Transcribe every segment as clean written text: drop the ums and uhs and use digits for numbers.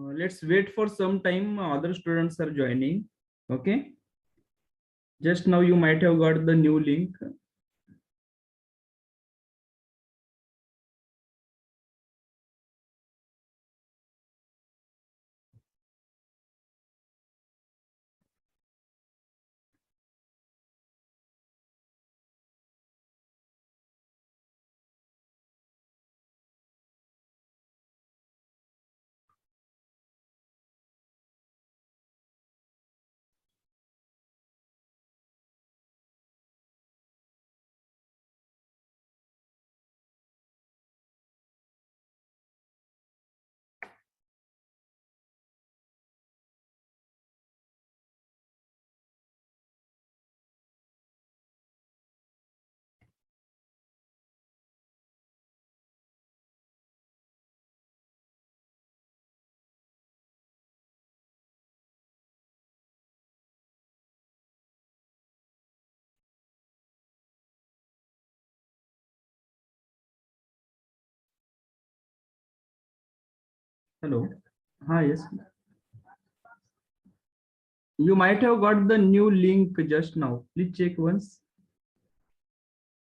Let's wait for some time. Other students are joining. Okay. Just now you might have got the new link. Hello. Hi, yes. You might have got the new link just now. Please check once.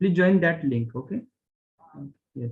Please join that link. Okay. Yes.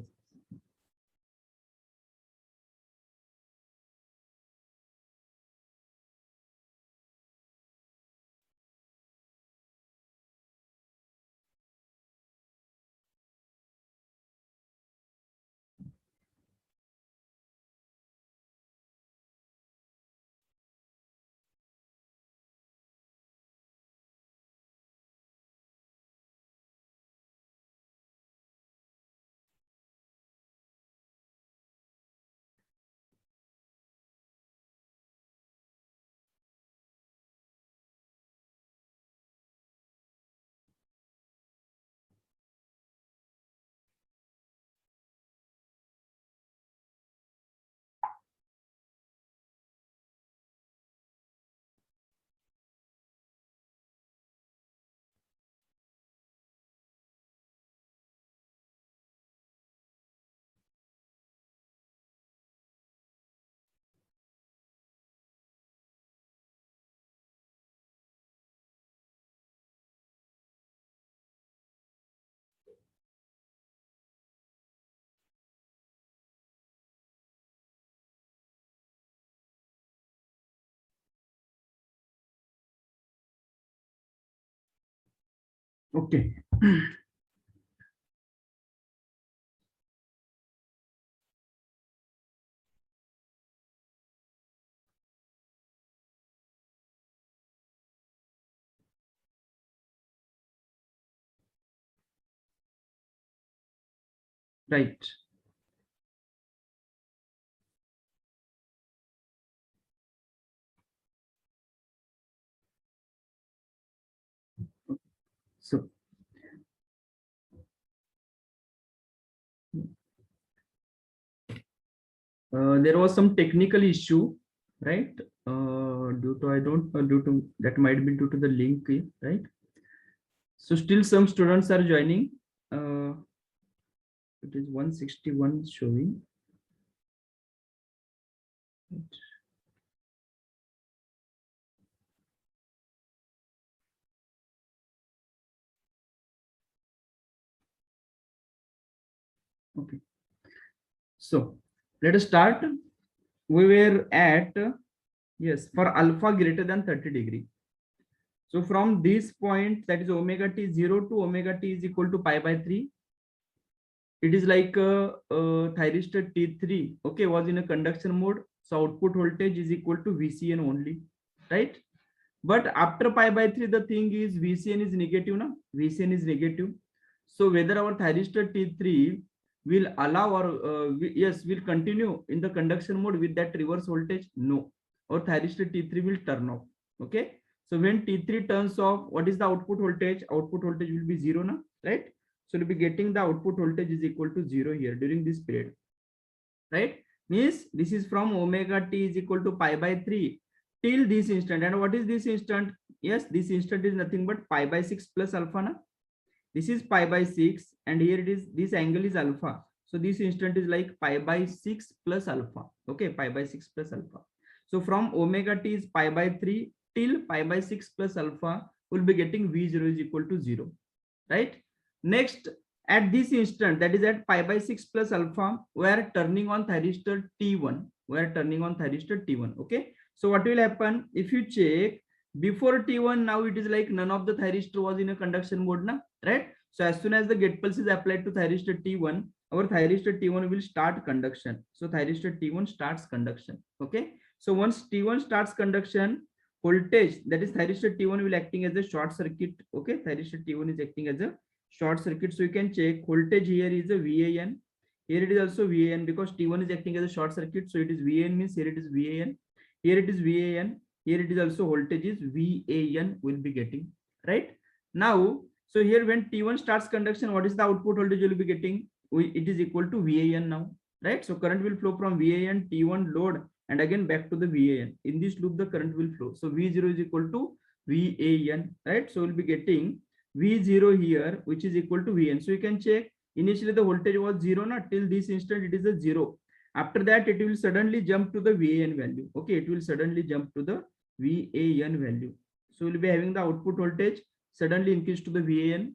Okay. Right. So there was some technical issue, right? Due to I don't due to that might be due to the link, right? So still some students are joining. It is 161 showing. Okay. So let us start. We were at, yes, for alpha greater than 30 degree. So from this point, that is omega t 0 to omega t is equal to pi by 3. It is like thyristor T3, okay, was in a conduction mode. So output voltage is equal to VCN only, right? But after pi by 3, the thing is VCN is negative, na? VCN is negative. So whether our thyristor T3 will allow or yes, will continue in the conduction mode with that reverse voltage? No. Or thyristor T3 will turn off. Okay. So when T3 turns off, what is the output voltage? Output voltage will be zero, na? Right? So you'll be getting the output voltage is equal to zero here during this period. Right? Means this is from omega t is equal to pi by 3 till this instant. And what is this instant? Yes, this instant is nothing but pi by 6 plus alpha. Na? This is pi by 6 and here it is, this angle is alpha. So this instant is like pi by 6 plus alpha. Okay, pi by 6 plus alpha. So from omega t is pi by 3 till pi by 6 plus alpha, we'll be getting V0 is equal to 0, right? Next, at this instant, that is at pi by 6 plus alpha, we are turning on thyristor T1. We are turning on thyristor T1, okay? So what will happen if you check before T1, now it is like none of the thyristor was in a conduction mode, na, right? So as soon as the gate pulse is applied to thyristor T1, our thyristor T1 will start conduction. So thyristor T1 starts conduction, okay? So once T1 starts conduction, voltage, that is thyristor T1 will acting as a short circuit, okay? Thyristor T1 is acting as a short circuit. So you can check voltage here is a VAN. Here it is also VAN because T1 is acting as a short circuit. So it is VAN means here it is VAN. Here it is VAN. Here it is also voltage is VAN will be getting, right? Now, so here when T1 starts conduction, what is the output voltage will be getting? It is equal to VAN now, right? So current will flow from VAN, T1 load and again back to the VAN. In this loop, the current will flow. So V0 is equal to VAN, right? So we'll be getting V0 here, which is equal to VN. So you can check initially the voltage was 0, not till this instant it is a 0. After that, it will suddenly jump to the VAN value. Okay, it will suddenly jump to the VAN value. So we'll be having the output voltage suddenly increase to the VAN.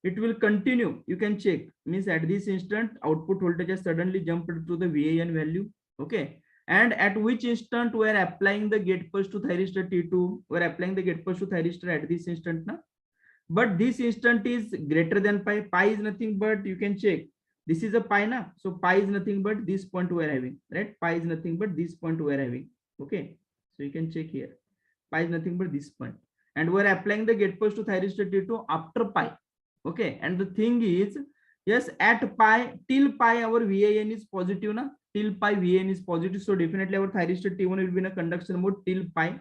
It will continue. You can check. Means at this instant, output voltage has suddenly jumped to the VAN value. Okay. And at which instant we are applying the gate pulse to thyristor T2? We are applying the gate pulse to thyristor at this instant now. But this instant is greater than pi. Pi is nothing but, you can check, this is a pi na, so pi is nothing but this point we are having, right? Pi is nothing but this point we are having, okay? So you can check here, pi is nothing but this point, and we are applying the gate pulse to thyristor T2 after pi, okay? And the thing is, yes, at pi, till pi our VAN is positive na, till pi VAN is positive, so definitely our thyristor T1 will be in a conduction mode till pi.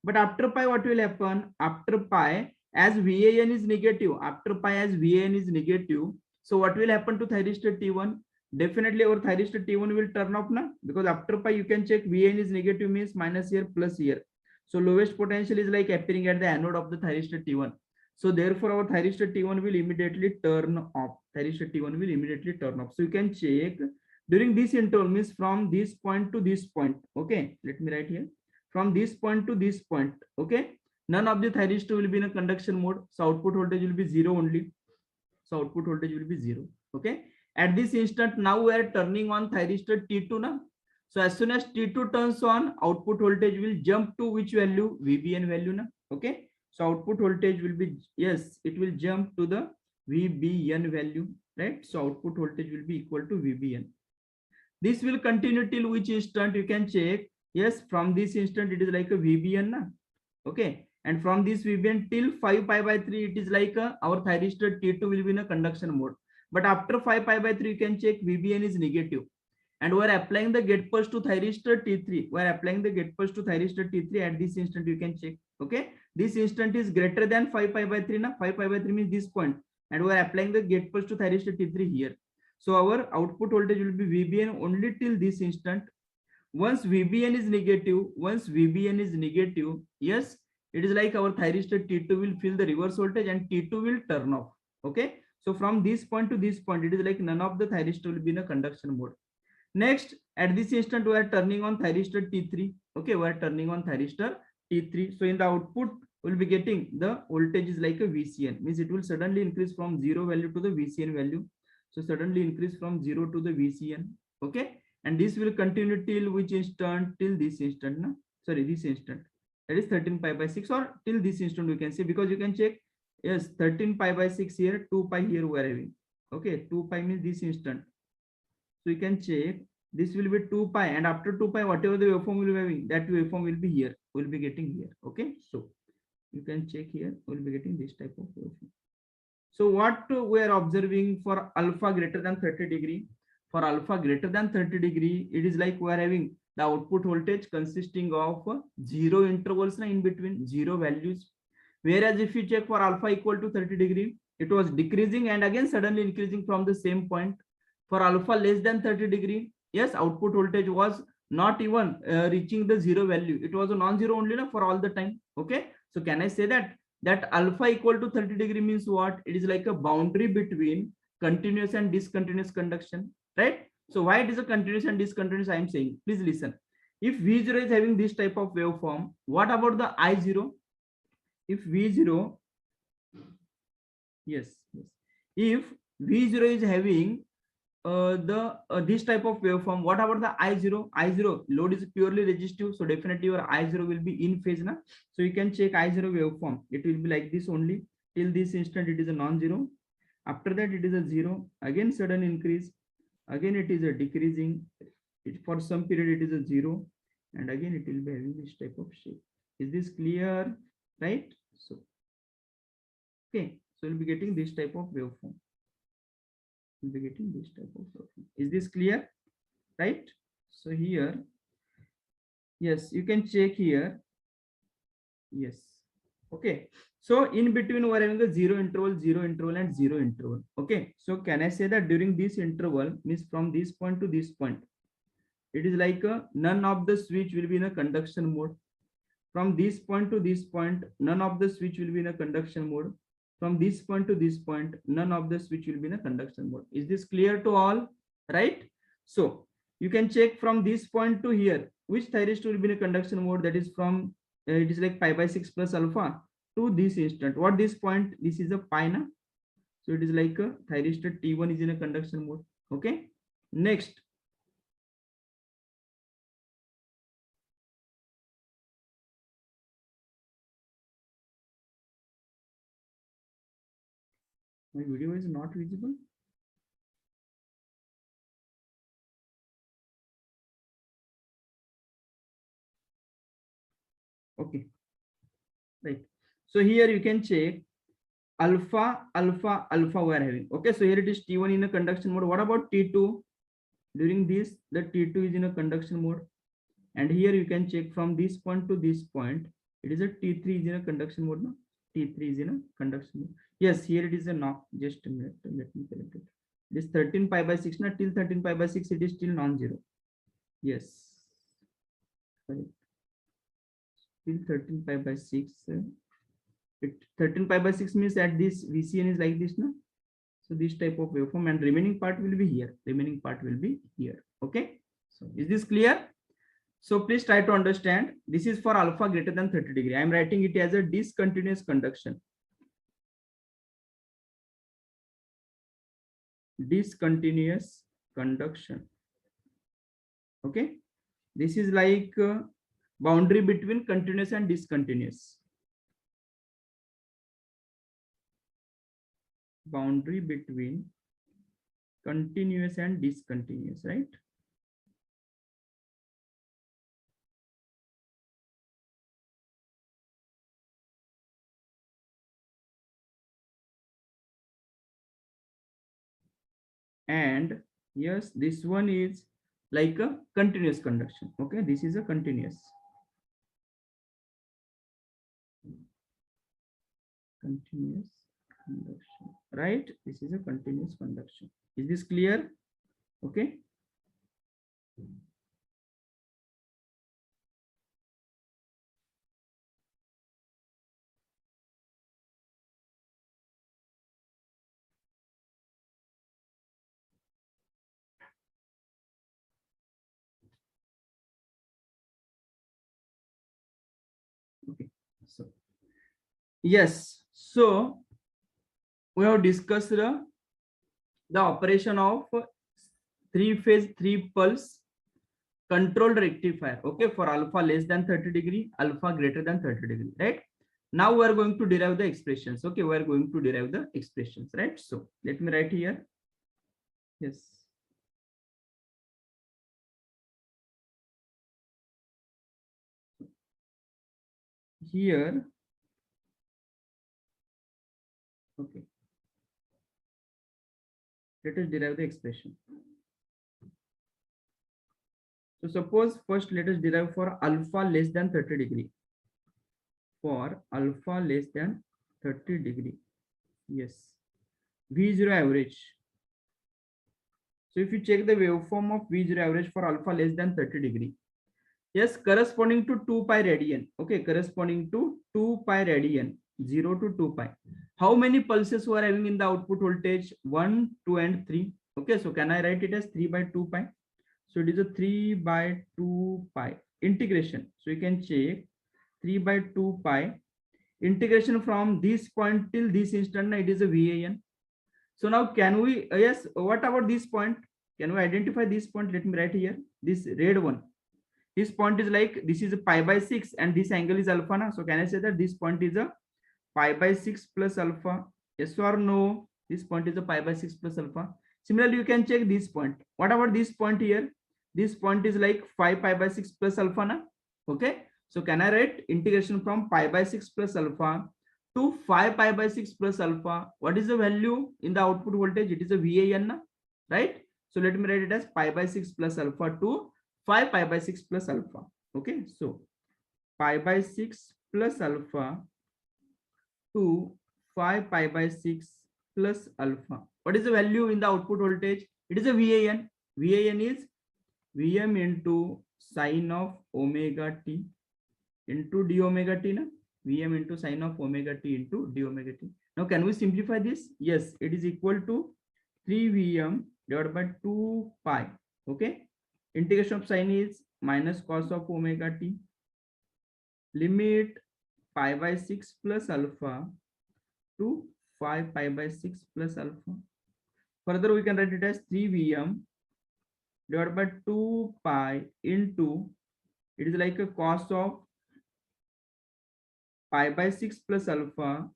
But after pi, what will happen? After pi, as VAN is negative, after pi as VAN is negative, so what will happen to thyristor T1? Definitely our thyristor T1 will turn off na, because after pi you can check VAN is negative means minus here plus here. So lowest potential is like appearing at the anode of the thyristor T1. So therefore our thyristor T1 will immediately turn off. Thyristor T1 will immediately turn off. So you can check during this interval means from this point to this point. Okay, let me write here. From this point to this point, okay? None of the thyristor will be in a conduction mode. So output voltage will be 0 only. So output voltage will be 0. Okay. At this instant, now we are turning on thyristor T2 now. So as soon as T2 turns on, output voltage will jump to which value? VBN value now. Okay. So output voltage will be, yes, it will jump to the VBN value, right? So output voltage will be equal to VBN. This will continue till which instant? You can check. Yes, from this instant, it is like a VBN na. Okay. And from this VBN till 5 pi by 3, it is like our thyristor T2 will be in a conduction mode. But after 5 pi by 3, you can check VBN is negative. And we are applying the gate pulse to thyristor T3. We are applying the gate pulse to thyristor T3 at this instant, you can check. Okay. This instant is greater than 5 pi by 3. Na? 5 pi by 3 means this point. And we are applying the gate pulse to thyristor T3 here. So our output voltage will be VBN only till this instant. Once VBN is negative, yes, it is like our thyristor T2 will feel the reverse voltage and T2 will turn off. Okay. So from this point to this point, it is like none of the thyristor will be in a conduction mode. Next, at this instant, we are turning on thyristor T3. Okay, we are turning on thyristor T3. So in the output, we'll be getting the voltage is like a VCN, means it will suddenly increase from 0 value to the VCN value. So suddenly increase from 0 to the VCN. Okay. And this will continue till which instant? Till this instant. No? Sorry, this instant. That is 13 pi by 6, or till this instant we can say, because you can check, yes, 13 pi by 6 here, 2 pi here we are having. Okay, 2 pi means this instant. So you can check, this will be 2 pi, and after 2 pi, whatever the waveform will be having, that waveform will be here. We'll be getting here. Okay, so you can check here, we'll be getting this type of waveform. So what we are observing for alpha greater than 30 degree? For alpha greater than 30 degree, it is like we are having the output voltage consisting of 0 intervals in between, 0 values. Whereas if you check for alpha equal to 30 degree, it was decreasing and again suddenly increasing from the same point. For alpha less than 30 degree, yes, output voltage was not even reaching the 0 value. It was a non-zero only for all the time. Okay. So can I say that alpha equal to 30 degree means what? It is like a boundary between continuous and discontinuous conduction, right? So why it is a continuous and discontinuous, I am saying, please listen. If V0 is having this type of waveform, what about the I0? If V0, yes, yes. If V0 is having the this type of waveform, what about the I0? I0 load is purely resistive, so definitely your I0 will be in phase na. So you can check I0 waveform. It will be like this only. Till this instant it is a non-zero. After that it is a zero. Again sudden increase. Again it is a decreasing. For some period it is a zero, and again it will be having this type of shape. Is this clear? Right? So okay, so we'll be getting this type of waveform. We'll be getting this type of waveform. Is this clear? Right? So here, yes, you can check here. Yes. Okay. So in between we're having a zero interval, and zero interval. Okay. So can I say that during this interval, means from this point to this point, it is like none of the switch will be in a conduction mode. From this point to this point, none of the switch will be in a conduction mode. From this point to this point, none of the switch will be in a conduction mode. Is this clear to all? Right? So you can check from this point to here, which thyristor will be in a conduction mode. That is from, it is like pi by 6 plus alpha to this instant. What this point? This is a pi na. So it is like a thyristor T1 is in a conduction mode. Okay. Next. My video is not visible. Okay. Right. So here you can check alpha, alpha, alpha we are having. Okay, so here it is T1 in a conduction mode. What about T2? During this, the T2 is in a conduction mode. And here you can check from this point to this point, it is a T3 is in a conduction mode. No? T3 is in a conduction mode. Yes, here it is a knock. Just a minute. Let me correct it. This 13 pi by 6, not till 13 pi by 6, it is still non-zero. Yes. Correct. Till 13 pi by 6. 13 pi by 6 means that this VCN is like this, no? So this type of waveform, and remaining part will be here. Remaining part will be here. Okay. So is this clear? So please try to understand. This is for alpha greater than 30 degree. I am writing it as a discontinuous conduction. Discontinuous conduction. Okay. This is like boundary between continuous and discontinuous. Boundary between continuous and discontinuous, right? And yes, this one is like a continuous conduction. Okay, this is a continuous conduction, right? This is a continuous conduction. Is this clear? Okay. Okay. So yes, so we have discussed the operation of three-phase, three-pulse controlled rectifier. Okay, for alpha less than 30 degree, alpha greater than 30 degree, right? Now we are going to derive the expressions. Okay, we are going to derive the expressions, right? So let me write here. Yes. Here. Okay. Let us derive the expression. So suppose first let us derive for alpha less than 30 degree. For alpha less than 30 degree. Yes. V0 average. So if you check the waveform of V0 average for alpha less than 30 degree. Yes, corresponding to 2 pi radian. Okay, corresponding to 2 pi radian. 0 to 2 pi. How many pulses we are having in the output voltage? 1, 2, and 3. Okay, so can I write it as 3 by 2 pi? So it is a 3 by 2 pi. integration. So you can check 3 by 2 pi integration from this point till this instant. It is a VAN. So now can we, yes, what about this point? Can we identify this point? Let me write here, this red one. This point is like, this is a pi by 6 and this angle is alpha. Na? So can I say that this point is a pi by 6 plus alpha? Yes or no? This point is a pi by 6 plus alpha. Similarly, you can check this point. What about this point here? This point is like 5 pi by 6 plus alpha. Na? Okay. So can I write integration from pi by 6 plus alpha to 5 pi by 6 plus alpha? What is the value in the output voltage? It is a VAN, na? Right? So let me write it as pi by 6 plus alpha to 5 pi by 6 plus alpha. Okay. So pi by 6 plus alpha to 5 pi by 6 plus alpha. What is the value in the output voltage? It is a VAN. VAN is Vm into sine of omega t into d omega t. Na? Vm into sine of omega t into d omega t. Now can we simplify this? Yes, it is equal to 3 Vm divided by 2 pi. Okay. Integration of sine is minus cos of omega t. Limit pi by 6 plus alpha to 5 pi by 6 plus alpha. Further, we can write it as 3 Vm divided by 2 pi into, it is like a cos of pi by 6 plus alpha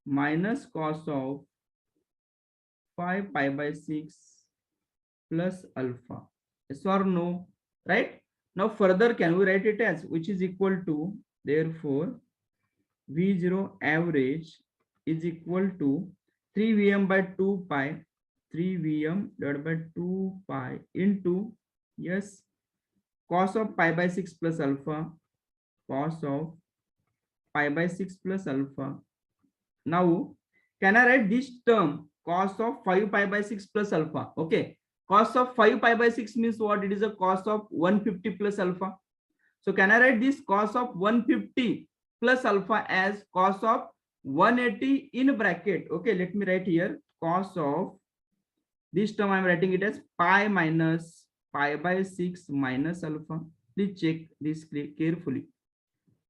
minus cos of 5 pi by 6 plus alpha. Yes or no? Right? Now further, can we write it as, which is equal to, therefore V0 average is equal to 3 Vm by 2 pi, 3 Vm divided by 2 pi into, yes, cos of pi by 6 plus alpha, cos of pi by 6 plus alpha. Now, can I write this term, cos of 5 pi by 6 plus alpha? Okay. Cos of 5 pi by 6 means what? It is a cos of 150 plus alpha. So can I write this cos of 150 plus alpha as cos of 180 in bracket? Okay, let me write here cos of, this term I am writing it as pi minus pi by 6 minus alpha. Please check this carefully.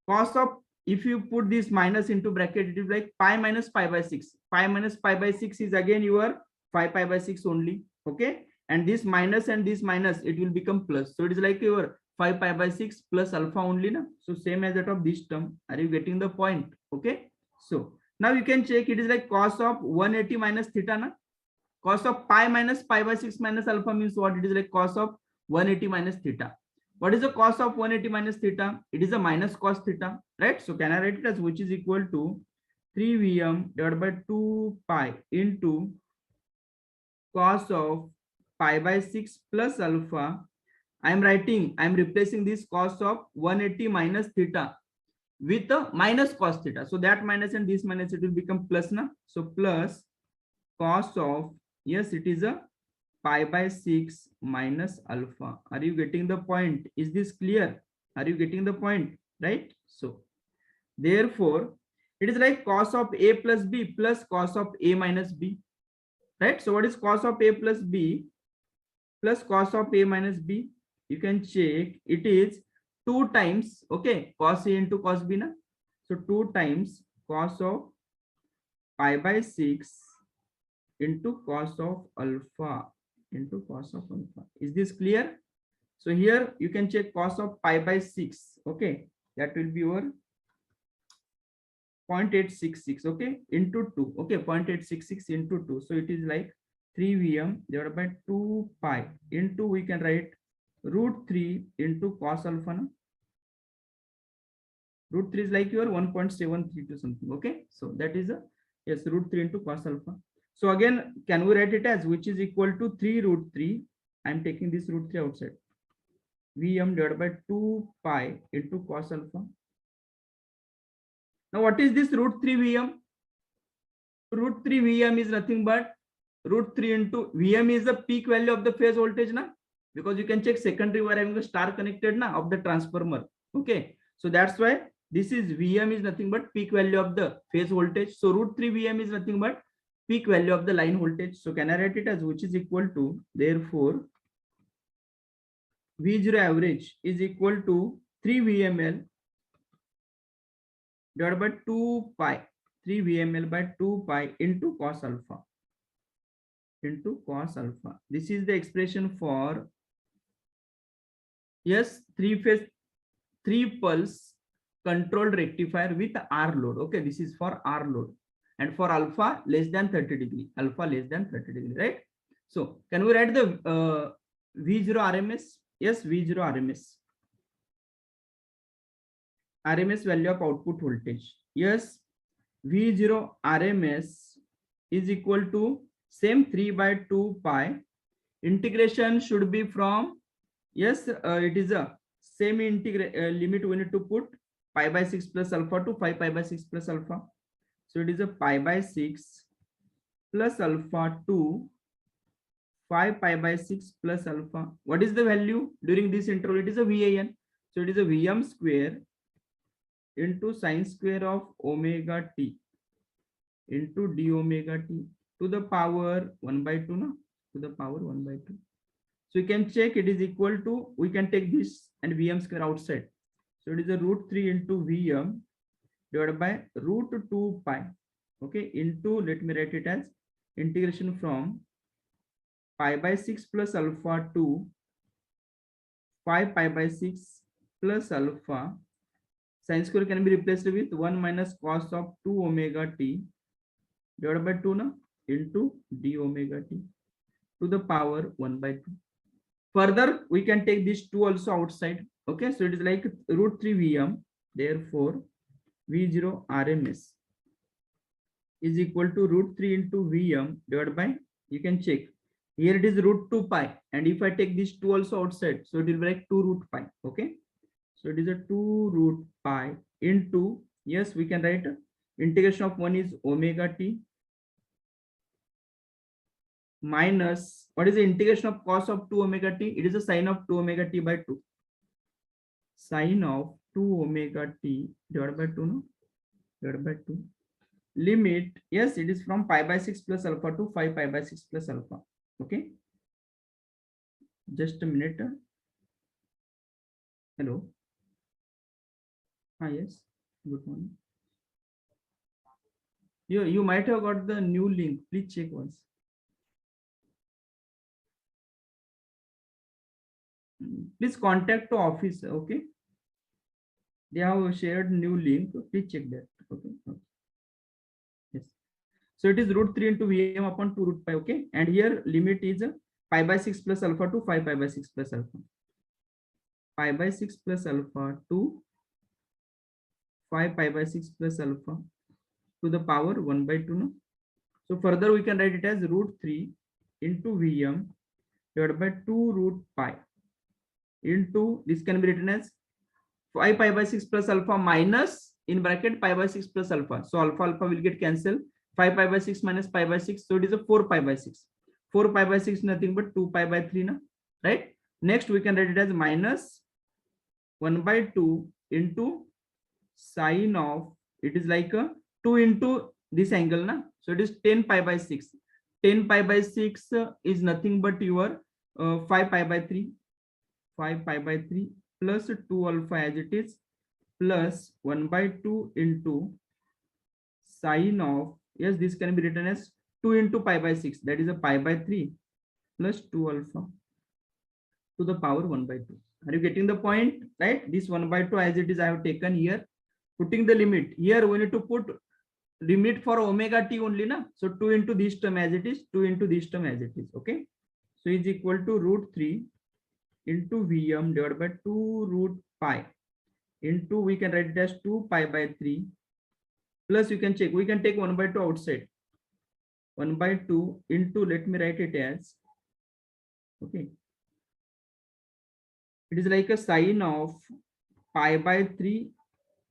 Cos of, if you put this minus into bracket, it is like pi minus pi by 6. Pi minus pi by 6 is again your 5 pi by 6 only. Okay. And this minus and this minus, it will become plus. So it is like your 5 pi by 6 plus alpha only. Na? So same as that of this term. Are you getting the point? Okay. So now you can check, it is like cos of 180 minus theta. Na? Cos of pi minus pi by 6 minus alpha means what? It is like cos of 180 minus theta. What is the cos of 180 minus theta? It is a minus cos theta, right? So can I write it as, which is equal to 3 Vm divided by 2 pi into cos of pi by 6 plus alpha. I am replacing this cos of 180 minus theta with a minus cos theta. So that minus and this minus, it will become plus. Na? So plus cos of, yes, it is a pi by 6 minus alpha. Are you getting the point? Is this clear? Are you getting the point? Right? So therefore, it is like cos of a plus b plus cos of a minus b. Right? So what is cos of a plus b plus cos of a minus b? You can check, it is 2 times, okay, cos a into cos b. Na? So 2 times cos of pi by 6 into cos of alpha into cos of alpha. Is this clear? So here you can check cos of pi by 6. Okay, that will be your 0.866. Okay, into 2. Okay, 0.866 into 2. So it is like 3 Vm divided by 2 pi into, we can write root 3 into cos alpha. Na? Root 3 is like your 1.732 something. Okay, so that is a, yes, root 3 into cos alpha. So again, can we write it as, which is equal to 3 root 3. I am taking this root 3 outside. Vm divided by 2 pi into cos alpha. Now what is this root 3 Vm? Root 3 Vm is nothing but root 3 into Vm is the peak value of the phase voltage. Na? Because you can check secondary, we are having a star connected na, of the transformer. Okay. So that's why this is Vm is nothing but peak value of the phase voltage. So root 3 Vm is nothing but peak value of the line voltage. So can I write it as, which is equal to, therefore V0 average is equal to 3 VML divided by 2 pi, 3 VML by 2 pi into cos alpha, into cos alpha. This is the expression for, yes, three phase, 3 pulse controlled rectifier with R load. Okay, this is for R load, and for alpha less than 30 degree, alpha less than 30 degree, right? So can we write the V0 RMS? Yes, V0 RMS. RMS value of output voltage. Yes, V0 RMS is equal to same 3 by 2 pi. Integration should be from, yes, it is a same limit we need to put pi by 6 plus alpha to 5 pi by 6 plus alpha. So it is a pi by 6 plus alpha to 5 pi by 6 plus alpha. What is the value during this interval? It is a VAN. So it is a Vm square into sine square of omega t into d omega t to the power 1 by 2, no? To the power 1 by 2. So you can check it is equal to, we can take this and Vm square outside. So it is a root 3 into Vm divided by root 2 pi. Okay, into, let me write it as integration from pi by 6 plus alpha to 5 pi by 6 plus alpha. Sin square can be replaced with 1 minus cos of 2 omega t divided by 2 na, into d omega t to the power 1 by 2. Further, we can take this 2 also outside. Okay, so it is like root 3 Vm. Therefore, V0 RMS is equal to root 3 into Vm divided by, you can check. Here it is root 2 pi. And if I take this 2 also outside, so it will be like 2 root pi. Okay. So it is a 2 root pi into, yes, we can write integration of 1 is omega t minus, what is the integration of cos of 2 omega t? It is a sine of 2 omega t by 2. Sine of 2 omega t divided by 2, no? Divided by 2. Limit, yes, it is from pi by 6 plus alpha to 5 pi by 6 plus alpha. Okay. Just a minute. Hello. Yes. Good morning. You might have got the new link. Please check once. Please contact the office. Okay. They have shared new link. Please check that. Okay. Yes. So it is root 3 into Vm upon 2 root pi. Okay. And here limit is pi by 6 plus alpha to 5 pi by 6 plus alpha. Pi by 6 plus alpha to 5 pi by 6 plus alpha to the power 1 by 2. No? So further we can write it as root 3 into Vm divided by 2 root pi into, this can be written as 5 pi by 6 plus alpha minus in bracket pi by 6 plus alpha. So alpha will get cancelled. 5 pi by 6 minus pi by 6. So it is a 4 pi by 6. 4 pi by 6 nothing but 2 pi by 3. Na? Right? Next we can write it as minus 1 by 2 into sine of, it is like a 2 into this angle. Na? So it is 10 pi by 6. 10 pi by 6 is nothing but your 5 pi by 3. 5 pi by 3 plus 2 alpha as it is plus 1 by 2 into sine of, yes, this can be written as 2 into pi by 6, that is a pi by 3 plus 2 alpha to the power 1 by 2. Are you getting the point? Right? This 1 by 2 as it is I have taken here, putting the limit. Here we need to put limit for omega t only. Na? So 2 into this term as it is, 2 into this term as it is. Okay. So is equal to root 3 into Vm divided by 2 root pi into, we can write it as 2 pi by 3 plus, you can check, we can take 1 by 2 outside. 1 by 2 into, let me write it as, okay, it is like a sine of pi by 3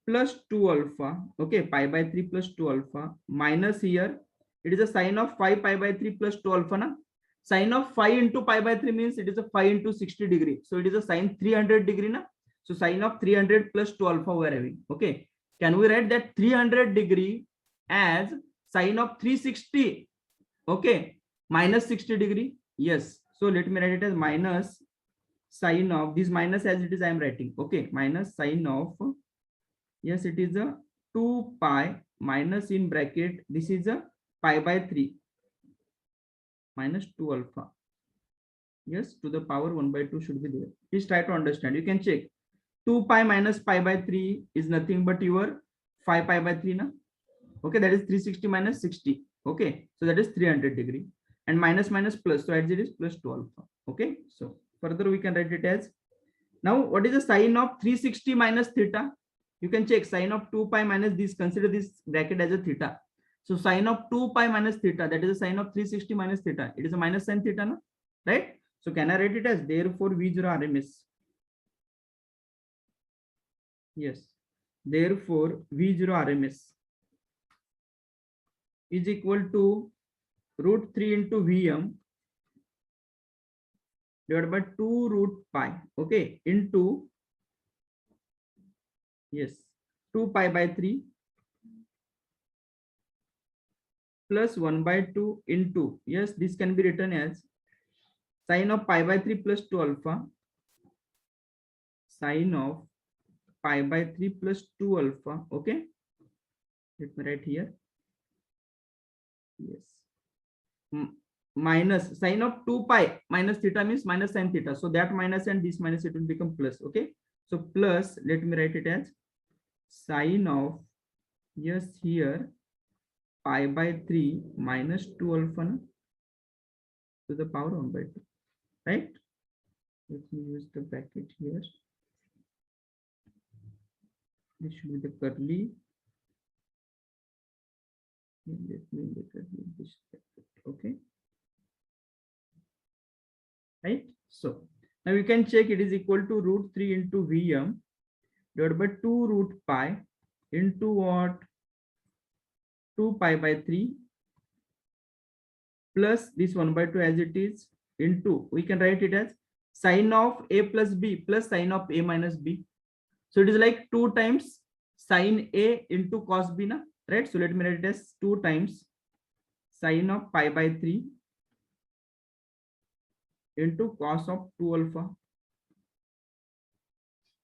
plus 2 alpha. Okay, pi by 3 plus 2 alpha minus here, it is a sine of 5 pi by 3 plus 2 alpha. Na? Sine of 5 into pi by 3 means it is a 5 into 60 degree. So it is a sine 300 degree. Na? So sine of 300 plus 2 alpha we are having. Okay. Can we write that 300 degree as sine of 360? Okay. Minus 60 degree. Yes. So let me write it as minus sine of this minus as it is I am writing. Okay, minus sine of, yes, it is a 2 pi minus in bracket, this is a pi by 3 minus 2 alpha. Yes, to the power 1 by 2 should be there. Please try to understand. You can check. 2 pi minus pi by 3 is nothing but your 5 pi by 3 na. Okay, that is 360 minus 60. Okay, so that is 300 degree, and minus minus plus, so as it is plus 2 alpha. Okay, so further we can write it as, now what is the sine of 360 minus theta? You can check sine of 2 pi minus this, consider this bracket as a theta. So sine of 2 pi minus theta, that is a sine of 360 minus theta. It is a minus sine theta, na? Right? So can I write it as, therefore V0 RMS? Yes. Therefore V0 RMS is equal to root 3 into Vm divided by 2 root pi. Okay, into, yes, 2 pi by 3 plus 1 by 2 into, yes, this can be written as sine of pi by 3 plus 2 alpha, sine of pi by 3 plus 2 alpha. Okay, let me write here. Yes, minus sine of 2 pi minus theta means minus sine theta, so that minus and this minus, it will become plus. Okay, so plus, let me write it as sine of, yes, here pi by 3 minus 2 alpha na, to the power 1 by 2, right? Let me use the bracket here. This should be the curly. Let me look at this bracket. Okay, right? So now you can check, it is equal to root 3 into Vm divided by 2 root pi into what? 2 pi by 3 plus this 1 by 2 as it is, into, we can write it as sine of a plus b plus sine of a minus b. So it is like 2 times sine a into cos b na, right? So let me write it as 2 times sine of pi by 3 into cos of 2 alpha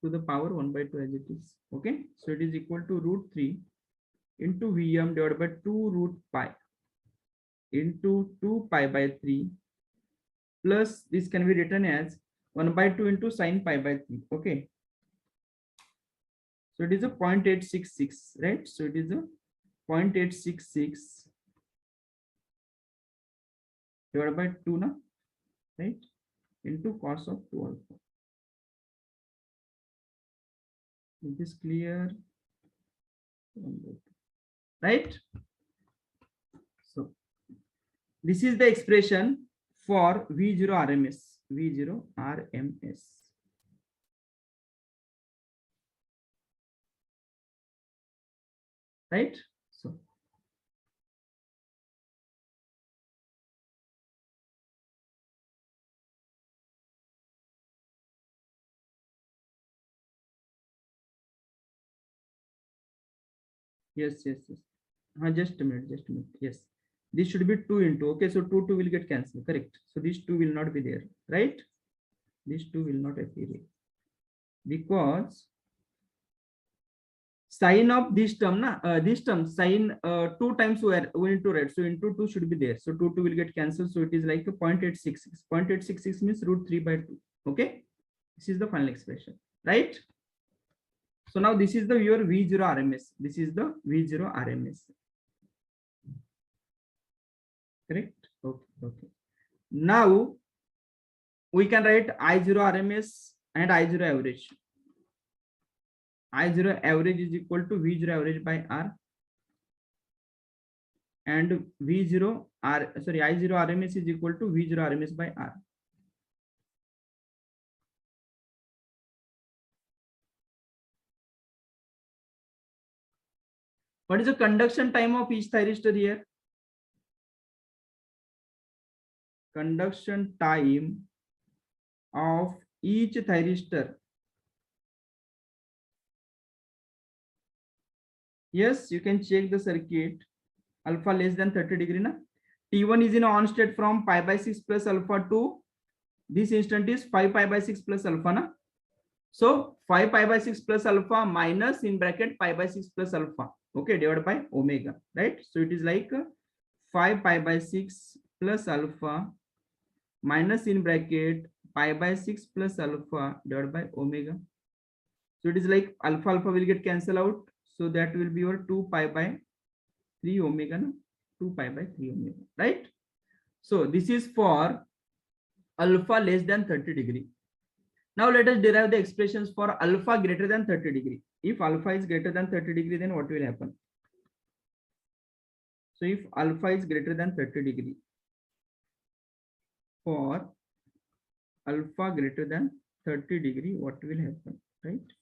to the power 1 by 2 as it is. Okay, so it is equal to root 3 into Vm divided by 2 root pi into 2 pi by 3 plus this can be written as 1 by 2 into sine pi by 3. Okay, so it is a 0.866, right? So it is a 0.866 divided by 2 na, right, into cos of 2 alpha. Is this clear? Right? So this is the expression for V0 RMS. V0 RMS. Right? So yes. Just a minute. Yes, this should be 2 into, okay, so 2 will get cancelled, correct? So these 2 will not be there, right? These 2 will not appear here because sine of this term na, this term sine 2 times we need to write, so into 2 should be there, so 2 will get cancelled, so it is like a 0.866. 0.866 means root 3 by 2. Okay, this is the final expression, right? So now this is the your V0 RMS. This is the V0 RMS. Correct? Okay. Now we can write I0 RMS and I0 average. I0 average is equal to V0 average by R, and I0 RMS is equal to V0 RMS by R. What is the conduction time of each thyristor here? Conduction time of each thyristor. Yes, you can check the circuit. Alpha less than 30 degree na. T1 is in on state from pi by 6 plus alpha to this instant is 5 pi by 6 plus alpha na. So 5 pi by 6 plus alpha minus in bracket pi by 6 plus alpha, okay, divided by omega, right? So it is like 5 pi by 6 plus alpha minus in bracket pi by 6 plus alpha divided by omega. So it is like alpha alpha will get cancelled out. So that will be your 2 pi by 3 omega, no? 2 pi by 3 omega, right? So this is for alpha less than 30 degree. Now let us derive the expressions for alpha greater than 30 degree. If alpha is greater than 30 degree, then what will happen? So if alpha is greater than 30 degree, for alpha greater than 30 degree, what will happen, right?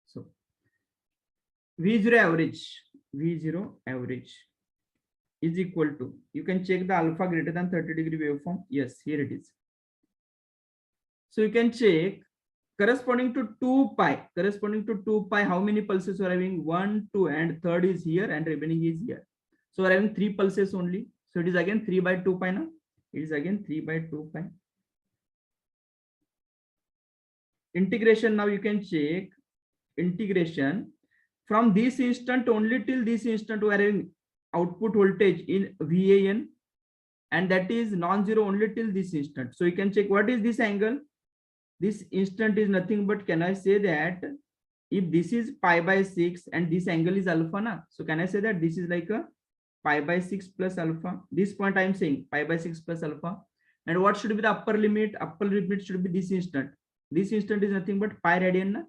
So V0 average is equal to, you can check the alpha greater than 30 degree waveform. Yes, here it is. So you can check corresponding to 2 pi, how many pulses are having? 1, 2, and third is here and remaining is here. So we're having 3 pulses only. So it is again 3 by 2 pi now. It is again 3 by 2 pi. Integration, now you can check integration from this instant only till this instant we are having output voltage in VAN, and that is non-zero only till this instant. So you can check what is this angle. This instant is nothing but, can I say that if this is pi by 6 and this angle is alpha na, so can I say that this is like a pi by 6 plus alpha? This point I am saying pi by 6 plus alpha. And what should be the upper limit? Upper limit should be this instant. This instant is nothing but pi radian na?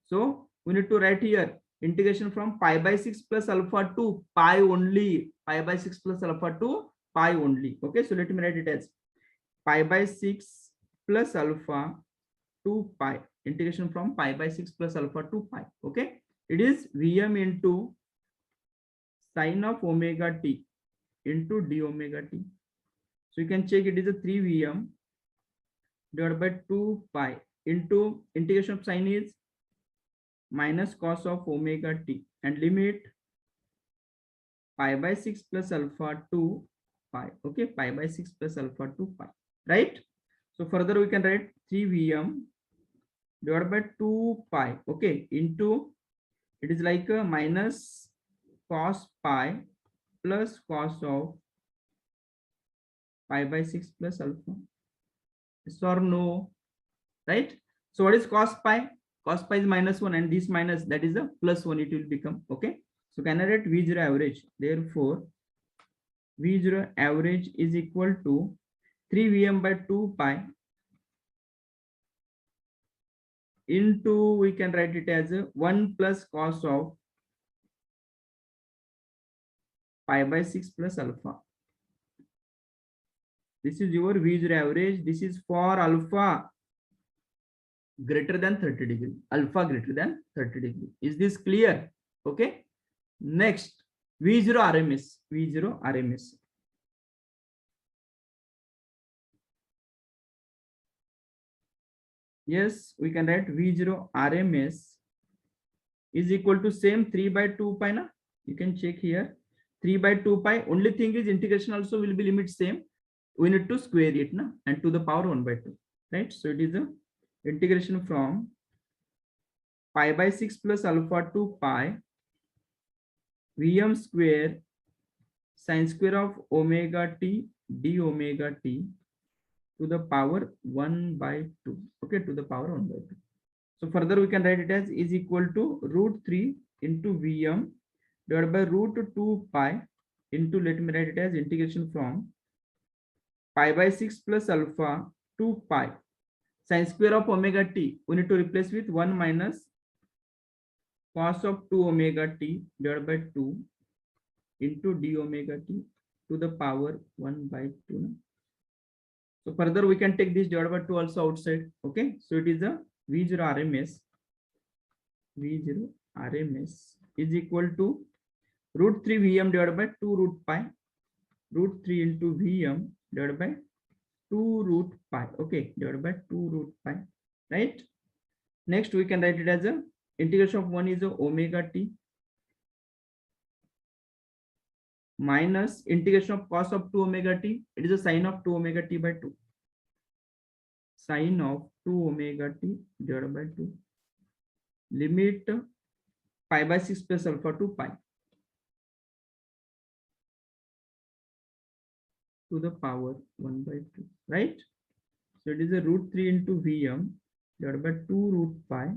So we need to write here integration from pi by 6 plus alpha to pi only, pi by 6 plus alpha to pi only. Okay, so let me write it as pi by 6 plus alpha to pi, integration from pi by 6 plus alpha to pi. Okay, it is Vm into sine of omega t into d omega t. So you can check it is a 3 Vm divided by 2 pi into integration of sine is minus cos of omega t and limit pi by 6 plus alpha to pi. Okay, pi by 6 plus alpha to pi, right? So further we can write 3 Vm divided by 2 pi, okay, into, it is like a minus cos pi plus cos of pi by 6 plus alpha. Yes or no, right? So what is cos pi? Cos pi is -1 and this minus, that is a +1, it will become, okay? So can I write V0 average? Therefore, V0 average is equal to 3 Vm by 2 pi into, we can write it as 1 plus cos of pi by 6 plus alpha. This is your V0 average. This is for alpha greater than 30 degree. Alpha greater than 30 degree. Is this clear? Okay. Next, V0 RMS. V0 RMS. Yes, we can write V0 RMS is equal to same 3 by 2 pi na. You can check here 3 by 2 pi. Only thing is integration also will be limit same. We need to square it na, and to the power 1 by 2, right? So it is a integration from pi by 6 plus alpha to pi Vm square sine square of omega t d omega t to the power 1 by 2, okay, to the power 1 by 2. So further we can write it as is equal to √3 into Vm divided by √2 pi into, let me write it as integration from pi by 6 plus alpha to pi sine square of omega t, we need to replace with 1 minus cos of 2 omega t divided by 2 into d omega t to the power 1 by 2. So further we can take this divided by 2 also outside. Okay, so it is a V0 RMS. V0 RMS is equal to √3 Vm divided by 2 root pi, √3 into Vm divided by 2 root pi, okay, divided by 2 root pi, right? Next we can write it as a integration of 1 is a omega t minus integration of cos of 2 omega t, it is a sine of 2 omega t by 2. sine of 2 omega t divided by 2 limit pi by 6 plus alpha to pi to the power 1 by 2, right? So it is a root 3 into Vm divided by 2 root pi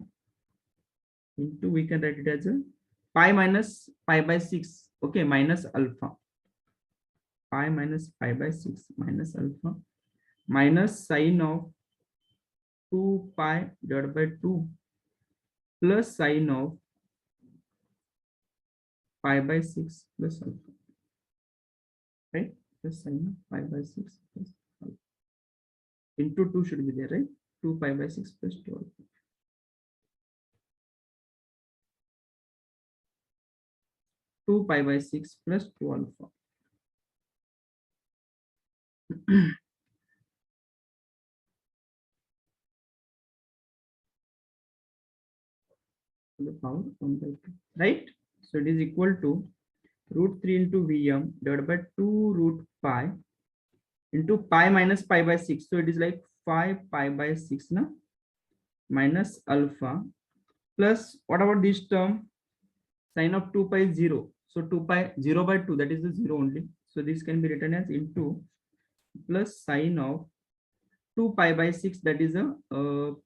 into, we can write it as a pi minus pi by 6, okay, minus alpha, pi minus pi by 6 minus alpha minus sine of 2 pi divided by 2 plus sine of pi by 6 plus alpha, right? Plus sine of pi by 6 plus alpha into 2 should be there, right? 2 pi by 6 plus 2 alpha. 2 pi by 6 plus 2 alpha. To the power 1 by 2, right? So it is equal to root 3 into Vm divided by 2 root pi into pi minus pi by 6. So it is like 5 pi by 6 na? Minus alpha plus, what about this term? Sine of 2 pi is 0. So 2 pi 0 by 2, that is the 0 only. So this can be written as into plus sine of 2 pi by 6, that is a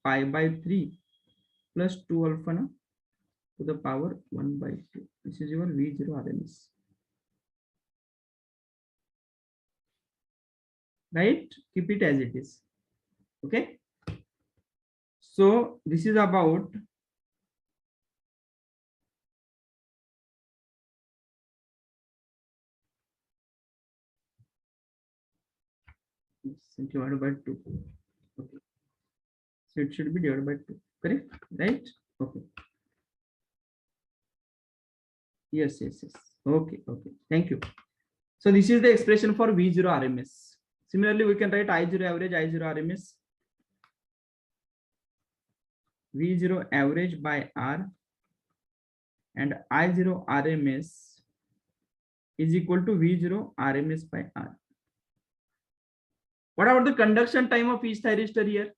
pi by 3 plus 2 alpha na? To the power 1 by 2. This is your V0 RMS. Right? Keep it as it is. Okay. So this is about divided by 2. Okay. So it should be divided by 2. Correct? Right? Okay. Yes, yes, yes. Okay, okay. Thank you. So this is the expression for V0 RMS. Similarly, we can write I0 average, I0 RMS. V0 average by R and I0 RMS is equal to V0 RMS by R. What about the conduction time of each thyristor here?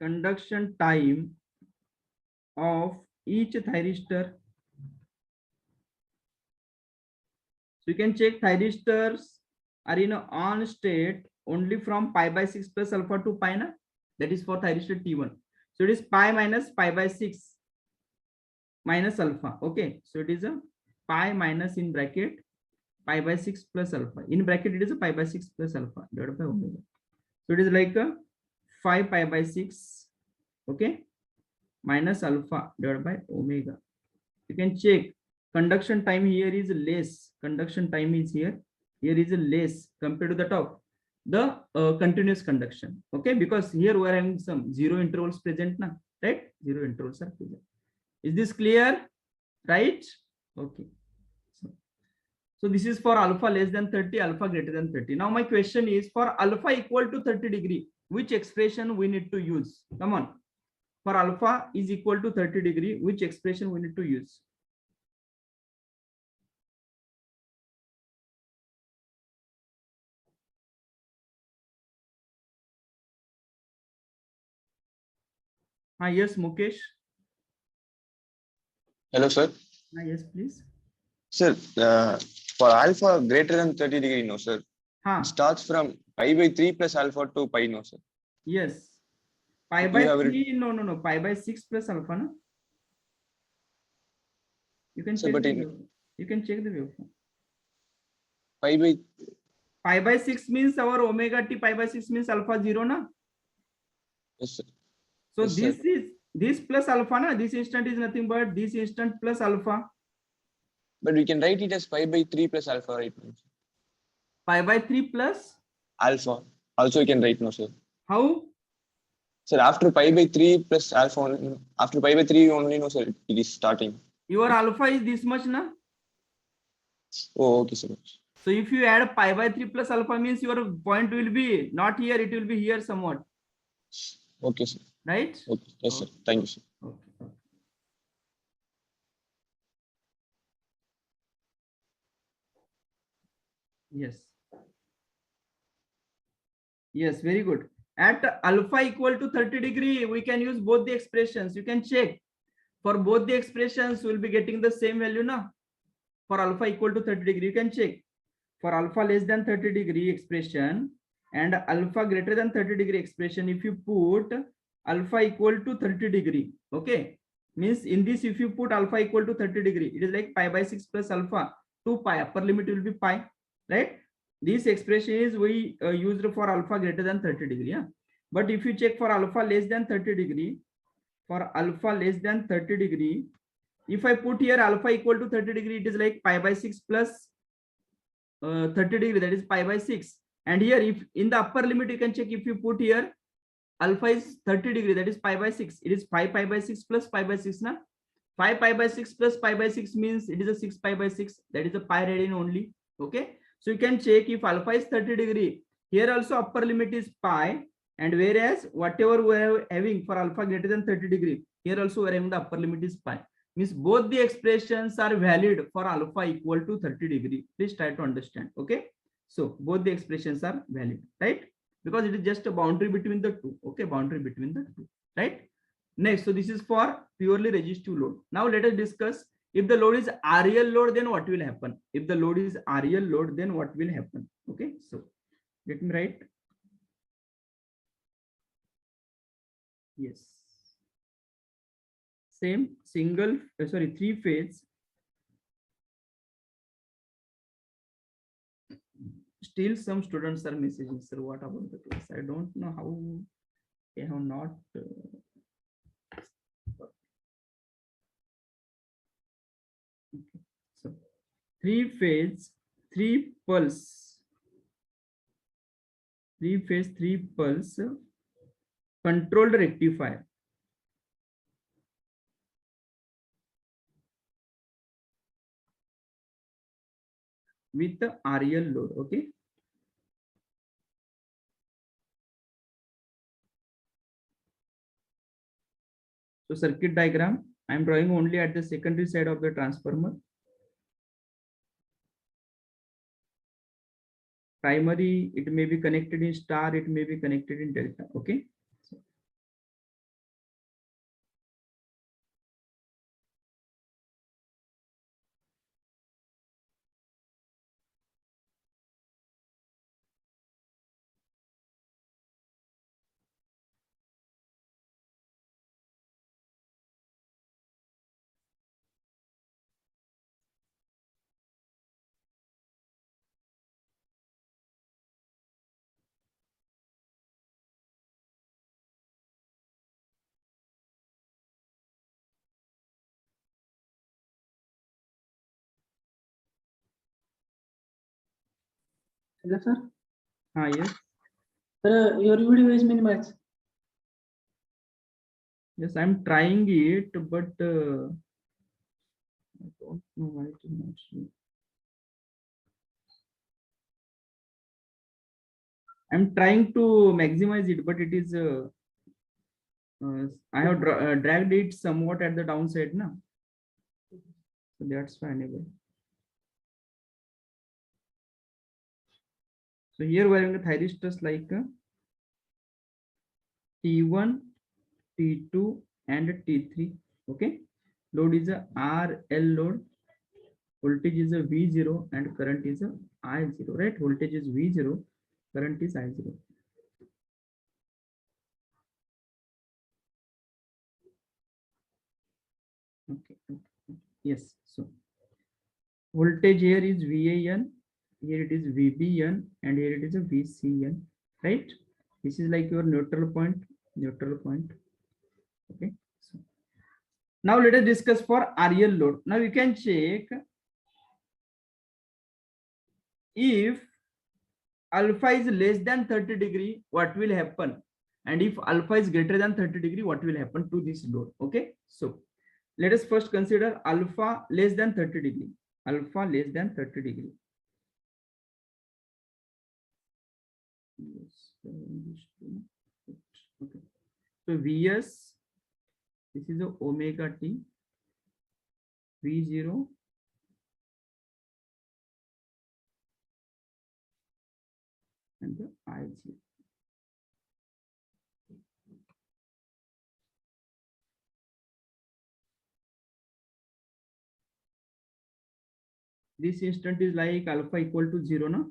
Conduction time of each thyristor. So you can check thyristors are in on state only from pi by 6 plus alpha to pi na? That is for thyristor T1. So it is pi minus pi by 6 minus alpha. Okay, so it is a pi minus in bracket pi by 6 plus alpha. In bracket it is a pi by 6 plus alpha divided by omega. So it is like a 5 pi by 6, okay, minus alpha divided by omega. You can check conduction time here is less. Conduction time is here is less compared to that of the continuous conduction. Okay, because here we are having some zero intervals present now, right? Zero intervals are present. Is this clear? Right? Okay. So this is for alpha less than 30, alpha greater than 30. Now my question is, for alpha equal to 30 degree, which expression we need to use? Come on. For alpha is equal to 30 degree, which expression we need to use? Yes, Mukesh. Hello, sir. Yes, please. Sir, for alpha greater than 30 degree, no, sir. It starts from pi by 3 plus alpha to pi, no, sir. Yes. Pi by 3, no. Pi by 6 plus alpha, no? You can check the waveform. You can check the waveform. Pi by 6 means our omega t, pi by 6 means alpha 0, na? Yes, sir. So yes, this sir. Is this plus alpha, na? This instant is nothing but this instant plus alpha. But we can write it as pi by 3 plus alpha, right? Pi by 3 plus alpha. Also, we can write, no, sir. How? Sir, after pi by 3 plus alpha, after pi by 3 only, no, sir, it is starting. Your alpha is this much, na? Oh, okay, sir. So if you add pi by 3 plus alpha means your point will be not here, it will be here somewhat. Okay, sir. Right? Okay. Yes, sir. Thank you, sir. Okay. Yes. Yes, very good. At alpha equal to 30 degree, we can use both the expressions. You can check. For both the expressions, we'll be getting the same value now. For alpha equal to 30 degree, you can check. For alpha less than 30 degree expression and alpha greater than 30 degree expression, if you put alpha equal to 30 degree, okay, means in this, if you put alpha equal to 30 degree, it is like pi by 6 plus alpha 2 pi, upper limit will be pi, right? This expression is we used for alpha greater than 30 degree. Yeah? But if you check for alpha less than 30 degree, for alpha less than 30 degree, if I put here alpha equal to 30 degree, it is like pi by 6 plus 30 degree, that is pi by 6. And here, if in the upper limit, you can check, if you put here alpha is 30 degree, that is pi by 6, it is 5 pi by 6 plus pi by 6 na. 5 pi by 6 plus pi by 6 means it is a 6 pi by 6, that is a pi radian only. Okay, so you can check if alpha is 30 degree, here also upper limit is pi, and whereas whatever we are having for alpha greater than 30 degree, here also we are having the upper limit is pi, means both the expressions are valid for alpha equal to 30 degree. Please try to understand. Okay, so both the expressions are valid, right? Because it is just a boundary between the two. Okay, boundary between the two, right? Next, so this is for purely resistive load. Now let us discuss, if the load is real load, then what will happen? If the load is real load, then what will happen? Okay, so let me write. Yes, same single, sorry, three phase. Still some students are messaging, sir, what about the class? I don't know how they have not okay. So three phase, three pulse, three pulse controlled rectifier with the REL load. Okay, so circuit diagram, I am drawing only at the secondary side of the transformer. Primary, it may be connected in star, it may be connected in delta. Okay, Hello, sir. yes. Sir, your video is minimized. Yes, I'm trying it, but I don't know why it is not showing. I'm trying to maximize it, but it is I have dragged it somewhat at the downside now, so that's why enable. So here we're having the thyristors like T1, T2, and T3. Okay, load is a RL load, voltage is a V0, and current is a I0. Right, voltage is V0, current is I0. Okay. Yes, so voltage here is VAN, here it is VBN, and here it is a VCN, right? This is like your neutral point, okay? So now let us discuss for REL load. Now you can check if alpha is less than 30 degree, what will happen? And if alpha is greater than 30 degree, what will happen to this load? Okay, so let us first consider alpha less than 30 degree. Alpha less than 30 degree. Yes, okay. So Vs, this is a omega t, V0, and the I0. This instant is like alpha equal to 0, no?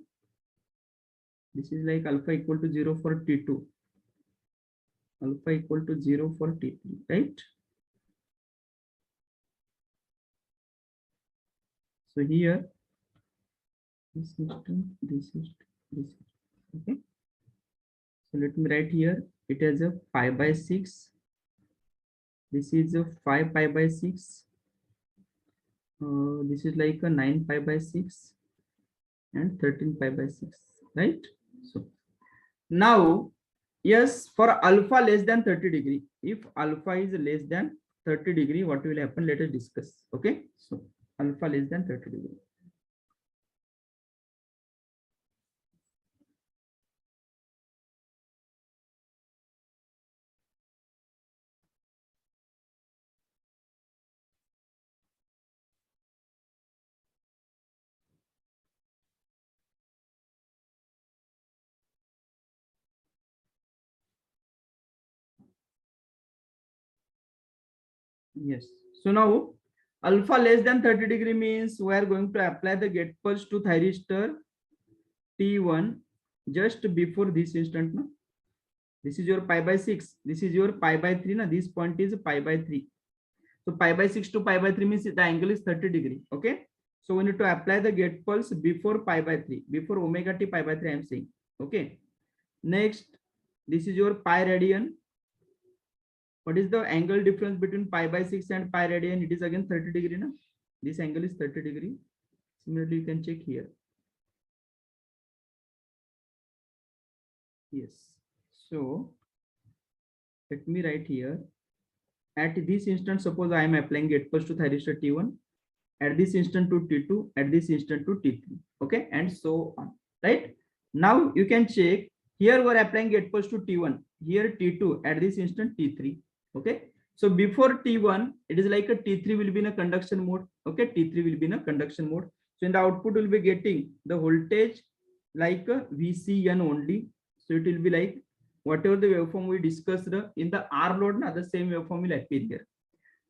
This is like alpha equal to 0 for T2. Alpha equal to 0 for T3, right? So here, this instant, this is, okay. So let me write here, it has a 5 by 6. This is a 5 pi by 6. This is like a 9 pi by 6 and 13 pi by 6, right? So now, yes, for alpha less than 30 degree, if alpha is less than 30 degree, what will happen? Let us discuss. Okay, so alpha less than 30 degree. Yes. So now alpha less than 30 degree means we are going to apply the gate pulse to thyristor T1 just before this instant. No? This is your pi by 6. This is your pi by 3. No? This point is pi by 3. So pi by 6 to pi by 3 means the angle is 30 degree. Okay. So we need to apply the gate pulse before pi by 3. Before omega t pi by 3 I am saying. Okay. Next, this is your pi radian. What is the angle difference between pi by 6 and pi radian? It is again 30 degree. Na? This angle is 30 degree. Similarly, you can check here. Yes. So let me write here. At this instant, suppose I am applying gate pulse to thyristor T1. At this instant to T2. At this instant to T3. Okay, and so on. Right. Now you can check. Here we are applying gate pulse to T1. Here T2. At this instant T3. Okay. So before T1, it is like a T3 will be in a conduction mode. Okay, T3 will be in a conduction mode. So in the output will be getting the voltage like a VCN only. So it will be like whatever the waveform we discussed in the R load, the same waveform will appear here.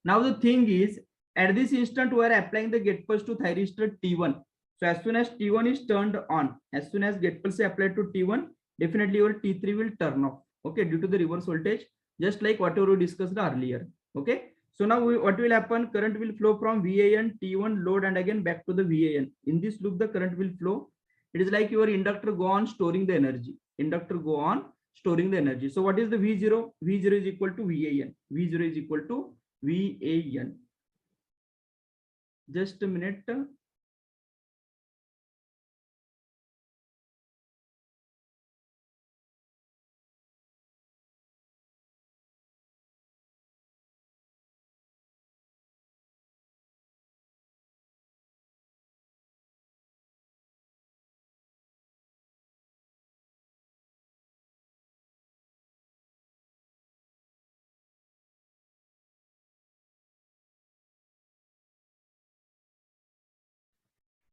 Now the thing is, at this instant we are applying the gate pulse to thyristor T1. So as soon as T1 is turned on, as soon as gate pulse is applied to T1, definitely your T3 will turn off. Okay, due to the reverse voltage, just like whatever we discussed earlier. Okay. So now what will happen? Current will flow from VAN T1 load and again back to the VAN. In this loop, the current will flow. It is like your inductor go on storing the energy. Inductor go on storing the energy. So what is the V0? V0 is equal to VAN. V0 is equal to VAN. Just a minute.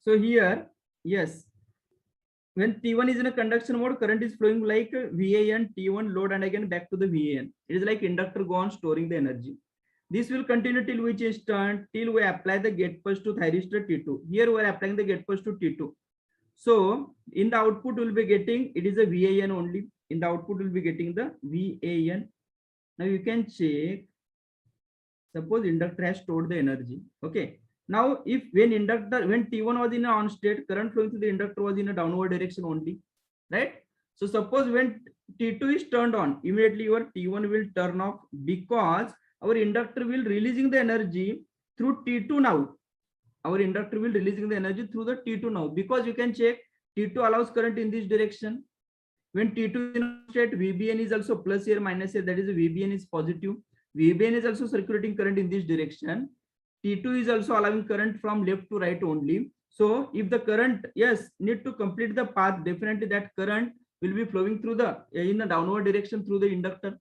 So here, yes, when T1 is in a conduction mode, current is flowing like VAN, T1 load and again back to the VAN. It is like inductor go on storing the energy. This will continue till which instant? Till we apply the gate pulse to thyristor T2. Here we are applying the gate pulse to T2. So in the output we'll be getting, it is a VAN only. In the output we'll be getting the VAN. Now you can check. Suppose inductor has stored the energy. Okay. Now, if when T1 was in a on state, current flowing through the inductor was in a downward direction only, right? So suppose when T2 is turned on, immediately your T1 will turn off because our inductor will releasing the energy through T2 now. Our inductor will releasing the energy through the T2 now, because you can check T2 allows current in this direction. When T2 is in state, VBN is also plus here minus here, that is VBN is positive. VBN is also circulating current in this direction. T2 is also allowing current from left to right only. So if the current, yes, need to complete the path, definitely that current will be flowing through the in the downward direction through the inductor.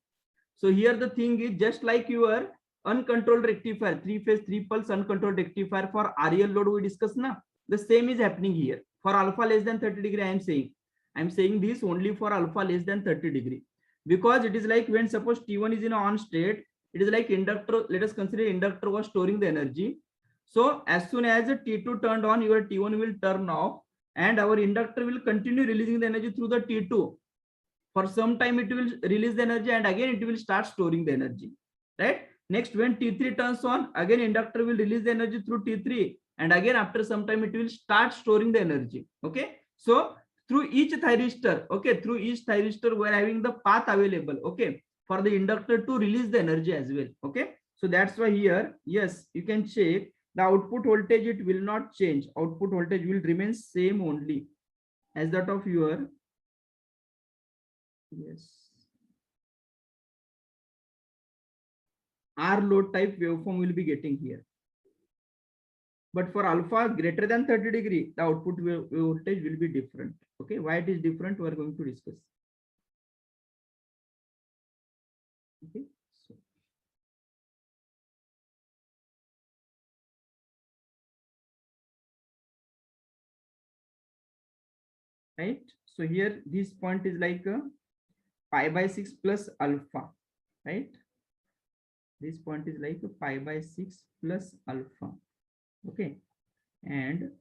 So here the thing is just like your uncontrolled rectifier, 3-phase 3-pulse uncontrolled rectifier for REL load we discussed now. The same is happening here. For alpha less than 30 degree, I am saying. I'm saying this only for alpha less than 30 degree, because it is like when suppose T1 is in on state, it is like inductor. Let us consider inductor was storing the energy. So as soon as T2 turned on, your T1 will turn off, and our inductor will continue releasing the energy through the T2. For some time it will release the energy, and again it will start storing the energy, right? Next, when T3 turns on, again inductor will release the energy through T3, and again after some time it will start storing the energy. Okay, so through each thyristor, okay, through each thyristor we are having the path available, okay, for the inductor to release the energy as well. Okay, so that's why here, yes, you can check the output voltage, it will not change. Output voltage will remain same only as that of your, yes, R load type waveform will be getting here. But for alpha greater than 30 degree, the output voltage will be different. Okay, why it is different, we are going to discuss. Okay, so right, so here this point is like pi by 6 plus alpha, right? This point is like pi by 6 plus alpha. Okay, and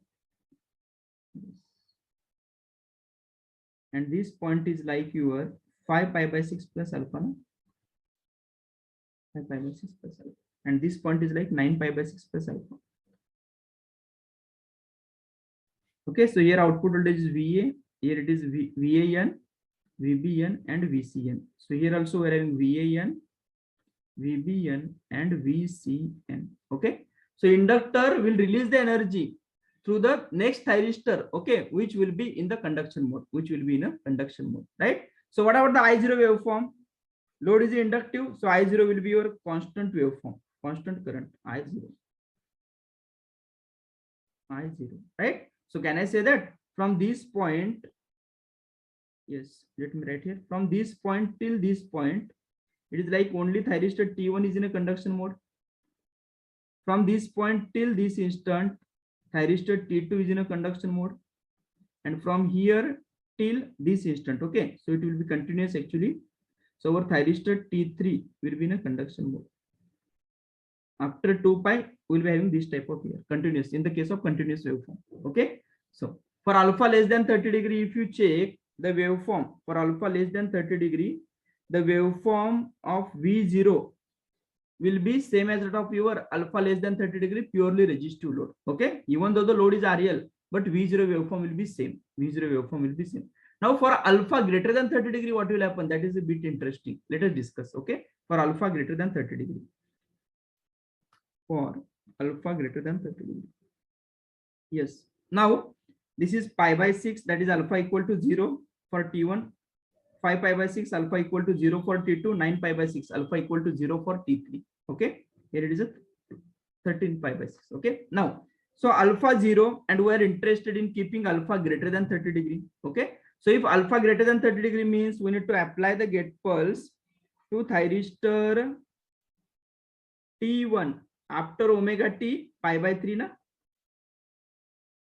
this point is like your 5 pi by 6 plus alpha, no? 5 pi by 6 plus alpha, and this point is like 9 pi by 6 plus alpha. Okay, so here output voltage is VA, here it is VAN, VBN, and VCN. So here also we are having VAN, VBN, and VCN. Okay, so inductor will release the energy through the next thyristor, okay, which will be in the conduction mode, right? So what about the I0 waveform? Load is inductive, so I0 will be your constant waveform, constant current, I0, right? So can I say that from this point, yes, let me write here, from this point till this point, it is like only thyristor T1 is in a conduction mode. From this point till this instant, thyristor T2 is in a conduction mode, and from here till this instant, okay, so it will be continuous actually. So our thyristor T3 will be in a conduction mode. After 2 pi, we will be having this type of here, continuous, in the case of continuous waveform. Okay, so for alpha less than 30 degree, if you check the waveform for alpha less than 30 degree, the waveform of V0 will be same as that of your alpha less than 30 degree purely resistive load. Okay, even though the load is RL, but V0 waveform will be same. V0 waveform will be same. Now for alpha greater than 30 degree, what will happen? That is a bit interesting. Let us discuss. Okay, for alpha greater than 30 degree. For alpha greater than 30 degree. Yes. Now this is pi by 6, that is alpha equal to 0 for T1. 5 pi by 6 alpha equal to 0 for T2. 9 pi by 6 alpha equal to 0 for T3. Okay, here it is a 13 pi by 6. Okay, now so alpha 0, and we are interested in keeping alpha greater than 30 degree. Okay, so if alpha greater than 30 degree means we need to apply the gate pulse to thyristor T1 after omega t pi by 3 na?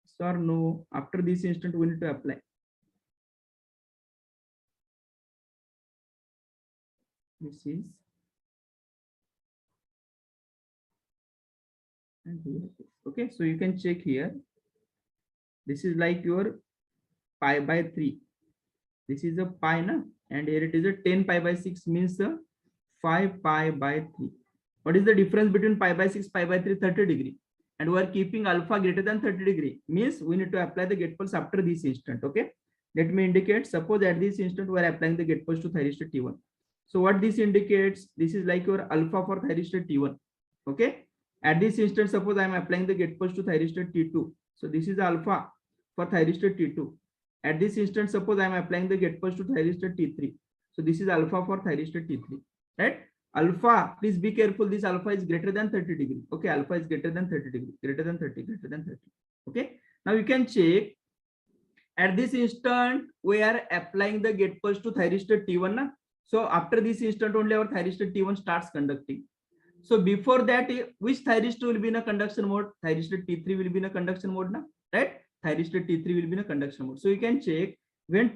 Sir, no, after this instant we need to apply. This is, and here, okay, so you can check here. This is like your pi by 3. This is a pi na, and here it is a 10 pi by 6 means 5 pi by 3. What is the difference between pi by 6, pi by 3? 30 degree. And we are keeping alpha greater than 30 degree means we need to apply the gate pulse after this instant. Okay, let me indicate. Suppose at this instant we are applying the gate pulse to thyristor T1. So what this indicates, this is like your alpha for thyristor T1. Okay, at this instant, suppose I am applying the gate pulse to thyristor T2. So this is alpha for thyristor T2. At this instant, suppose I am applying the gate pulse to thyristor T3. So this is alpha for thyristor T3, right? Alpha, please be careful, this alpha is greater than 30 degree. Okay, alpha is greater than 30 degree, greater than 30, greater than 30. Okay, now you can check. At this instant, we are applying the gate pulse to thyristor T1 na? So after this instant only our thyristor T1 starts conducting. So before that, which thyristor will be in a conduction mode? Thyristor T3 will be in a conduction mode, na? Right? Thyristor T3 will be in a conduction mode. So you can check when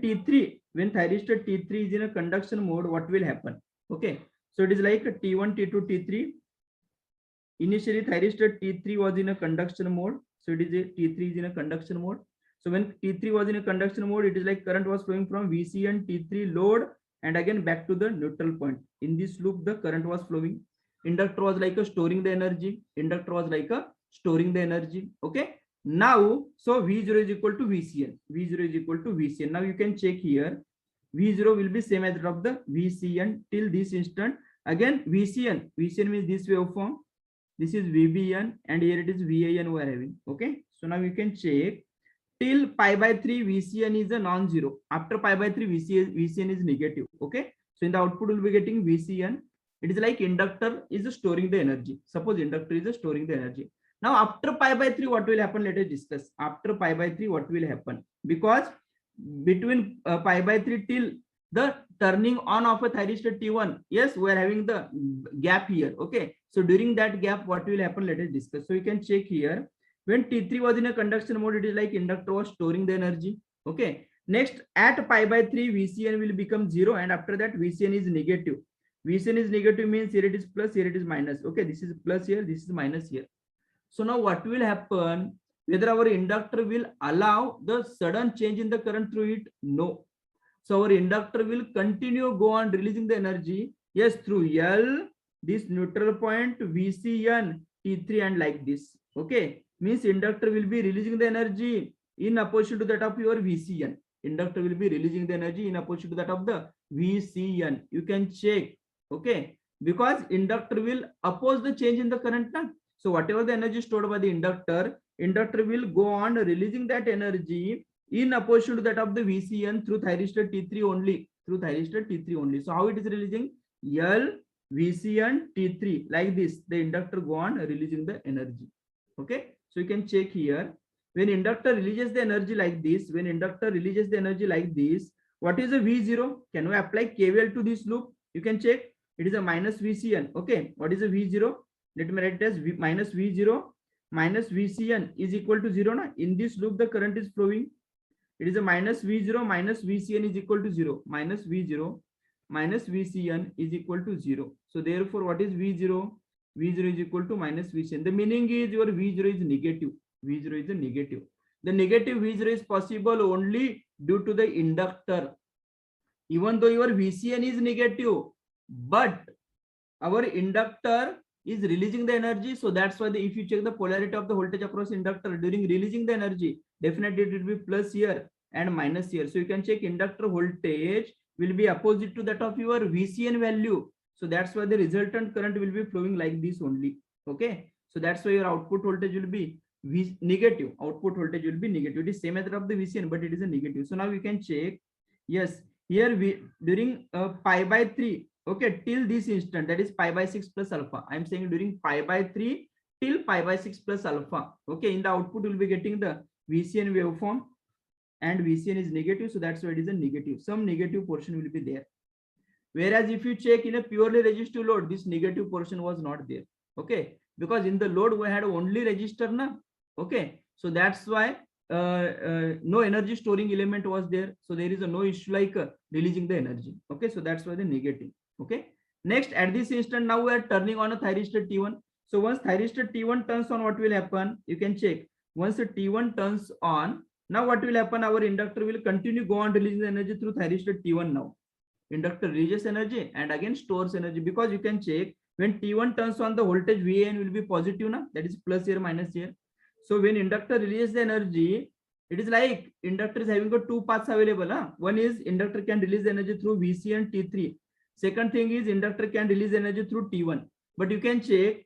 thyristor T3 is in a conduction mode, what will happen? Okay, so it is like T1, T2, T3. Initially thyristor T3 was in a conduction mode, so it is a T3 is in a conduction mode. So when T3 was in a conduction mode, it is like current was flowing from VC and T3 load and again back to the neutral point. In this loop, the current was flowing. Inductor was like a storing the energy. Inductor was like a storing the energy. Okay. Now, so V0 is equal to VCN. V0 is equal to VCN. Now you can check here. V0 will be same as that of the VCN till this instant. Again, VCN. VCN means this waveform. This is VBN and here it is VAN we are having. Okay. So now you can check till pi by 3 VCN is a non-zero. After pi by 3 VCN is negative. Okay. So in the output we'll be getting VCN. It is like inductor is storing the energy. Suppose inductor is storing the energy. Now after pi by 3 what will happen? Let us discuss. After pi by 3 what will happen? Because between pi by 3 till the turning on of a thyristor T1, yes, we are having the gap here. Okay. So during that gap, what will happen? Let us discuss. So you can check here. When T3 was in a conduction mode, it is like inductor was storing the energy. Okay. Next, at pi by 3, VCN will become 0. And after that, VCN is negative. VCN is negative means here it is plus, here it is minus. Okay. This is plus here, this is minus here. So now what will happen? Whether our inductor will allow the sudden change in the current through it? No. So our inductor will continue go on releasing the energy. Yes, through L, this neutral point, VCN, T3 and like this. Okay. Means inductor will be releasing the energy in opposition to that of your VCN. Inductor will be releasing the energy in opposition to that of the VCN. You can check. Okay. Because inductor will oppose the change in the current. So whatever the energy stored by the inductor will go on releasing that energy in opposition to that of the VCN through thyristor T3 only. Through thyristor T3 only. So how it is releasing? L, VCN, T3 like this. The inductor go on releasing the energy. Okay. So you can check here. When inductor releases the energy like this, what is a V0? Can we apply KVL to this loop? You can check. It is a minus VCN. Okay. What is a V0? Let me write it as minus V0 minus VCN is equal to 0. Na? In this loop, the current is flowing. It is a minus V0 minus VCN is equal to 0. Minus V0 minus VCN is equal to 0. So therefore, what is V0? V0 is equal to minus VCN. The meaning is your V0 is negative. V0 is a negative. The negative V0 is possible only due to the inductor. Even though your VCN is negative, but our inductor is releasing the energy. So that's why if you check the polarity of the voltage across inductor during releasing the energy, definitely it will be plus here and minus here. So you can check inductor voltage will be opposite to that of your VCN value. So that's why the resultant current will be flowing like this only. Okay. So that's why your output voltage will be negative. Output voltage will be negative. It is same as that of the VCN, but it is a negative. So now we can check. Yes. Here we during pi by 3. Okay. Till this instant, that is pi by 6 plus alpha. I am saying during pi by 3 till pi by 6 plus alpha. Okay. In the output, we will be getting the VCN waveform and VCN is negative. So that's why it is a negative. Some negative portion will be there. Whereas if you check in a purely resistive load, this negative portion was not there. Okay. Because in the load, we had only resistor. Na? Okay. So that's why no energy storing element was there. So there is no issue like releasing the energy. Okay. So that's why the negative. Okay. Next, at this instant, now we are turning on a thyristor T1. So once thyristor T1 turns on, what will happen? You can check. Once the T1 turns on, now what will happen? Our inductor will continue go on releasing the energy through thyristor T1 now. Inductor releases energy and again stores energy, because you can check when T1 turns on, the voltage VAN will be positive now, that is plus here minus here. So when inductor releases the energy, it is like inductor is having got two paths available. One is inductor can release the energy through VC and T3. Second thing is inductor can release energy through T1. But you can check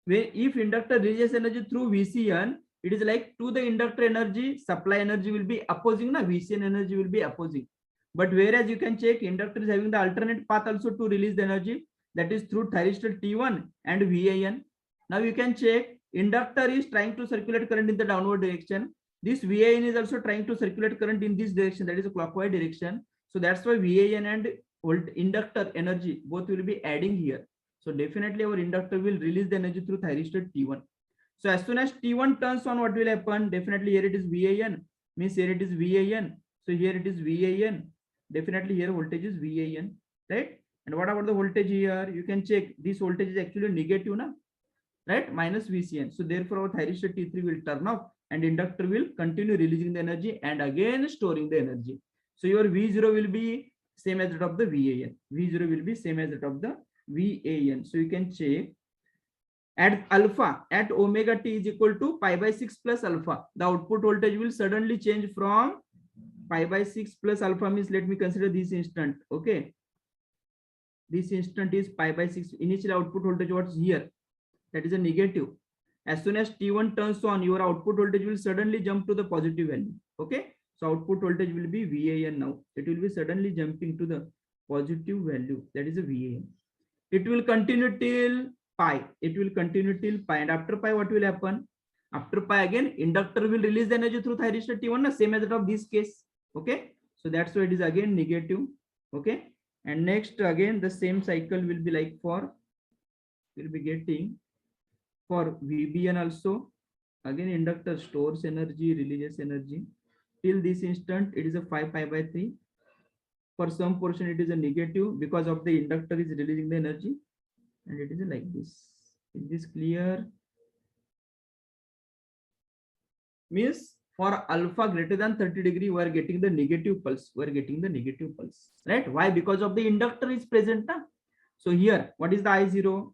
if inductor releases energy through VCN, it is like to the inductor energy, supply energy will be opposing, na VCN energy will be opposing. But whereas you can check inductor is having the alternate path also to release the energy, that is through thyristor T1 and VAN. Now you can check inductor is trying to circulate current in the downward direction. This VAN is also trying to circulate current in this direction, that is a clockwise direction. So that's why VAN and inductor energy both will be adding here. So definitely our inductor will release the energy through thyristor T1. So as soon as T1 turns on, what will happen? Definitely here it is VAN, means here it is VAN. So here it is VAN. Definitely here voltage is VAN, right? And what about the voltage here? You can check this voltage is actually negative, na? Right? Minus VCN. So therefore our thyristor T3 will turn off and inductor will continue releasing the energy and again storing the energy. So your V0 will be same as that of the VAN. V0 will be same as that of the VAN. So you can check at alpha, at omega t is equal to pi by 6 plus alpha. The output voltage will suddenly change from pi by 6 plus alpha means, let me consider this instant. Okay. This instant is pi by 6. Initial output voltage what's here? That is a negative. As soon as T1 turns on, your output voltage will suddenly jump to the positive value. Okay. So output voltage will be VAN now. It will be suddenly jumping to the positive value. That is a VAN. It will continue till pi. It will continue till pi. And after pi, what will happen? After pi again, inductor will release the energy through thyristor T1, same as that of this case. Okay. So that's why it is again negative. Okay. And next again, the same cycle will be like for, we'll be getting for VBN also. Again, inductor stores energy, releases energy. Till this instant, it is a 5 pi by 3. For some portion, it is a negative because of the inductor is releasing the energy. And it is like this. Is this clear? Means for alpha greater than 30 degree, we are getting the negative pulse. We are getting the negative pulse, right? Why? Because of the inductor is present. Huh? So here, what is the I0?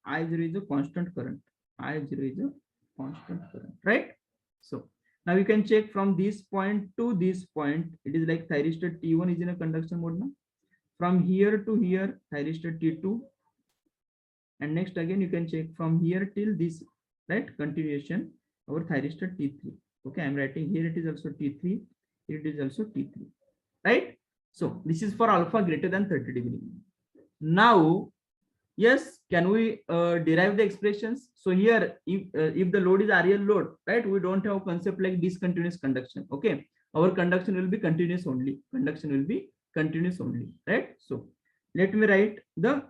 I0 is a constant current. I0 is a constant current, right? So now you can check from this point to this point. It is like thyristor T1 is in a conduction mode now. From here to here, thyristor T2. And next again, you can check from here till this, right? Continuation, our thyristor T3. Okay, I'm writing here, it is also T3, it is also T3, right? So this is for alpha greater than 30 degree. Now, yes, can we derive the expressions? So here, if the load is real load, right, we don't have a concept like discontinuous conduction. Okay, our conduction will be continuous only. Conduction will be continuous only, right? So let me write the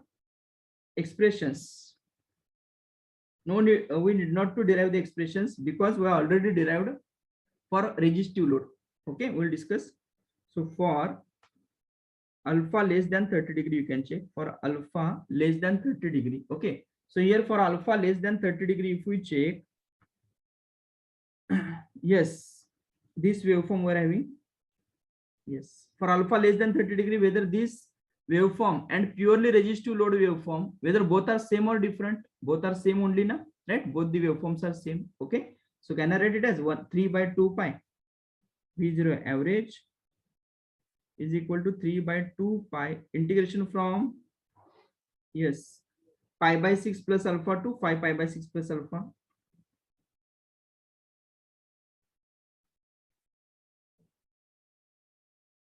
expressions. No need, we need not to derive the expressions because we are already derived for resistive load. Okay, we'll discuss. So for alpha less than 30 degree, you can check for alpha less than 30 degree. Okay, so here for alpha less than 30 degree, if we check, yes, this waveform we're having. Yes, for alpha less than 30 degree, whether this waveform and purely resistive load waveform, whether both are same or different, both are same only, na, right? Both the waveforms are same. Okay, so can I write it as 3 by 2 pi V0 average is equal to 3 by 2 pi integration from, yes, pi by 6 plus alpha to 5 pi by 6 plus alpha.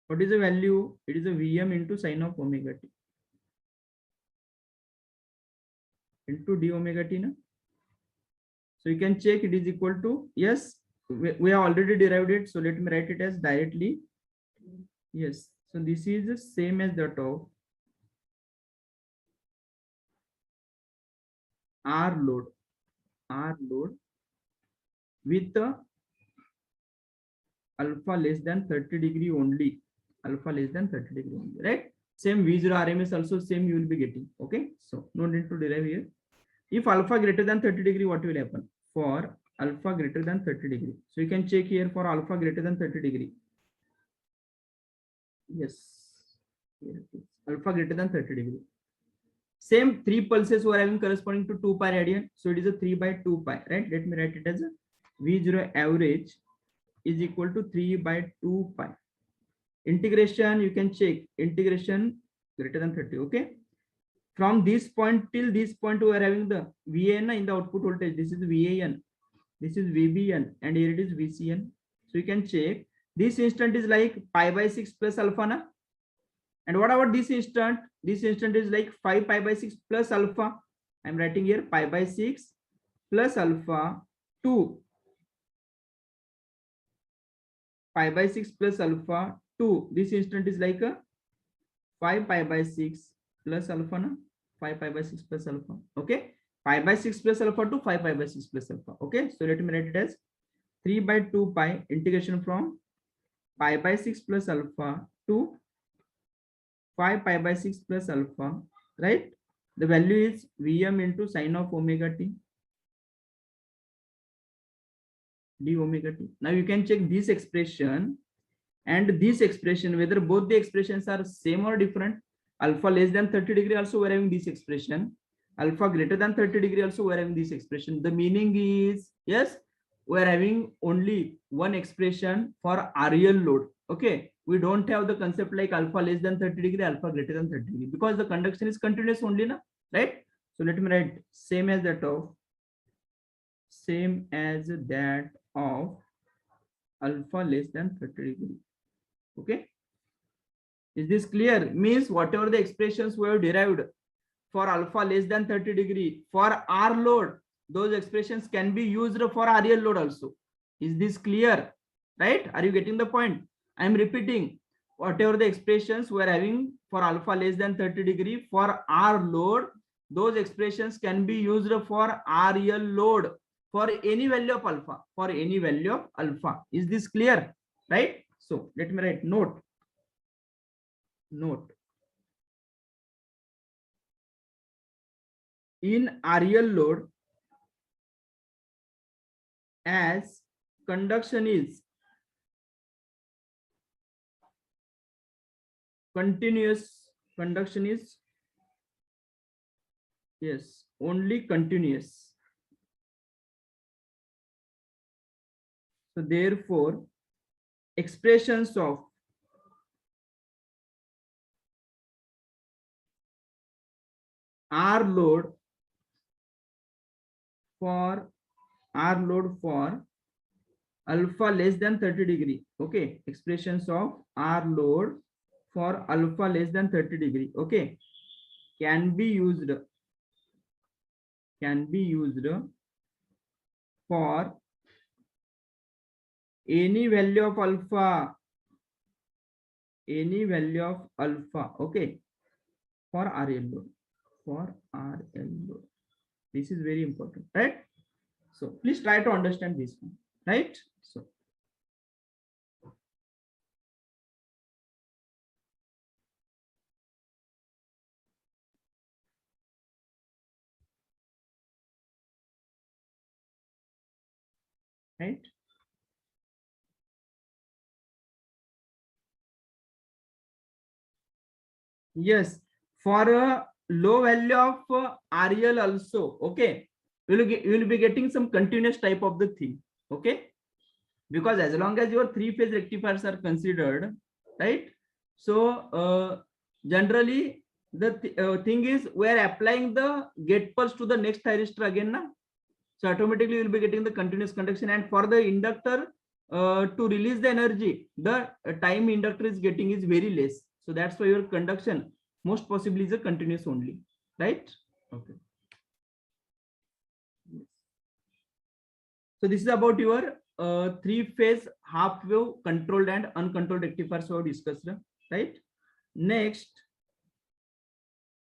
What is the value? It is a Vm into sine of omega t into d omega t. Na? So you can check it is equal to, yes, we have already derived it. So let me write it as directly. Yes, so this is the same as that of R load with the alpha less than 30 degree only. Alpha less than 30 degree only, right? Same V0 RMS also same you will be getting. Okay, so no need to derive here. If alpha greater than 30 degree, what will happen? For alpha greater than 30 degree. So you can check here for alpha greater than 30 degree. Yes, here it is. Alpha greater than 30 degree. Same 3 pulses were having corresponding to 2 pi radian. So it is a 3 by 2 pi, right? Let me write it as a V0 average is equal to 3 by 2 pi. Integration, you can check integration greater than 30. Okay. From this point till this point, we are having the VAN in the output voltage. This is VAN, this is VBN, and here it is VCN. So you can check this instant is like pi by 6 plus alpha. Na? And what about this instant? This instant is like 5 pi by 6 plus alpha. I'm writing here pi by 6 plus alpha 2. Pi by 6 plus alpha 2. This instant is like a 5 pi by 6 plus alpha. Na? 5 pi by 6 plus alpha. Okay. Pi by 6 plus alpha to 5 pi by 6 plus alpha. Okay. So let me write it as 3 by 2 pi integration from pi by 6 plus alpha to 5 pi by 6 plus alpha, right? The value is Vm into sine of omega t d omega t. Now you can check this expression and this expression, whether both the expressions are same or different. Alpha less than 30 degree also we're having this expression. Alpha greater than 30 degree also we're having this expression. The meaning is, yes, we're having only one expression for real load. Okay, we don't have the concept like alpha less than 30 degree, alpha greater than 30 degree, because the conduction is continuous only, na, right? So let me write same as that of alpha less than 30 degree. Okay, is this clear? Means whatever the expressions we have derived for alpha less than 30 degree for R load, those expressions can be used for real load also. Is this clear? Right? Are you getting the point? I am repeating, whatever the expressions we are having for alpha less than 30 degree for R load, those expressions can be used for real load for any value of alpha, for any value of alpha. Is this clear? Right? So let me write note. In real load, as conduction is continuous, yes, only continuous. So therefore, expressions of R load for alpha less than 30 degree. Okay, expressions of R load for alpha less than 30 degree. Okay, can be used for any value of alpha, okay, for RL load, this is very important, right? So please try to understand this one, right? So right, yes, for a low value of RL also, okay, you will be getting some continuous type of the thing, okay, because as long as your three-phase rectifiers are considered, right? So generally the thing is we are applying the gate pulse to the next thyristor again, na? So automatically you will be getting the continuous conduction, and for the inductor to release the energy, the time inductor is getting is very less. So that's why your conduction most possibly is a continuous only, right? Okay. So this is about your three-phase half-wave controlled and uncontrolled rectifiers we have discussed, right? Next,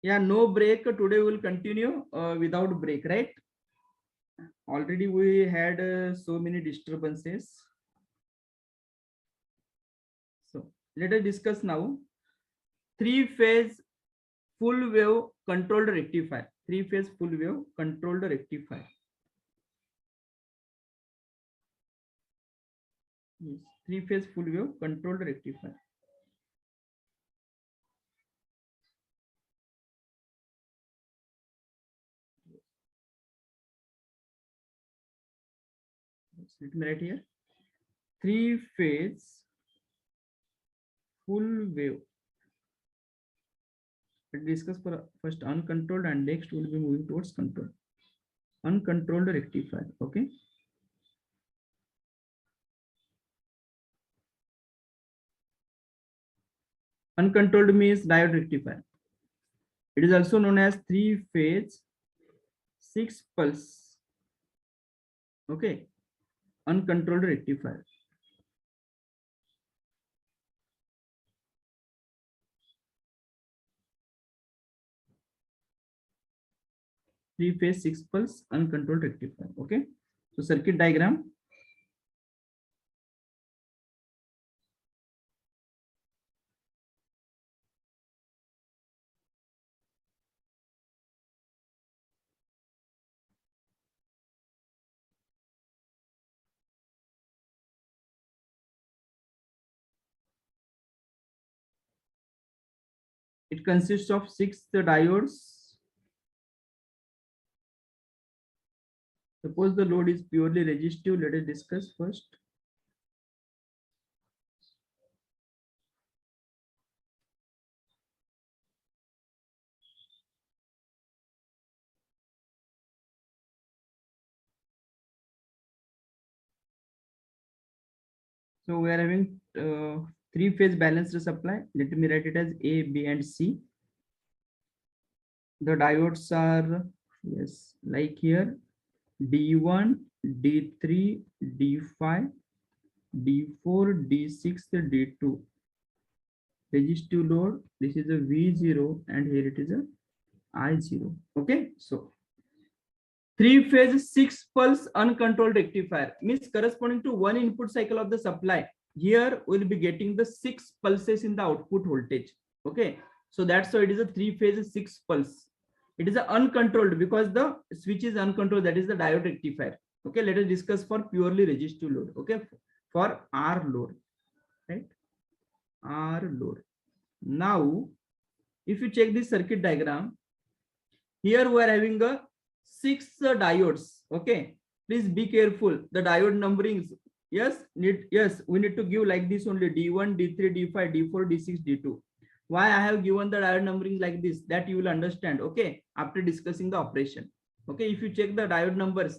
yeah, no break. Today we will continue without break, right? Already we had so many disturbances. So let us discuss now three-phase full wave controlled rectifier. Three-phase full wave controlled rectifier. Yes, three-phase full wave controlled rectifier. Let me write here. Three-phase full wave. Let's discuss for first uncontrolled, and next we'll be moving towards control. Uncontrolled rectifier. Okay. Uncontrolled means diode rectifier. It is also known as three-phase 6-pulse. Okay. Uncontrolled rectifier. Three-phase 6-pulse uncontrolled rectifier. Okay. So circuit diagram. It consists of 6 diodes. Suppose the load is purely resistive. Let us discuss first. So we are having 3-phase balanced supply. Let me write it as A, B, and C. The diodes are, yes, like here, D1, D3, D5, D4, D6, D2. Resistive load, this is a V0 and here it is a I0. Okay, so 3-phase 6-pulse uncontrolled rectifier means corresponding to 1 input cycle of the supply. Here we'll be getting the 6 pulses in the output voltage. Okay, so that's why it is a 3-phase 6-pulse. It is uncontrolled because the switch is uncontrolled, that is the diode rectifier. Okay, let us discuss for purely resistive load. Okay, for R load, right? R load. Now if you check this circuit diagram, here we are having a 6 diodes. Okay, please be careful, the diode numberings, yes, we need to give like this only, D1, D3, D5, D4, D6, D2. Why I have given the diode numbering like this, that you will understand, okay, after discussing the operation. Okay, if you check the diode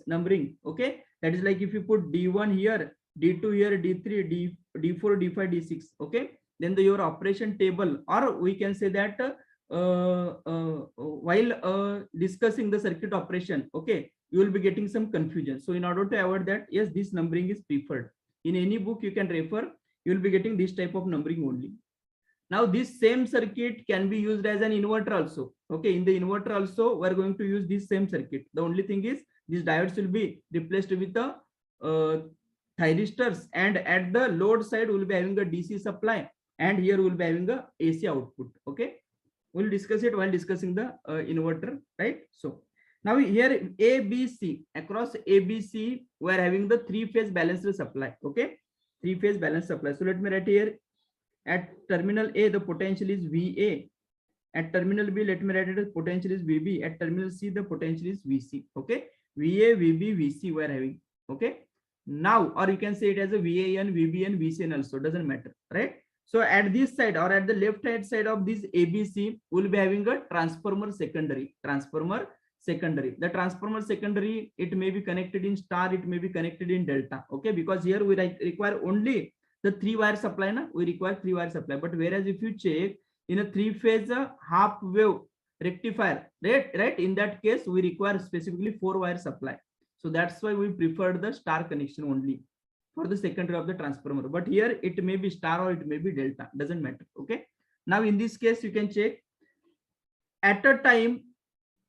numbering, okay, that is like if you put D1 here, D2 here, D3, D4, D5, D6, okay, then your operation table, or we can say that while discussing the circuit operation, okay, you will be getting some confusion. So in order to avoid that, yes, this numbering is preferred. In any book you can refer, you will be getting this type of numbering only. Now this same circuit can be used as an inverter also. Okay, in the inverter also we are going to use this same circuit. The only thing is these diodes will be replaced with the thyristors, and at the load side we will be having a DC supply, and here we will be having a AC output. Okay, we'll discuss it while discussing the inverter, right? So now here ABC, across ABC we are having the 3-phase balanced supply. Okay, 3-phase balanced supply. So let me write here, at terminal A the potential is VA, at terminal B let me write it as potential is VB, at terminal C the potential is VC. Okay, VA, VB, VC we are having. Okay, now, or you can say it as a VAN, VBN, VCN also, doesn't matter, right? So at this side or at the left hand side of this ABC, we'll be having a transformer secondary. The transformer secondary, it may be connected in star, it may be connected in delta. Okay, because here we require only the 3-wire supply, na? We require 3-wire supply. But whereas if you check in a 3-phase half wave rectifier, right? In that case, we require specifically 4-wire supply. So that's why we preferred the star connection only for the secondary of the transformer. But here it may be star or it may be delta, doesn't matter. Okay, now in this case you can check, at a time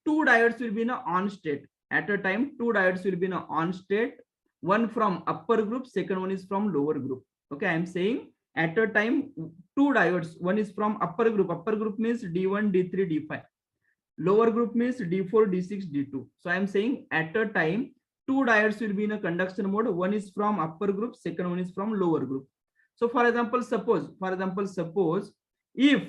2 diodes will be in a on state. At a time 2 diodes will be in a on state, one from upper group, second one is from lower group. Okay, I am saying at a time 2 diodes, one is from upper group means D1, D3, D5, lower group means D4, D6, D2. So I am saying at a time 2 diodes will be in a conduction mode, one is from upper group, second one is from lower group. So for example, suppose if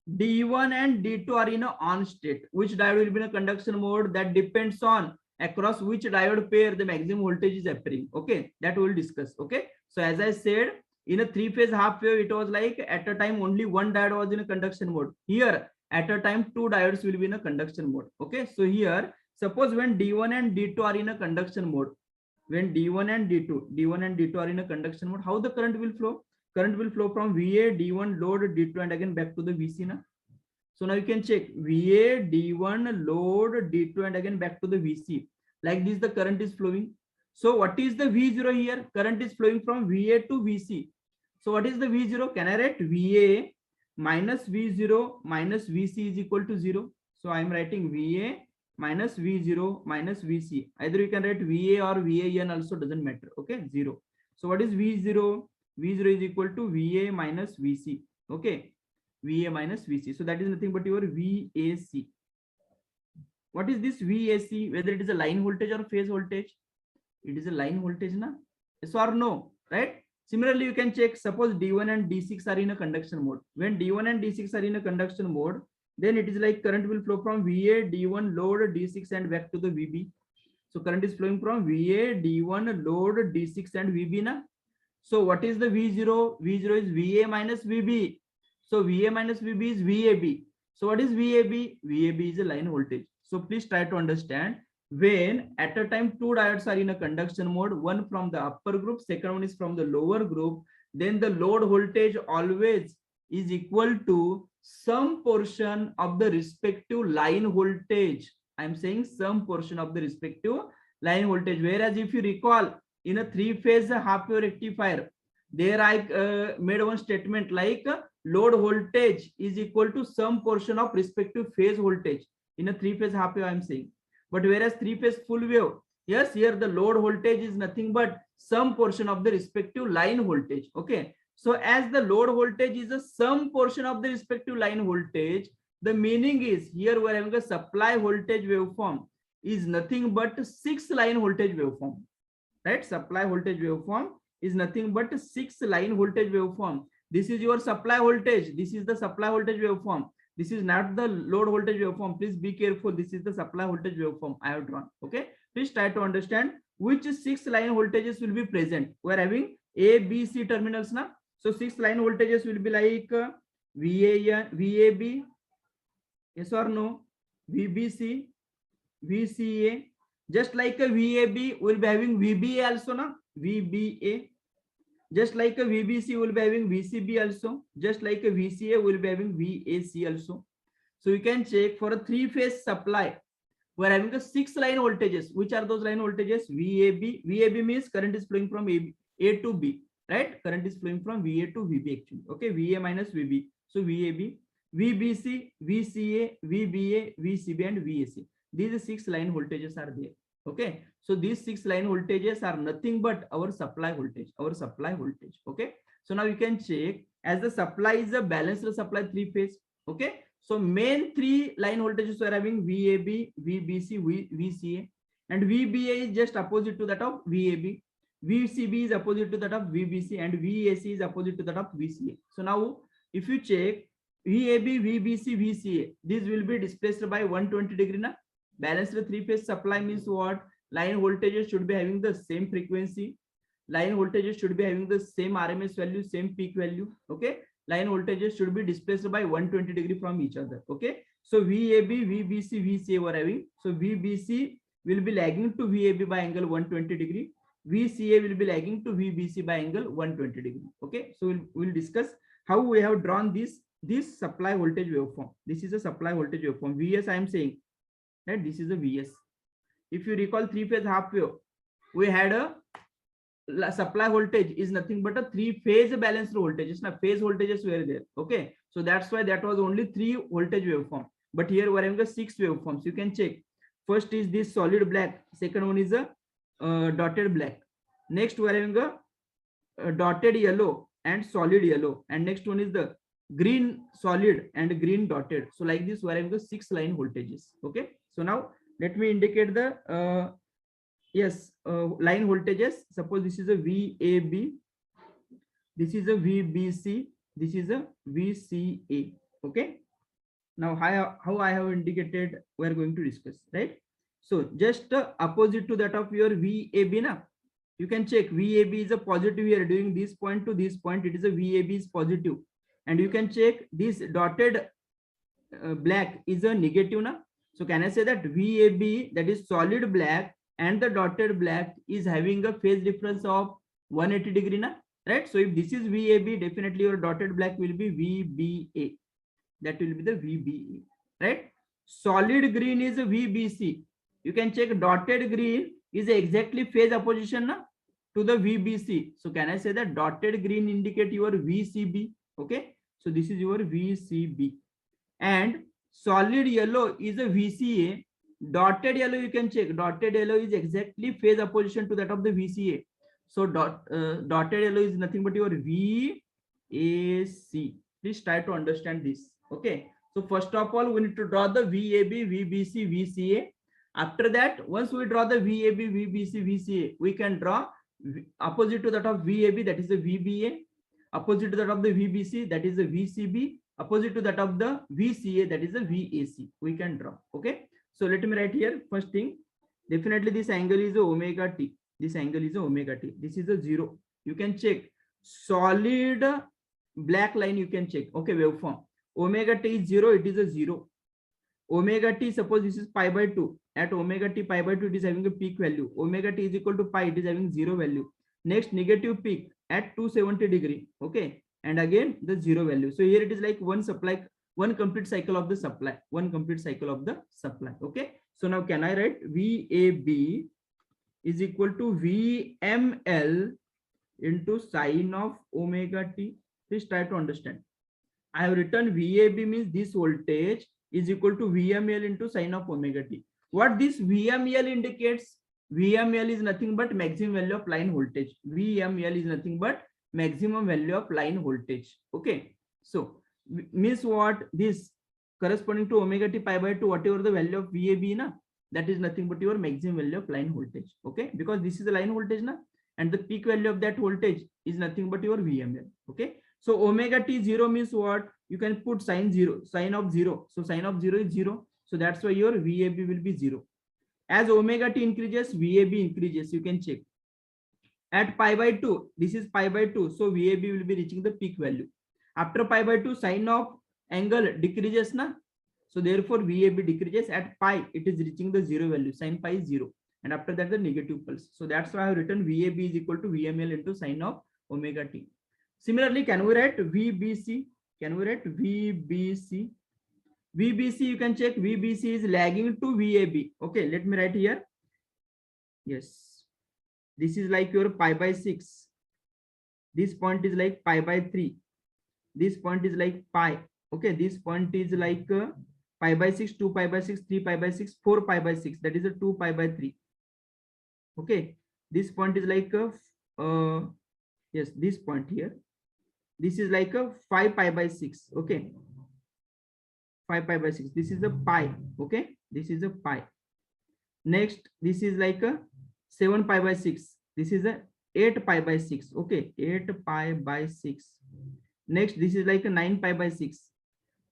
D1 and D2 are in a on state, which diode will be in a conduction mode? That depends on across which diode pair the maximum voltage is appearing. Okay, that we will discuss. Okay, so as I said, in a 3-phase half wave, it was like at a time only 1 diode was in a conduction mode. Here at a time 2 diodes will be in a conduction mode. Okay, so here suppose when D1 and D2 are in a conduction mode, when D1 and D2 are in a conduction mode, how the current will flow? Current will flow from VA, D1, load, D2, and again back to the VC. Na? So now you can check VA, D1, load, D2, and again back to the VC. Like this, the current is flowing. So what is the V0 here? Current is flowing from VA to VC. So what is the V0? Can I write VA minus V0 minus VC is equal to 0? So I am writing VA minus V0 minus VC. Either you can write VA or VAN also, doesn't matter. Okay, 0. So what is V0? V0 is equal to VA minus VC. Okay, VA minus VC. So that is nothing but your VAC. What is this VAC? Whether it is a line voltage or phase voltage? It is a line voltage, na? Yes or no? Right? Similarly, you can check, suppose D1 and D6 are in a conduction mode. When D1 and D6 are in a conduction mode, then it is like current will flow from VA, D1, load, D6 and back to the VB. So current is flowing from VA, D1, load, D6 and VB na. So what is the V0? V0 is VA minus VB. So VA minus VB is VAB. So what is VAB? VAB is a line voltage. So please try to understand, when at a time two diodes are in a conduction mode, one from the upper group, second one is from the lower group, then the load voltage always is equal to some portion of the respective line voltage. I'm saying some portion of the respective line voltage. Whereas if you recall, in a three-phase half-wave rectifier, there I made one statement like load voltage is equal to some portion of respective phase voltage. In a three-phase half-wave, I'm saying. But whereas three-phase full wave, yes, here the load voltage is nothing but some portion of the respective line voltage. Okay. So as the load voltage is a some portion of the respective line voltage, the meaning is here we're having a supply voltage waveform is nothing but 6 line voltage waveform. Right? Supply voltage waveform is nothing but 6 line voltage waveform. This is your supply voltage. This is the supply voltage waveform. This is not the load voltage waveform. Please be careful. This is the supply voltage waveform I have drawn. Okay. Please try to understand which 6 line voltages will be present. We are having A, B, C terminals now. So 6 line voltages will be like VAB, yes or no, VBC, VCA. Just like a VAB will be having VBA also na, VBA. Just like a VBC will be having VCB also. Just like a VCA will be having VAC also. So you can check for a three-phase supply. We are having the 6 line voltages. Which are those line voltages? VAB. VAB means current is flowing from A to B. Right? Current is flowing from VA to VB actually. Okay. VA minus VB. So VAB, VBC, VCA, VBA, VCB and VAC. These 6 line voltages are there. Okay. So these 6 line voltages are nothing but our supply voltage. Okay. So now you can check, as the supply is a balanced supply 3-phase. Okay. So main 3 line voltages are having VAB, VBC, VCA, and VBA is just opposite to that of VAB. VCB is opposite to that of VBC and VAC is opposite to that of VCA. So now if you check VAB, VBC, VCA, these will be displaced by 120 degree na. Balanced 3-phase supply means what? Line voltages should be having the same frequency. Line voltages should be having the same RMS value, same peak value. Okay. Line voltages should be displaced by 120 degree from each other. Okay. So VAB, VBC, VCA were having. So VBC will be lagging to VAB by angle 120 degree. VCA will be lagging to VBC by angle 120 degree. Okay. So we'll discuss how we have drawn this supply voltage waveform. This is a supply voltage waveform. VS I am saying that this is a VS. If you recall 3-phase half wave, we had a supply voltage is nothing but a 3-phase balanced voltages. Now phase voltages were there. Okay. So that's why that was only 3 voltage waveform. But here we're having a 6 waveforms. You can check. First is this solid black. Second one is a dotted black. Next we're having a dotted yellow and solid yellow. And next one is the green solid and green dotted. So like this we're having the 6 line voltages. Okay. So now let me indicate the line voltages. Suppose this is a VAB, this is a VBC, this is a VCA. Okay. Now how I have indicated, we are going to discuss, right? So just opposite to that of your VAB now, you can check VAB is a positive here during this point to this point. It is a VAB is positive, and you can check this dotted black is a negative now. So can I say that VAB, that is solid black, and the dotted black is having a phase difference of 180 degree na, right? So if this is VAB, definitely your dotted black will be VBA. That will be the VBA, right? Solid green is a VBC. You can check dotted green is exactly phase opposition na, to the VBC. So can I say that dotted green indicate your VCB? Okay. So this is your VCB. And solid yellow is a VCA. Dotted yellow, you can check. Dotted yellow is exactly phase opposition to that of the VCA. So dotted yellow is nothing but your VAC. Please try to understand this. Okay. So first of all, we need to draw the VAB, VBC, VCA. After that, once we draw the VAB, VBC, VCA, we can draw opposite to that of VAB, that is the VBA, opposite to that of the VBC, that is the VCB, opposite to that of the VCA, that is the VAC. We can draw. Okay, so let me write here. First thing, definitely this angle is omega t. This angle is omega t. This is a 0. You can check solid black line. You can check. Okay, waveform. Omega t is 0. It is a 0. Omega t, suppose this is pi by 2. At omega t pi by 2, it is having a peak value. Omega t is equal to pi. It is having 0 value. Next, negative peak at 270 degree. Okay, and again the 0 value. So here it is like one supply, one complete cycle of the supply. One complete cycle of the supply. Okay. So now can I write VAB is equal to VML into sine of omega t? Please try to understand. I have written VAB means this voltage is equal to VML into sine of omega t. What this VML indicates? VML is nothing but maximum value of line voltage. VML is nothing but maximum value of line voltage. Okay. So means what? This corresponding to omega t pi by 2, whatever the value of VAB na, that is nothing but your maximum value of line voltage. Okay, because this is the line voltage na, and the peak value of that voltage is nothing but your VML. Okay, so omega t 0 means what? You can put sine 0, sine of 0. So sine of 0 is 0. So that's why your VAB will be 0. As omega t increases, VAB increases. You can check. At pi by 2, this is pi by 2. So VAB will be reaching the peak value. After pi by 2, sine of angle decreases na. So therefore VAB decreases. At pi, it is reaching the 0 value. Sine pi is 0. And after that, the negative pulse. So that's why I have written VAB is equal to VML into sine of omega t. Similarly, can we write VBC? Can we write VBC? VBC, you can check. VBC is lagging to VAB. Okay, let me write here. Yes. This is like your pi by 6. This point is like pi by 3. This point is like pi. Okay, this point is like pi by 6, 2 pi by 6, 3 pi by 6, 4 pi by 6. That is a 2 pi by 3. Okay, this point is like yes, this point here. This is like a 5 pi by 6. Okay, 5 pi by 6. This is a pi. Okay, this is a pi. Next, this is like a 7 pi by 6. This is a 8 pi by 6. Okay, 8 pi by 6. Next, this is like a 9 pi by 6,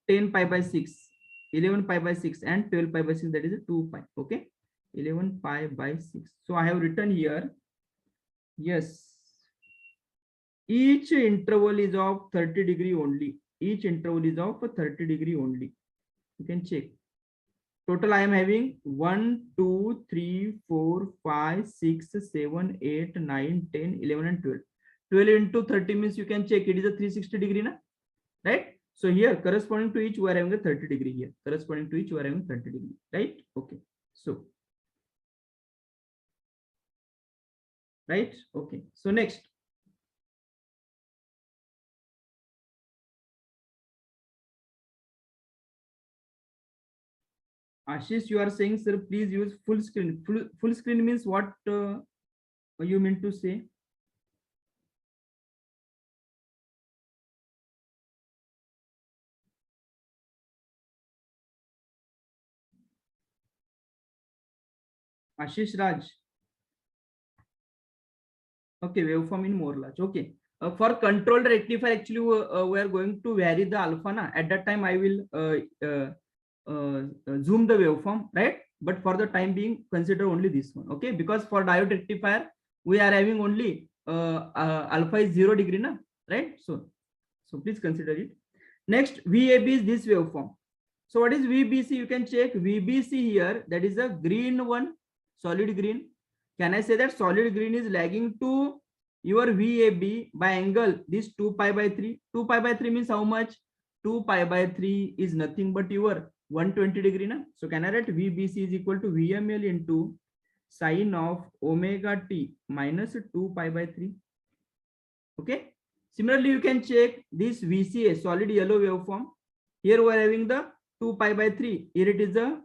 10 pi by 6, 11 pi by 6, and 12 pi by 6. That is a 2 pi. Okay, 11 pi by 6. So I have written here. Yes, each interval is of 30 degree only. Each interval is of 30 degree only. You can check. Total I am having 1, 2, 3, 4, 5, 6, 7, 8, 9, 10, 11, and 12. 12 into 30 means you can check it is a 360 degree, na? Right? So here corresponding to each we are having a 30 degree here. Corresponding to each we are having 30 degree, right? Okay. So, right? Okay. So next. Ashish, you are saying, sir, please use full screen. Full screen means what you mean to say? Ashish Raj. Okay, waveform in more large. Okay. For controlled rectifier, actually, we are going to vary the alpha. Na? At that time, I will zoom the waveform, right? But for the time being, consider only this one. Okay, because for diode rectifier, we are having only alpha is 0 degree, na? Right? So please consider it. Next, VAB is this waveform. So what is VBC? You can check VBC here. That is a green one, solid green. Can I say that solid green is lagging to your VAB by angle this 2 pi by 3? 2 pi by 3 means how much? 2 pi by 3 is nothing but your 120 degree. Na? So can I write VBC is equal to VML into sine of omega t minus 2 pi by 3. Okay. Similarly, you can check this VCA, solid yellow waveform. Here we are having the 2 pi by 3. Here it is a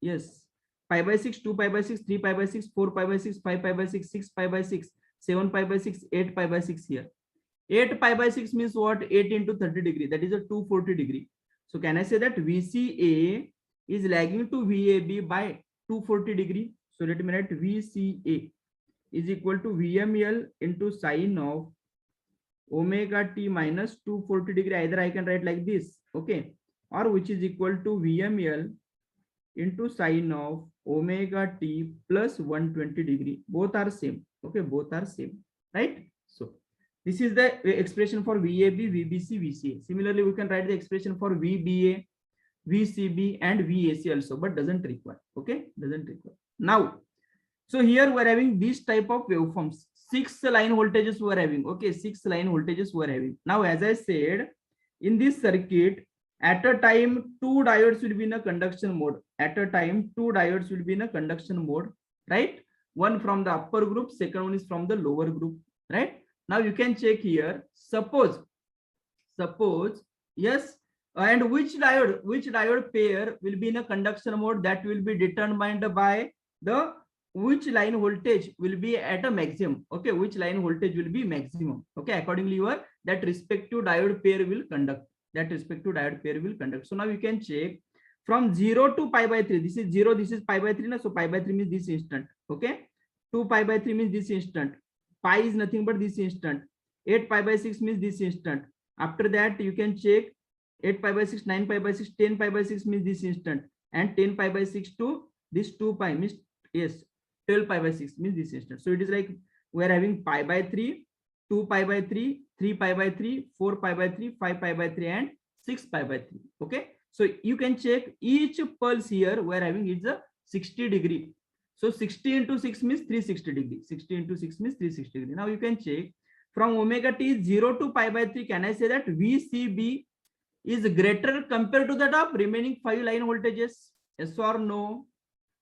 yes, pi by 6, 2 pi by 6, 3 pi by 6, 4 pi by 6, 5 pi by 6, 6 pi by 6, 7 pi by 6, 8 pi by 6 here. 8 pi by 6 means what? 8 into 30 degree. That is a 240 degree. So can I say that VCA is lagging to VAB by 240 degree? So let me write VCA is equal to VML into sine of omega t minus 240 degree. Either I can write like this, okay, or which is equal to VML into sine of omega t plus 120 degree. Both are same, okay, both are same, right? So this is the expression for VAB, VBC, VCA. Similarly, we can write the expression for VBA, VCB and VAC also, but doesn't require, okay, doesn't require. Now, so here we are having this type of waveforms. 6 line voltages we are having, okay, 6 line voltages we are having. Now, as I said, in this circuit, at a time, 2 diodes will be in a conduction mode. At a time, 2 diodes will be in a conduction mode, right? One from the upper group, second one is from the lower group, right? Now you can check here. Suppose, yes, and which diode pair will be in a conduction mode, that will be determined by the which line voltage will be at a maximum, okay, which line voltage will be maximum, okay, accordingly your that respective diode pair will conduct, so now you can check from 0 to pi by 3. This is 0, this is pi by 3 na, so pi by 3 means this instant, okay, 2 pi by 3 means this instant, pi is nothing but this instant, 8 pi by 6 means this instant. After that you can check 8 pi by 6, 9 pi by 6, 10 pi by 6 means this instant, and 10 pi by 6 to this 2 pi means, yes, 12 pi by 6 means this instant. So it is like we are having pi by 3, 2 pi by 3, 3 pi by 3, 4 pi by 3, 5 pi by 3 and 6 pi by 3, okay. So you can check each pulse here we are having is a 60 degree. So 60 into 6 means 360 degree. 60 into 6 means 360 degree. Now you can check from omega t 0 to pi by 3. Can I say that VCB is greater compared to that of remaining 5 line voltages? Yes or no?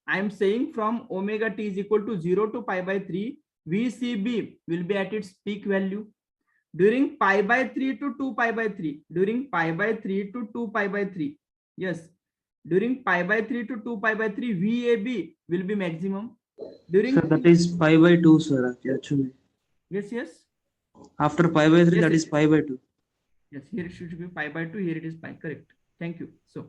I am saying from omega t is equal to 0 to pi by 3, VCB will be at its peak value. During pi by 3 to 2 pi by 3, during pi by 3 to 2 pi by 3, yes, during pi by 3 to 2 pi by 3, VAB will be maximum. During Sir, that is pi by 2, sir, actually. Yes, yes. After pi by 3, Yes, that yes. is pi by 2. Yes, here it should be pi by 2, here it is pi, correct. Thank you. So,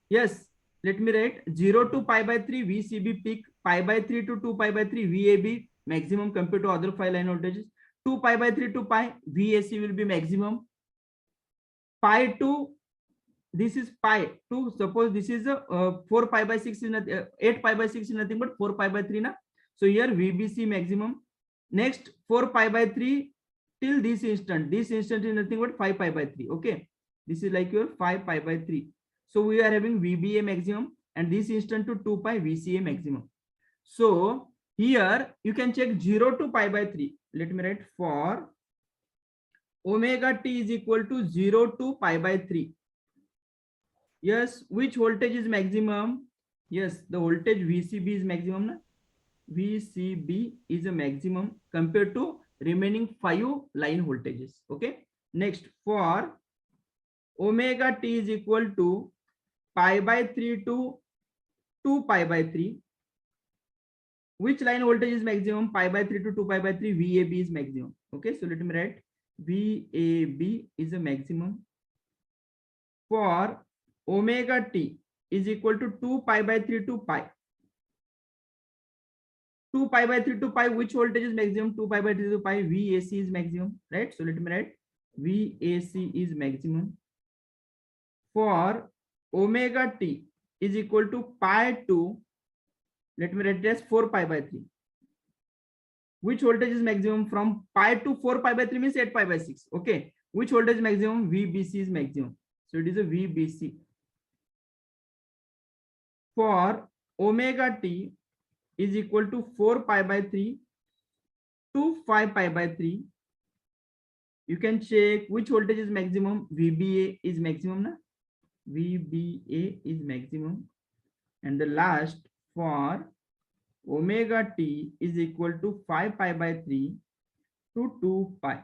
yes, let me write 0 to pi by 3, VCB peak, pi by 3 to 2 pi by 3, VAB maximum compared to other 5 line voltages. 2 pi by 3 to pi, VAC will be maximum. Pi to, this is pi to, suppose this is a 4 pi by 6 is nothing, 8 pi by 6 is nothing but 4 pi by 3 na. So here VBC maximum. Next 4 pi by 3 till this instant is nothing but 5 pi by 3, okay. This is like your 5 pi by 3. So we are having VBA maximum, and this instant to 2 pi VCA maximum. So here you can check 0 to pi by 3. Let me write for omega t is equal to 0 to pi by 3. Yes, which voltage is maximum? Yes, the voltage VCB is maximum. Na? VCB is a maximum compared to remaining 5 line voltages. Okay. Next, for omega t is equal to pi by 3 to 2 pi by 3. Which line voltage is maximum? Pi by 3 to 2 pi by 3, VAB is maximum. Okay, so let me write VAB is a maximum. For omega t is equal to 2 pi by 3 to pi. 2 pi by 3 to pi, which voltage is maximum? 2 pi by 3 to pi, VAC is maximum, right? So let me write VAC is maximum. For omega t is equal to pi to, let me write this 4 pi by 3. Which voltage is maximum? From pi to 4 pi by 3 means 8 pi by 6. Okay. Which voltage maximum? VBC is maximum. So it is a VBC. For omega t is equal to 4 pi by 3 to 5 pi by 3. You can check which voltage is maximum. VBA is maximum. Na? VBA is maximum. And the last, for omega t is equal to 5 pi by 3 to 2 pi.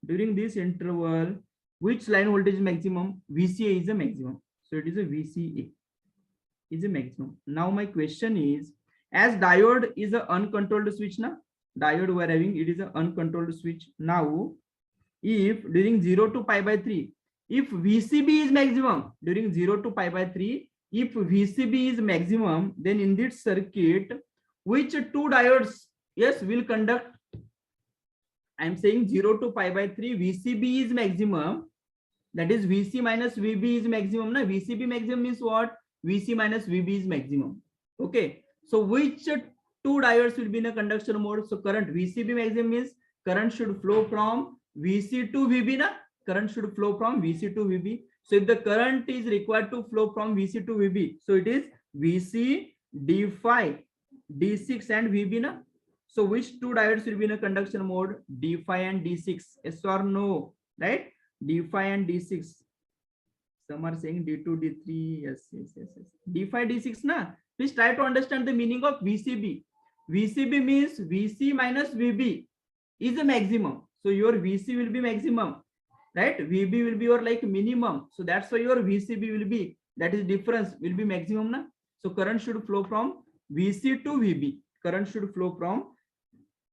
During this interval, which line voltage is maximum? VCA is a maximum. So it is a VCA is a maximum. Now my question is, as diode is an uncontrolled switch, na? Diode we are having, it is an uncontrolled switch. Now, if during 0 to pi by 3, if VCB is maximum, during 0 to pi by 3, if VCB is maximum, then in this circuit, which two diodes yes, will conduct. I'm saying 0 to pi by 3, VCB is maximum. That is VC minus VB is maximum. Na? VCB maximum means what? VC minus VB is maximum. Okay. So which two diodes will be in a conduction mode? So current VCB maximum means current should flow from VC to VB. Na? Current should flow from VC to VB. So if the current is required to flow from VC to VB, so it is VC, D5, D6 and VB. Na? So which two diodes will be in a conduction mode? D5 and D6. Yes or no? Right? D5 and D6. Some are saying D2, D3. Yes. D5, D6. Na? Please try to understand the meaning of VCB. VCB means VC minus VB is a maximum. So your VC will be maximum. Right? VB will be your like minimum. So that's why your VCB will be, that is difference, will be maximum. Na? So current should flow from VC to VB. Current should flow from,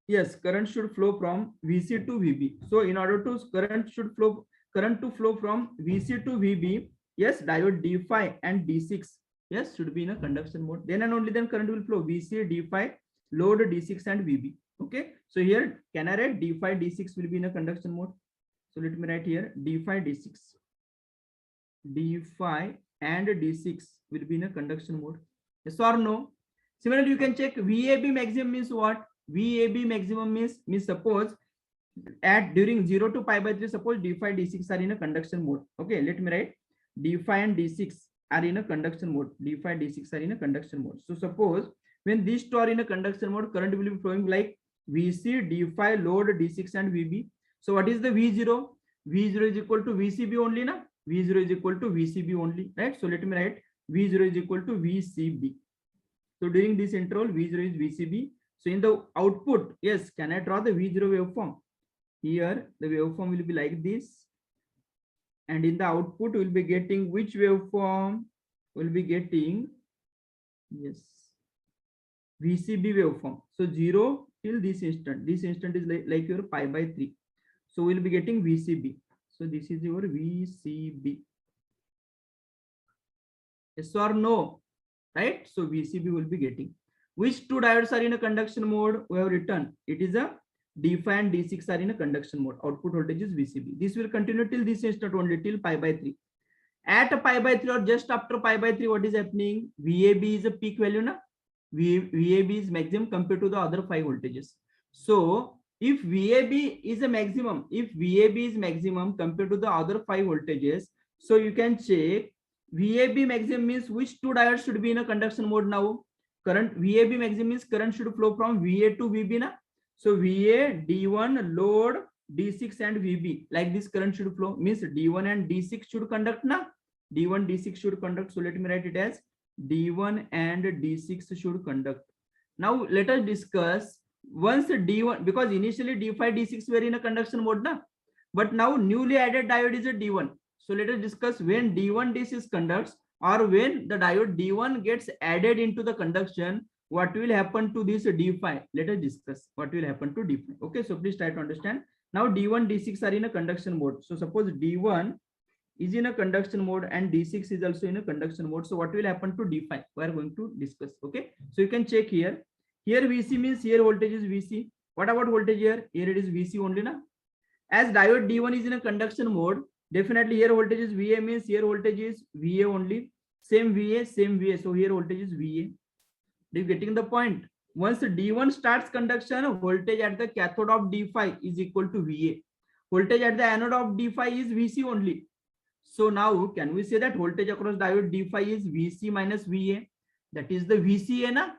yes, current should flow from VC to VB. So in order to current to flow from VC to VB, yes, diode D5 and D6, yes, should be in a conduction mode. Then and only then current will flow VC, D5, load D6 and VB. Okay. So here, can I write D5, D6 will be in a conduction mode? So let me write here D5, D6. D5 and D6 will be in a conduction mode. Yes or no? Similarly, you can check VAB maximum means what? VAB maximum means suppose at during 0 to pi by 3, suppose D5, D6 are in a conduction mode. Okay, let me write D5 and D6 are in a conduction mode. D5, D6 are in a conduction mode. So suppose when these two are in a conduction mode, current will be flowing like VC, D5, load D6 and VB. So what is the V0? V0 is equal to VCB only, na? V0 is equal to VCB only, right? So let me write V0 is equal to VCB. So during this interval, V0 is VCB. So in the output, yes, can I draw the V0 waveform? Here, the waveform will be like this. And in the output, we'll be getting which waveform? We'll be getting, yes, VCB waveform. So 0 till this instant. This instant is like your pi by 3. So we'll be getting VCB. So this is your VCB. Yes or no? Right? So VCB will be getting. Which two diodes are in a conduction mode? We have written it is a D5 and D6 are in a conduction mode. Output voltage is VCB. This will continue till this instant only, till pi by 3. At a pi by 3 or just after pi by 3, what is happening? VAB is a peak value, na? VAB is maximum compared to the other 5 voltages. So if VAB is a maximum, if VAB is maximum compared to the other 5 voltages, so you can check VAB maximum means which two diodes should be in a conduction mode now? Current VAB maximum means current should flow from VA to VB, na? So VA, D1, load, D6 and VB. Like this current should flow, means D1 and D6 should conduct, na? D1, D6 should conduct. So let me write it as D1 and D6 should conduct. Now let us discuss once D1, because initially D5, D6 were in a conduction mode, na? But now newly added diode is a D1. So let us discuss when D1, D6 conducts, or when the diode D1 gets added into the conduction, what will happen to this D5? Let us discuss what will happen to D5. Okay, so please try to understand. Now D1, D6 are in a conduction mode. So suppose D1 is in a conduction mode and D6 is also in a conduction mode. So what will happen to D5? We are going to discuss. Okay, so you can check here. Here VC means here voltage is VC. What about voltage here? Here it is VC only, na? As diode D1 is in a conduction mode, definitely here voltage is VA, means here voltage is VA only. Same VA, same VA. So here voltage is VA. Are you getting the point? Once D1 starts conduction, voltage at the cathode of D5 is equal to VA. Voltage at the anode of D5 is VC only. So now can we say that voltage across diode D5 is VC minus VA? That is the VCA, na?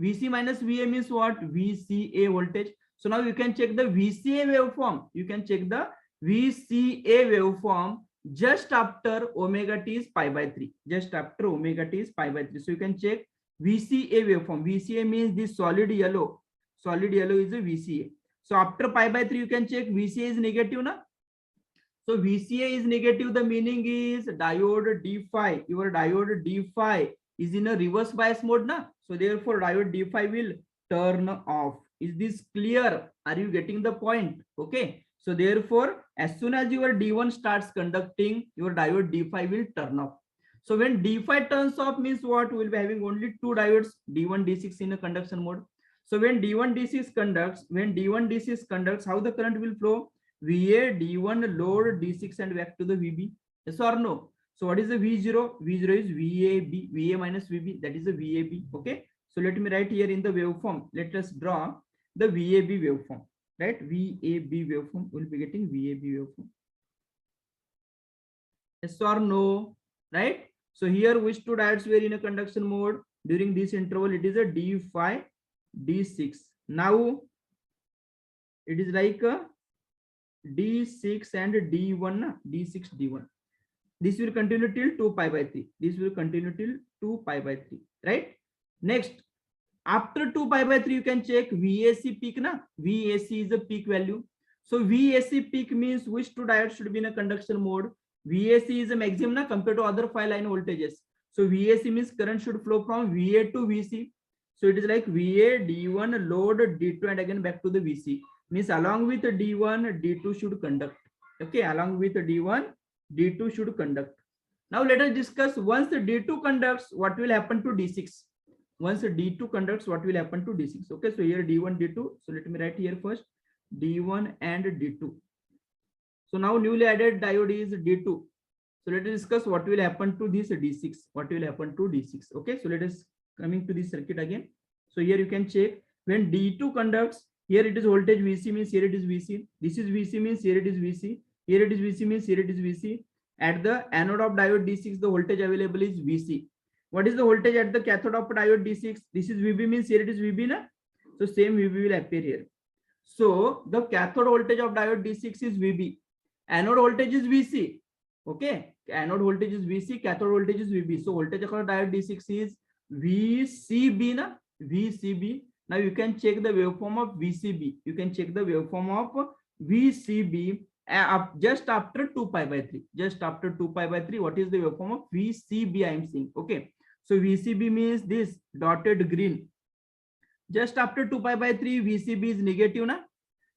VC minus VA means what? VCA voltage. So now you can check the VCA waveform. You can check the VCA waveform just after omega t is pi by 3. Just after omega t is pi by 3. So you can check VCA waveform. VCA means this solid yellow. Solid yellow is a VCA. So after pi by 3, you can check VCA is negative, na? So VCA is negative. The meaning is diode D5. Your diode D5 is in a reverse bias mode, na? So therefore diode D5 will turn off. Is this clear? Are you getting the point? Okay. So therefore, as soon as your D1 starts conducting, your diode D5 will turn off. So when D5 turns off means what? We will be having only two diodes, D1, D6 in a conduction mode. So when D1 D6 conducts, how the current will flow? VA D1 load D6 and back to the VB. Yes or no? So what is the V0? V0 is VAB, VA minus VB. That is the VAB. Okay. So let me write here in the waveform. Let us draw the VAB waveform. Right? VAB waveform. We'll be getting VAB waveform. Yes or no? Right? So here which two diodes were in a conduction mode during this interval? It is a D5, D6. Now it is like a D6 and D1, D6, D1. This will continue till 2 pi by 3. This will continue till 2 pi by 3. Right? Next, after 2 pi by 3, you can check VAC peak. Na? VAC is the peak value. So VAC peak means which two diodes should be in a conduction mode? VAC is a maximum na, compared to other 5 line voltages. So VAC means current should flow from VA to VC. So it is like VA, D1, load, D2, and again back to the VC. Means along with D1, D2 should conduct. Okay, along with D1, D2 should conduct. Now let us discuss once the D2 conducts, what will happen to D6? Once the D2 conducts, what will happen to D6? Okay, so here D1, D2. So let me write here first D1 and D2. So now newly added diode is D2. So let us discuss what will happen to this D6. What will happen to D6? Okay, so let us coming to this circuit again. So here you can check when D2 conducts, here it is voltage VC means here it is VC. This is VC means here it is VC. Here it is VC means here it is VC. At the anode of diode D6, the voltage available is VC. What is the voltage at the cathode of diode D6? This is VB means here it is VB. Na? So same VB will appear here. So the cathode voltage of diode D6 is VB. Anode voltage is VC. Okay. Anode voltage is VC. Cathode voltage is VB. So voltage across diode D6 is VCB. Na? VCB. Now you can check the waveform of VCB. You can check the waveform of VCB just after 2 pi by 3. Just after 2 pi by 3. What is the waveform of VCB I am seeing? Okay. So VCB means this dotted green. Just after 2 pi by 3, VCB is negative. Na?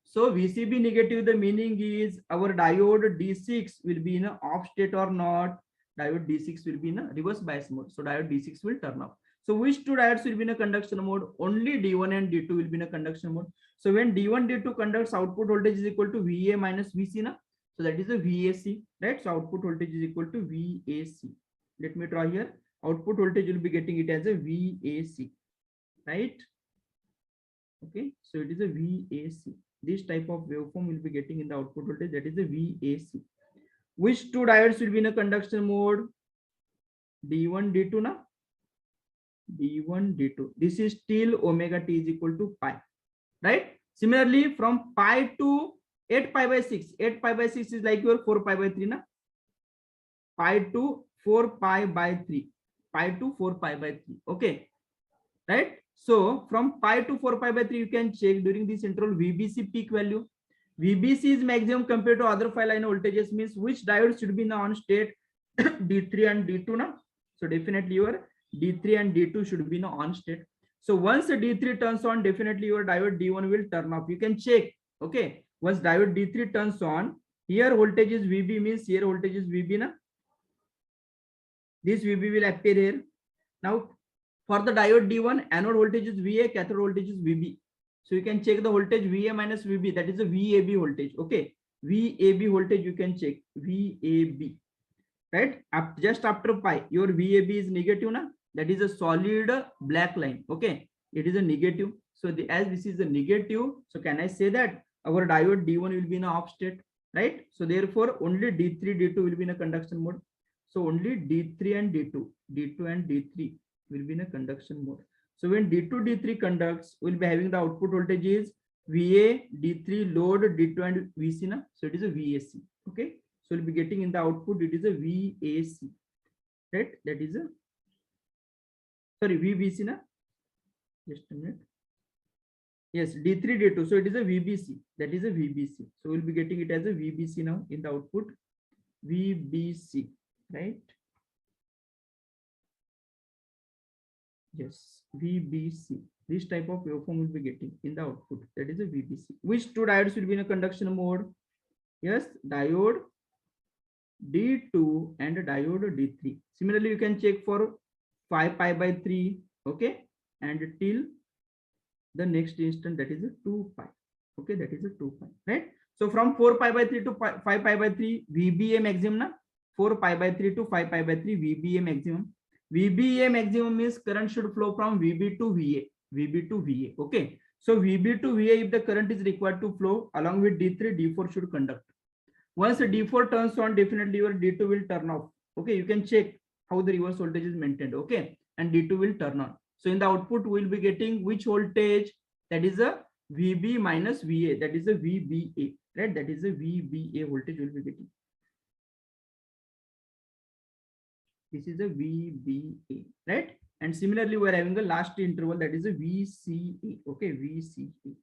So VCB negative, the meaning is our diode D6 will be in a off state or not. Diode D6 will be in a reverse bias mode. So diode D6 will turn off. So which two diodes will be in a conduction mode? Only D1 and D2 will be in a conduction mode. So when D1, D2 conducts, output voltage is equal to VA minus VC. Na? So that is a VAC, right? So output voltage is equal to VAC. Let me draw here. Output voltage will be getting it as a VAC, right? Okay, so it is a VAC. This type of waveform will be getting in the output voltage, that is a VAC. Which two diodes will be in a conduction mode? D1, D2, na? D1, D2. This is till omega t is equal to pi, right? Similarly, from pi to 8 pi by 6. 8 pi by 6 is like your 4 pi by 3, na? Pi to 4 pi by 3. Pi to 4 pi by 3. Okay, right? So from pi to 4 pi by 3, you can check during this interval VBC peak value. VBC is maximum compared to other 5 line voltages, means which diode should be in the on state? D3 and D2 now. So definitely your D3 and D2 should be in the on state. So once the D3 turns on, definitely your diode D1 will turn off. You can check. Okay, once diode D3 turns on, here voltage is VB means here voltage is VB na. This VB will appear here. Now for the diode D1, anode voltage is VA, cathode voltage is VB. So you can check the voltage VA minus VB, that is a VAB voltage. Okay, VAB voltage you can check, VAB, right? Just after pi, your VAB is negative, na? That is a solid black line. Okay, it is a negative. So as this is a negative, so can I say that our diode D1 will be in a off state, right? So therefore only D3, D2 will be in a conduction mode. So only D3 and D2, D2 and D3 will be in a conduction mode. So when D2, D3 conducts, we'll be having the output voltage is VA, D3, load, D2 and VC. Na? So it is a VAC. Okay. So we'll be getting in the output, it is a VAC. Right? That is a, sorry, VBC. Na? Just a minute. Yes, D3, D2. So it is a VBC. That is a VBC. So we'll be getting it as a VBC now in the output. VBC. Right? Yes, VBC. This type of waveform will be getting in the output. That is a VBC. Which two diodes will be in a conduction mode? Yes, diode D2 and diode D3. Similarly, you can check for 5 pi by 3. Okay, and till the next instant, that is a 2 pi. Okay, that is a 2 pi, right? So from 4 pi by 3 to 5 pi by 3, VBA maximum na, 4 pi by 3 to 5 pi by 3, VBA maximum. VBA maximum means current should flow from VB to VA, VB to VA. Okay, so VB to VA, if the current is required to flow along with D3, D4 should conduct. Once D4 turns on, definitely your D2 will turn off. Okay, you can check how the reverse voltage is maintained. Okay, and D2 will turn on. So in the output, we will be getting which voltage? That is a VB minus VA. That is a VBA, right? That is a VBA voltage we will be getting. This is a VBA, right? And similarly, we are having the last interval, that is a VCA. Okay, VCA.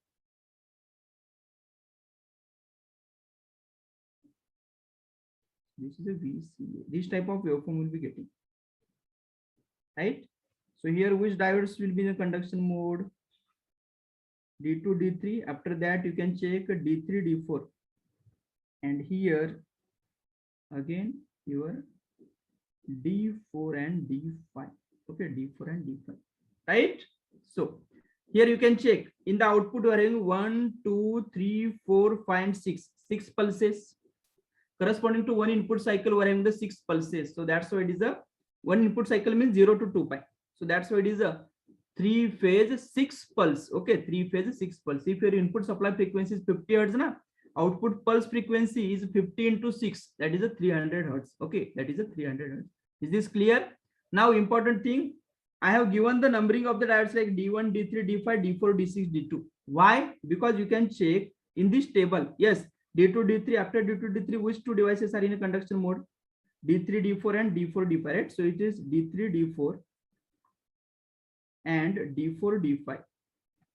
This is a VCA. This type of waveform will be getting, right? So here, which diodes will be in the conduction mode? D2, D3. After that, you can check D3, D4. And here, again, your D4 and D5. Okay, D4 and D5, right? So here you can check in the output, we are having 1, 2, 3, 4, 5, and 6. 6 pulses. Corresponding to one input cycle, we are having the 6 pulses. So that's why it is a one input cycle means 0 to 2 pi. So that's why it is a 3-phase 6 pulse. Okay, 3-phase 6 pulse. If your input supply frequency is 50 hertz, na, output pulse frequency is 50 into 6. That is a 300 hertz. Okay, that is a 300 hertz. Is this clear? Now, important thing, I have given the numbering of the diodes like D1, D3, D5, D4, D6, D2. Why? Because you can check in this table. Yes, D2, D3. After D2, D3, which two devices are in a conduction mode? D3, D4, and D4, D5. Right? So it is D3, D4, and D4, D5.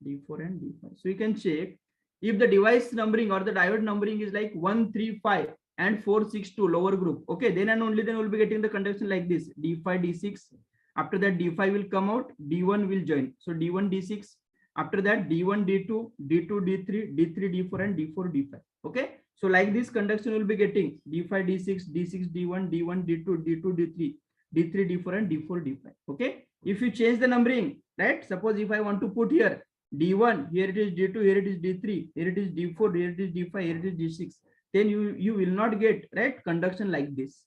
D4 and D5. So you can check if the device numbering or the diode numbering is like 135 and 462 lower group. Okay, then and only then we'll be getting the conduction like this: D5, D6. After that, D5 will come out, D1 will join. So D1, D6. After that, D1, D2, D2, D3, D3, D4, and D4, D5. Okay, so like this conduction will be getting D5, D6, D6, D1, D1, D2, D2, D3, D3, D4, and D4, D5. Okay, if you change the numbering, right? Suppose if I want to put here D1, here it is D2, here it is D3, here it is D4, here it is D5, here it is D6. Then you will not get, right, conduction like this.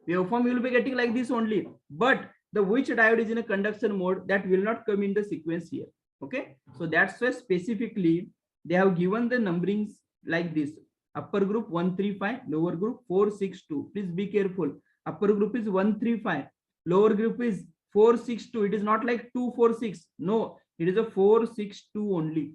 Waveform you will be getting like this only. But the which diode is in a conduction mode, that will not come in the sequence here. Okay, so that's why specifically they have given the numberings like this: upper group 135, lower group 462. Please be careful. Upper group is 135, lower group is 462. It is not like 246. No, it is a 462 only.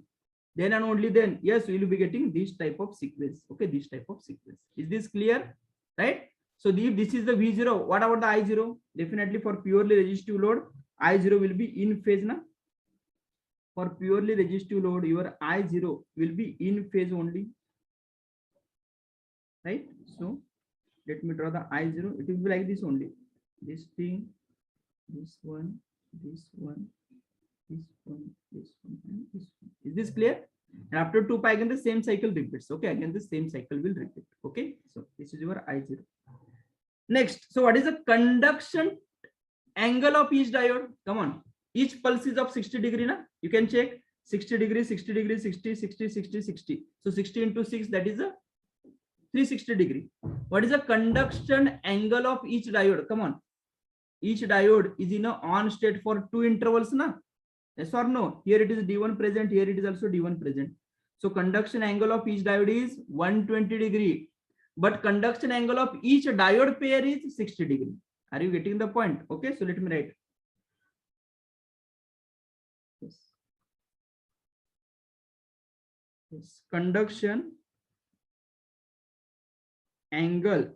Then and only then, yes, we will be getting this type of sequence. Okay, this type of sequence. Is this clear? Right? So if this is the V0, what about the I0? Definitely for purely resistive load, I0 will be in phase. Na? For purely resistive load, your I0 will be in phase only. Right? So let me draw the I0. It will be like this only. This thing, this one, this one, this one, this one, and this one. Is this clear? And after 2 pi, again the same cycle repeats. Okay, again the same cycle will repeat. Okay, so this is your I0. Next, so what is the conduction angle of each diode? Come on, each pulse is of 60 degree. Na? You can check 60 degree, 60 degree, 60, 60, 60, 60. So 60 into 6, that is a 360 degree. What is the conduction angle of each diode? Come on, each diode is in a on state for 2 intervals. Na? Yes or no? Here it is D1 present, here it is also D1 present. So conduction angle of each diode is 120 degree. But conduction angle of each diode pair is 60 degree. Are you getting the point? Okay, so let me write. Yes. Yes. Conduction angle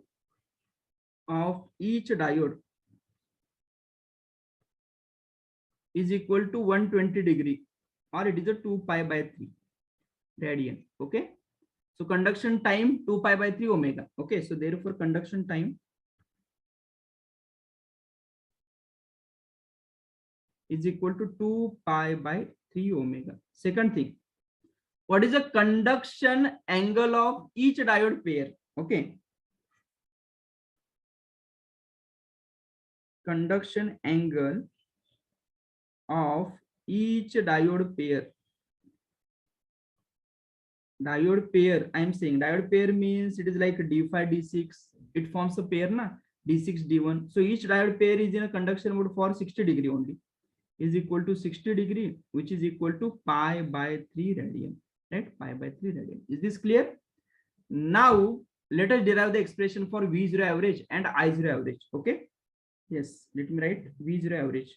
of each diode is equal to 120 degree, or it is a 2 pi by 3 radian. Okay, so conduction time 2 pi by 3 omega. Okay, so therefore conduction time is equal to 2 pi by 3 omega. Second thing, what is the conduction angle of each diode pair? Okay, conduction angle of each diode pair diode pair, I am saying diode pair means it is like D5, D6, it forms a pair na, D6, D1. So each diode pair is in a conduction mode for 60 degree only, is equal to 60 degree, which is equal to pi by 3 radian, right? Pi by 3 radian. Is this clear? Now let us derive the expression for V0 average and I0 average. Okay. Yes, let me write V0 average.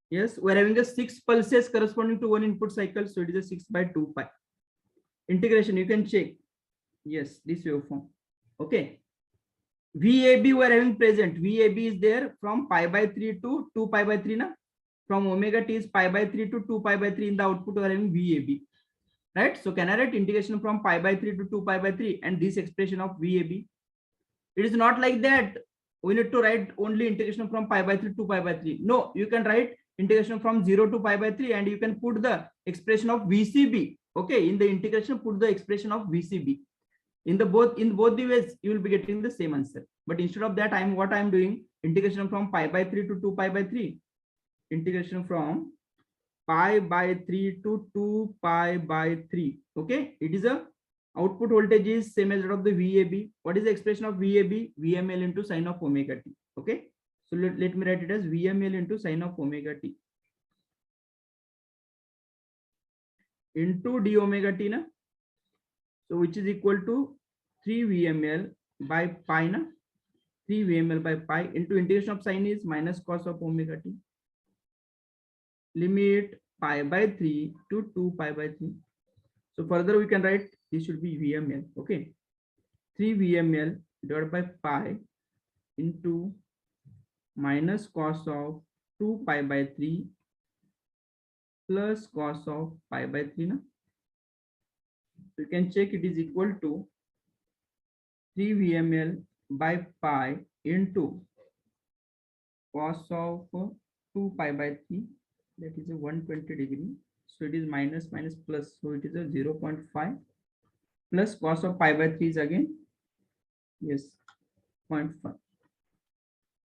Yes, we're having a 6 pulses corresponding to one input cycle. So it is a 6 by 2 pi. Integration, you can check. Yes, this waveform. Okay. VAB we're having present. VAB is there from pi by 3 to 2 pi by 3. Na? From omega t is pi by 3 to 2 pi by 3 in the output we're having VAB. Right? So can I write integration from pi by 3 to 2 pi by 3 and this expression of VAB? It is not like that. We need to write only integration from pi by 3 to pi by 3. No, you can write integration from 0 to pi by 3 and you can put the expression of VCB. Okay, in the integration, put the expression of VCB. In both the ways, you will be getting the same answer. But instead of that, what I'm doing, integration from pi by 3 to 2 pi by 3. Integration from pi by 3 to 2 pi by 3. Okay, it is a output voltage is same as that of the VAB. What is the expression of VAB? VML into sine of omega t. Okay, so let me write it as VML into sine of omega t into d omega t na. So which is equal to 3 VML by pi na, 3 VML by pi into integration of sine is minus cos of omega t. Limit pi by 3 to 2 pi by 3. So further we can write this should be VML. Okay, 3 VML divided by pi into minus cos of 2 pi by 3 plus cos of pi by 3 na. You can check it is equal to 3 VML by pi into cos of 2 pi by 3, that is a 120 degree. So it is minus plus, so it is a 0.5 plus cos of pi by 3 is again, yes, 0.5.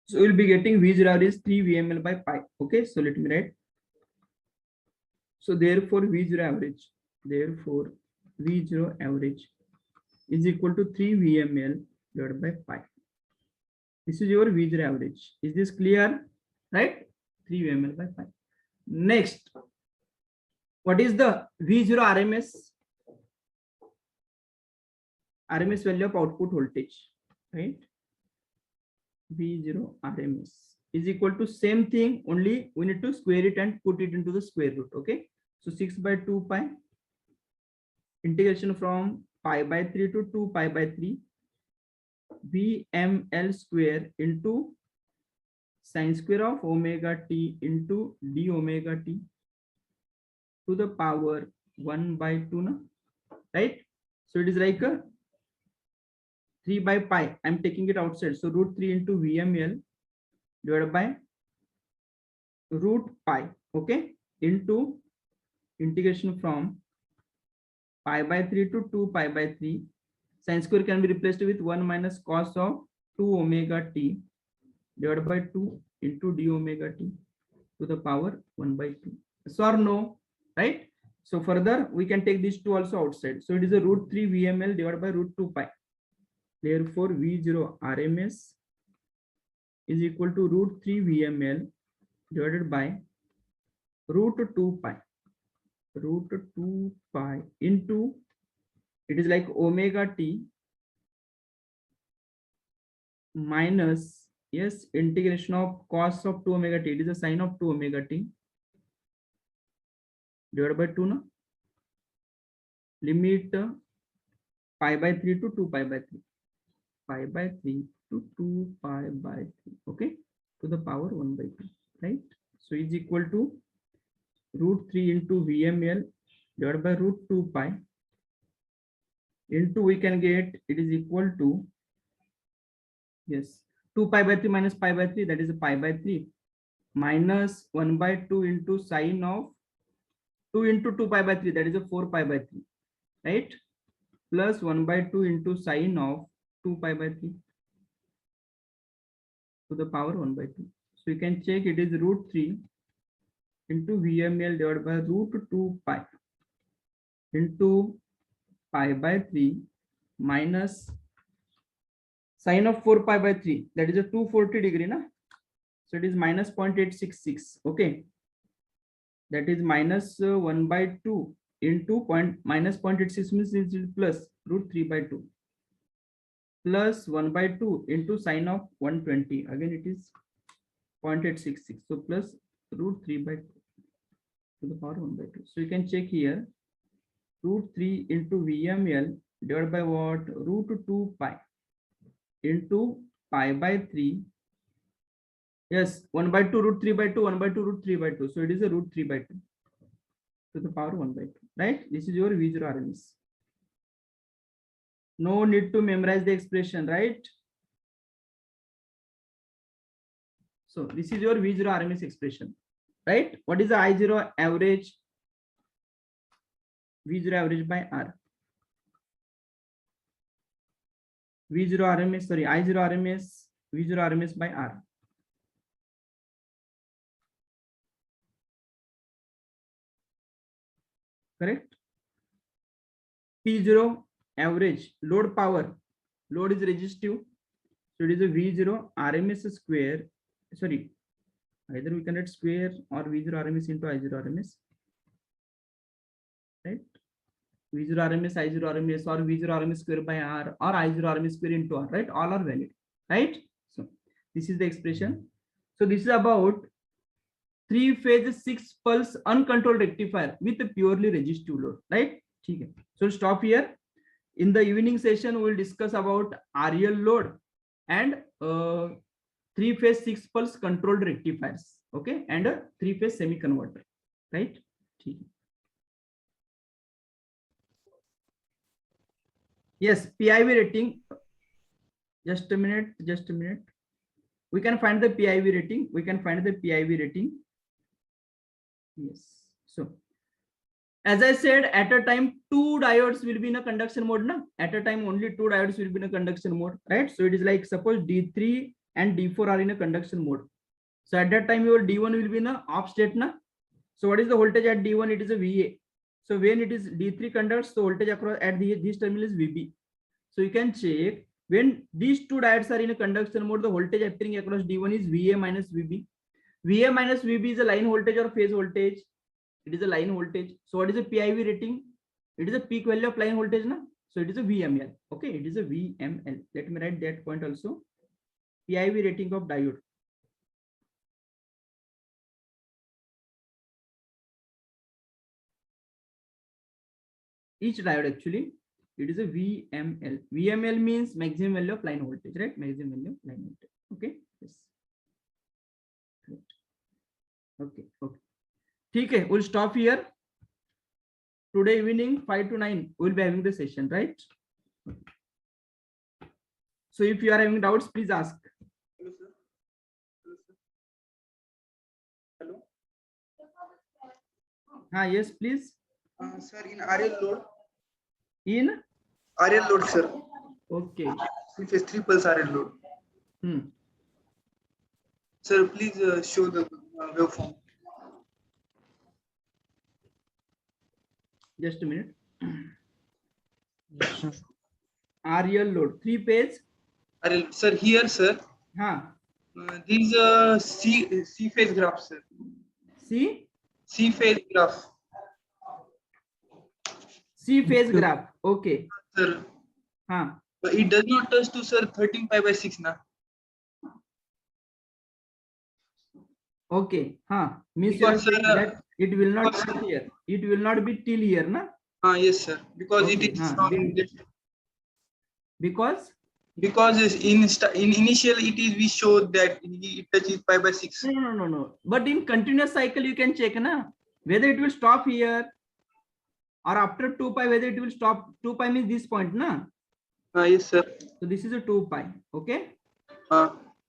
So we'll be getting V0 is 3 VML by pi. Okay, so let me write. So therefore V0 average, V0 average is equal to 3 VML divided by pi. This is your V0 average. Is this clear? Right? 3 VML by pi. Next, what is the V0 RMS? RMS value of output voltage, right? V0 RMS is equal to same thing, only we need to square it and put it into the square root. Okay, so 6 by 2 pi, integration from pi by 3 to 2 pi by 3, VML square into sine square of omega t into d omega t to the power 1 by 2 na, right? So it is like a 3 by pi. I'm taking it outside. So root 3 into VML divided by root pi. Okay, into integration from pi by 3 to 2 pi by 3. Sine square can be replaced with 1 minus cos of 2 omega t divided by 2 into d omega t to the power 1 by 2. Yes or no? Right? So further we can take these two also outside. So it is a root 3 VML divided by root 2 pi. Therefore V0 RMS is equal to root 3 VML divided by root 2 pi. Root 2 pi into, it is like omega t minus, yes, integration of cos of 2 omega t. It is a sine of 2 omega t divided by 2 na. Limit pi by 3 to 2 pi by 3. Pi by 3 to 2 pi by 3. Okay, to the power 1 by 2. Right? So is equal to root 3 into VML divided by root 2 pi into, we can get, it is equal to, yes, 2 pi by 3 minus pi by 3, that is a pi by 3 minus 1 by 2 into sine of 2 into 2 pi by 3, that is a 4 pi by 3, right? Plus 1 by 2 into sine of 2 pi by 3 to the power 1 by 2. So you can check, it is root 3 into VML divided by root 2 pi into pi by 3 minus sine of 4 pi by 3, that is a 240 degree, na? So it is minus 0.866. Okay, that is minus 1 by 2 into minus 0.86 means it is plus root 3 by 2 plus 1 by 2 into sine of 120, again it is 0.866, so plus root 3 by 2 to the power 1 by 2. So you can check here, root 3 into VML divided by what, root 2 pi into pi by 3. Yes, 1 by 2 root 3 by 2, 1 by 2 root 3 by 2. So it is a root 3 by 2 to the power 1 by 2, right? This is your V0 RMS. No need to memorize the expression, right? So this is your V0 RMS expression, right? What is the I0 average? V0 average by R. V0 RMS, sorry, I0 RMS, V0 RMS by R. Correct? P0 average, load power, load is resistive, so it is a V0 RMS square, sorry, either we can write square or V0 RMS into I0 RMS, right? V0 RMS, I0 RMS, or V0 RMS square by R, or I0 RMS square into R, right? All are valid, right? So this is the expression. So this is about 3-phase 6-pulse uncontrolled rectifier with a purely resistive load, right? Okay. So stop here. In the evening session, we will discuss about RL load and 3-phase 6-pulse controlled rectifiers, okay, and a 3-phase semi converter, right? Okay. Yes, PIV rating. Just a minute. We can find the PIV rating. Yes. So, as I said, at a time, 2 diodes will be in a conduction mode. Na? At a time, only 2 diodes will be in a conduction mode, right? So it is like, suppose D3 and D4 are in a conduction mode. So at that time, your D1 will be in a off state. Na? So what is the voltage at D1? It is a VA. So when it is D3 conducts, the voltage across at this terminal is VB. So you can check when these 2 diodes are in a conduction mode, the voltage appearing across D1 is VA minus VB. VA minus VB is a line voltage or phase voltage. It is a line voltage. So what is a PIV rating? It is a peak value of line voltage, na? So it is a VML. Okay, it is a VML. Let me write that point also. PIV rating of diode. Each diode actually, it is a VML. VML means maximum value of line voltage, right? Maximum value of line voltage. Okay. Yes. Okay. Okay. We'll stop here. Today evening 5 to 9 we'll be having the session, right? So if you are having doubts, please ask. Hello, sir. Hello. Yes, please. Sir, in RL load. In RL load, sir. Okay. 3-phase 3-pulse RL load. Sir, please show the waveform. Just a minute. RL load 3-phase. RL, sir, here, sir. These C phase graph, sir. C phase graph. C phase graph. Okay. Sir. But it does not touch to, sir, 13 pi by 6 na. Okay. Means you are saying that it will not be here. It will not be till here, na? Yes, sir. Because okay. It is from because in initial we showed that it touches pi by 6. No. But in continuous cycle you can check na whether it will stop here or after 2 pi whether it will stop. 2 pi means this point na. Yes, sir. So this is a 2 pi. Okay.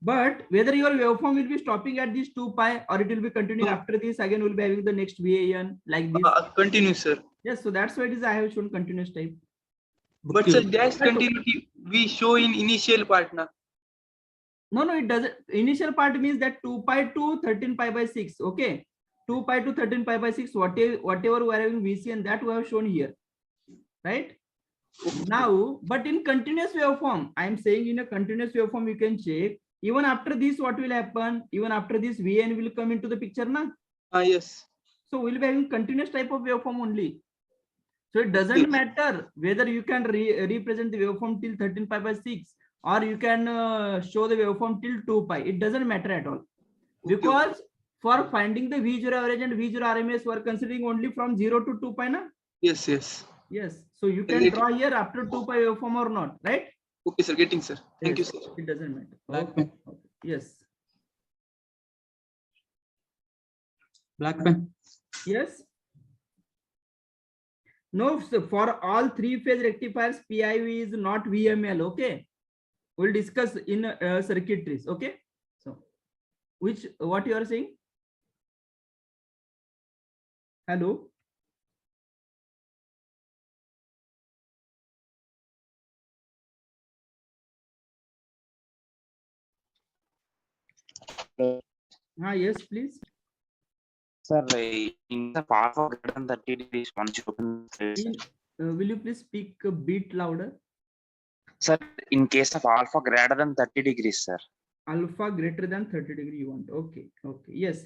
But whether your waveform will be stopping at this 2 pi or it will be continuing after this, again we'll be having the next VAN like this. Continuous, sir. Yes, so that's why it is I have shown continuous type. But sir, dash continuity we show in initial part na. No, it doesn't. Initial part means that 2 pi to 13 pi by 6. Okay. 2 pi to 13 pi by 6, whatever we are having VC and that we have shown here, right? Now, but in continuous waveform, I am saying in a continuous waveform, you can check even after this, what will happen? Even after this, Vn will come into the picture, na? Yes. So we'll be having continuous type of waveform only. So it doesn't matter whether you can represent the waveform till 13 pi by 6 or you can show the waveform till 2 pi. It doesn't matter at all. Because for finding the V0 average and V0 RMS, we are considering only from 0 to 2 pi, na? Yes, yes. Yes. So you can draw here after 2 pi waveform or not, right? Okay, sir. Getting, sir. Thank Yes, you, sir. it doesn't matter. Black Okay. pen. Yes. Black pen. Yes. No, so for all three-phase rectifiers, PIV is not VML. Okay. We'll discuss in circuitries. Okay. So, what you are saying? Hello. Yes, please. Sir, in the path of greater than 30 degrees, once you open the Will you please speak a bit louder? sir, in case of alpha greater than 30 degrees, sir. Alpha greater than 30 degree you want. Okay. Okay. Yes.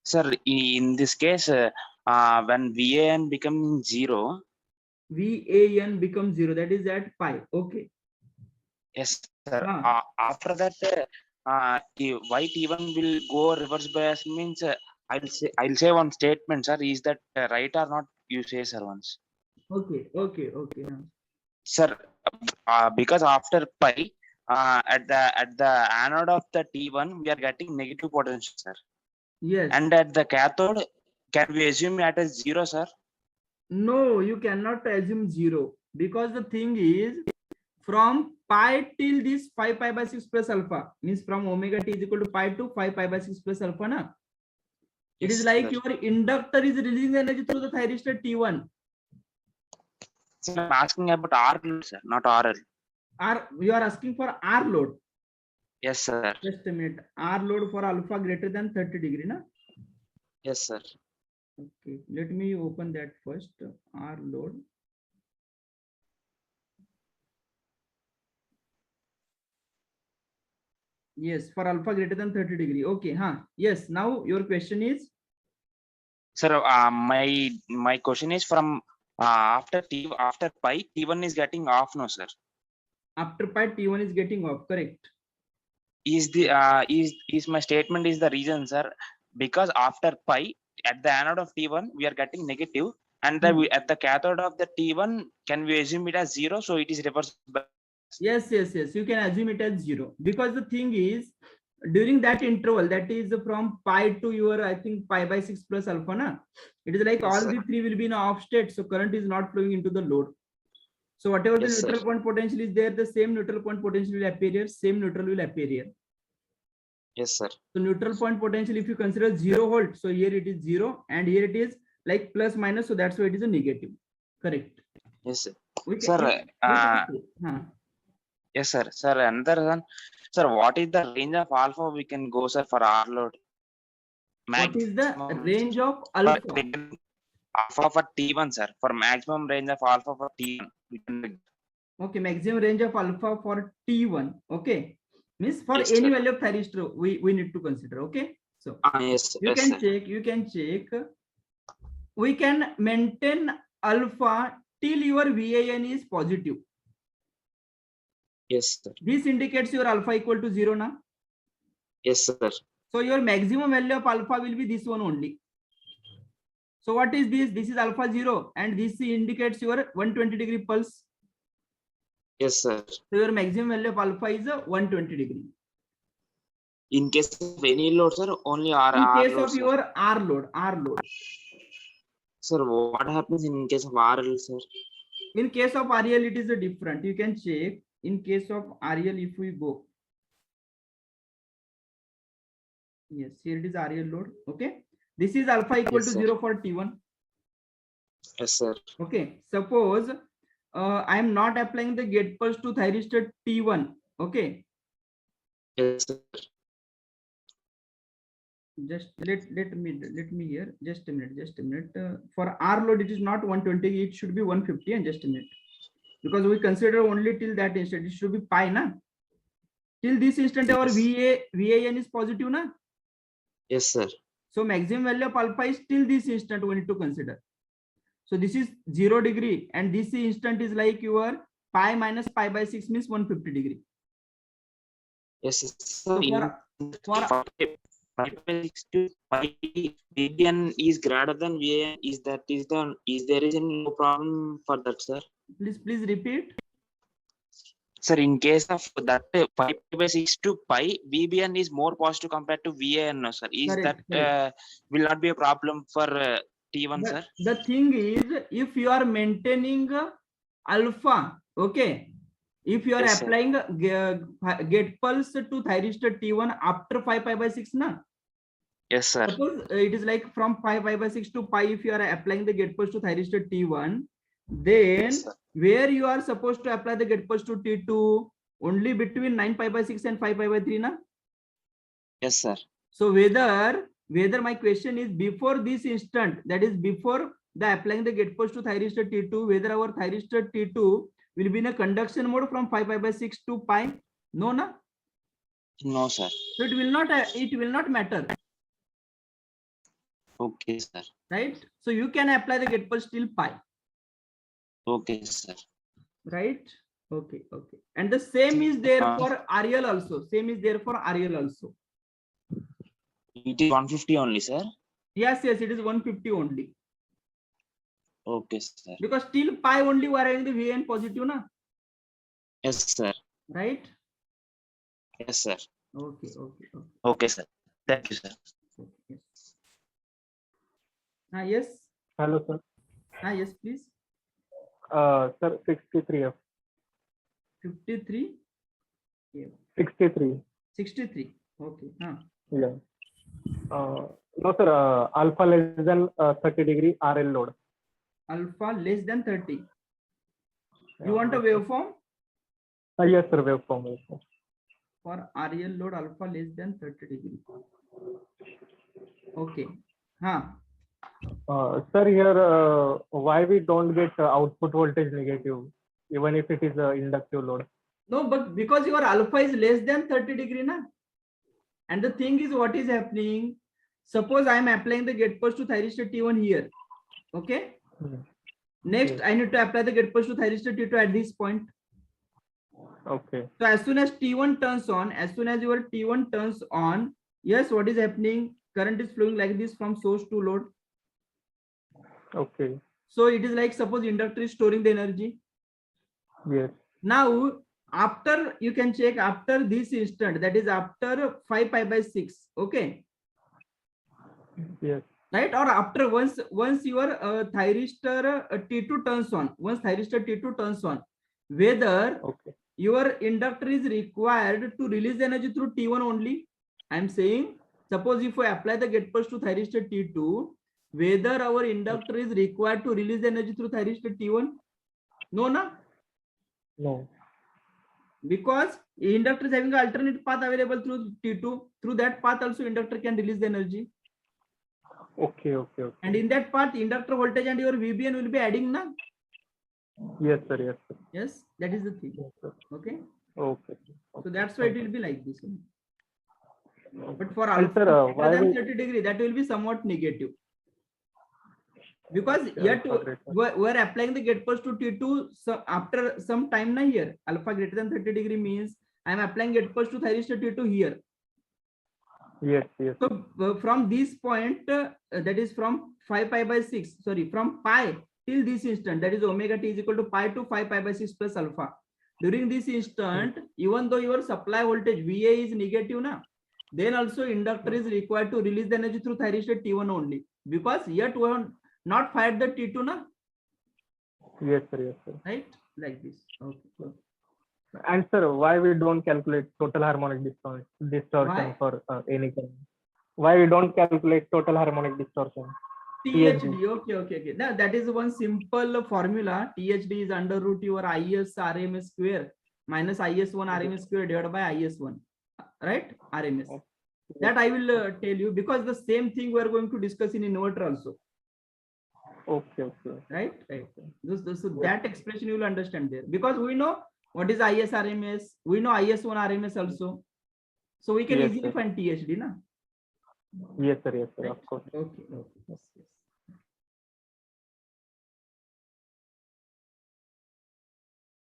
Sir, in this case, when VAN becomes 0, VAN becomes 0. That is at pi. Okay. yes, sir. After that, why T1 will go reverse bias means I'll say one statement, sir. Is that right or not? You say, sir, once. Okay. Okay. Okay. Sir, because after pi, at the anode of the T1, we are getting negative potential, sir. Yes. And at the cathode, can we assume it as 0, sir? No, you cannot assume 0 because the thing is from pi till this 5 pi by 6 plus alpha means from omega t is equal to pi to 5 pi by 6 plus alpha, na? It is like your inductor is releasing energy through the thyristor T1. So I'm asking about R load, sir, not RL. You are asking for R load. Yes, sir. Just a minute. R load for alpha greater than 30 degree, na? Yes, sir. Okay, let me open that first. R load. Yes, for alpha greater than 30 degree. Okay, yes. Now your question is? Sir, my question is from after pi, T1 is getting off, no, sir. After pi, T1 is getting off. Correct. Is my statement is the reason, sir? Because after pi, at the anode of T1, we are getting negative, and at the cathode of the T1, can we assume it as 0? So it is reversed. Yes. You can assume it as 0 because the thing is during that interval, that is from pi to your, I think, pi by 6 plus alpha, na? It is like all the three will be in off state, so current is not flowing into the load. So whatever the neutral point potential is there, the same neutral point potential will appear here, same neutral will appear here. Yes, sir. So neutral point potential, if you consider 0 volt, so here it is 0 and here it is like plus minus, so that's why it is a negative. Correct. Yes, sir. Sir, yes, sir. Sir, another one. Sir, what is the range of alpha we can go, sir, for R load? What is the range of alpha? Alpha for T1, sir. For maximum range of alpha for T1. Okay, maximum range of alpha for T1. Okay. Means for yes, any sir. value of thyristor, we need to consider. Okay. So yes, you can check. We can maintain alpha till your VAN is positive. Yes, sir. This indicates your alpha equal to 0 now. Yes, sir. So your maximum value of alpha will be this one only. So what is this? This is alpha 0 and this indicates your 120 degree pulse. Yes, sir. So your maximum value of alpha is 120 degree. In case of any load, sir, only R. In case load, of sir. your R load. Sir, what happens in case of RL, sir? In case of RL, it is a different. You can check. In case of RL, if we go. Yes, here it is RL load. Okay. This is alpha equal to 0 for T1. Yes, sir. Okay. Suppose I am not applying the gate pulse to thyristor T1. Okay. Yes, sir. just let me here, just a minute. For R load, it is not 120, it should be 150. And just a minute, because we consider only till that instant, it should be pi na. Till this instant our VAN is positive na. Yes, sir. So maximum value of alpha is till this instant we need to consider. So this is 0 degree, and this instant is like your pi minus pi by 6 means 150 degree. Yes, sir. So for 5/6 pi VBN is greater than VAN. Is there is no problem for that, sir? please repeat. Sir, in case of that 5/6 to pi, VBN is more positive compared to VAN, no, sir. Is Correct, that will not be a problem for T1, sir? The thing is, if you are maintaining alpha, okay, if you are Yes, sir. applying get pulse to thyristor T1 after 5 pi by 6 na. Yes, sir. Suppose it is like from 5 pi by 6 to pi, if you are applying the get pulse to thyristor T1, then Yes, sir. where you are supposed to apply the get pulse to T2 only between 9 pi by 6 and 5 pi by 3 na. Yes, sir. So whether my question is before this instant, that is before the applying the get pulse to thyristor T2, whether our thyristor T2 will be in a conduction mode from 5 pi by 6 to pi? No na. No, sir. So it will not matter, Okay, sir. right? So you can apply the get pulse till pi, Okay, sir. right? Okay. And the same is there for RL also. It is 150 only, sir. Yes, it is 150 only. Okay, sir. Because till pi only we are having the VN positive na, Yes, sir. right? Yes, sir. Okay. Okay, sir. Thank you, sir. Yes. Yes. Hello, sir. Yes, please. Sir, 63F. 53. 63. 63. Okay. Yeah. No, sir. Alpha less than 30 degree RL load. Alpha less than 30. You want a waveform? Yes, sir. Waveform. For RL load alpha less than 30 degree. Okay. Sir, here why we don't get output voltage negative even if it is a inductive load? No, but because your alpha is less than 30 degree na. And the thing is, what is happening? Suppose I am applying the get pulse to thyristor T1 here. Okay. Next, Okay. I need to apply the get pulse to thyristor T2 at this point. Okay. So as soon as T1 turns on, as soon as your T1 turns on, yes, what is happening? Current is flowing like this from source to load. Okay. So it is like, suppose inductor is storing the energy. Yes. Now, after, you can check after this instant, that is after 5 pi by 6. Okay. Yes. Right? Or after once your thyristor T2 turns on, whether Okay. your inductor is required to release energy through T1 only. I'm saying, suppose if we apply the get pulse to thyristor T2, whether our inductor is required to release energy through thyristor T1? No, na? No. Because inductor is having an alternate path available through T2. Through that path also inductor can release the energy. Okay. And in that path, inductor voltage and your VBN will be adding na? Yes, sir. Yes, that is the thing. Yes, sir. Okay. Okay. So that's why it will be like this. But for And alpha sir, why greater than we- 30 degree, that will be somewhat negative. Because Okay, yet alpha greater. we're applying the get pulse to T2 so after some time na here. Alpha greater than 30 degree means I'm applying get pulse to thyristor T2 here. Yes. So from this point, that is from 5 pi by 6, sorry, from pi till this instant, that is omega t is equal to pi to 5 pi by 6 plus alpha. During this instant, even though your supply voltage VA is negative na, then also inductor is required to release the energy through thyristor T1 only, because yet we have not fired the T2 na. Yes, sir. Right? Like this. Okay. And sir, why we don't calculate total harmonic distortion Why? for any current? Why we don't calculate total harmonic distortion? THD. Okay. Now that is one simple formula. THD is under root your IS RMS square minus IS1 RMS square divided by IS1. Right? RMS. That I will tell you, because the same thing we are going to discuss in inverter also. Okay. Right. So that expression you will understand there, because we know what is IS RMS, we know IS1 RMS also, so we can Yes, easily sir. find THD, na? Yes, sir. Right. Of course. Okay. Yes.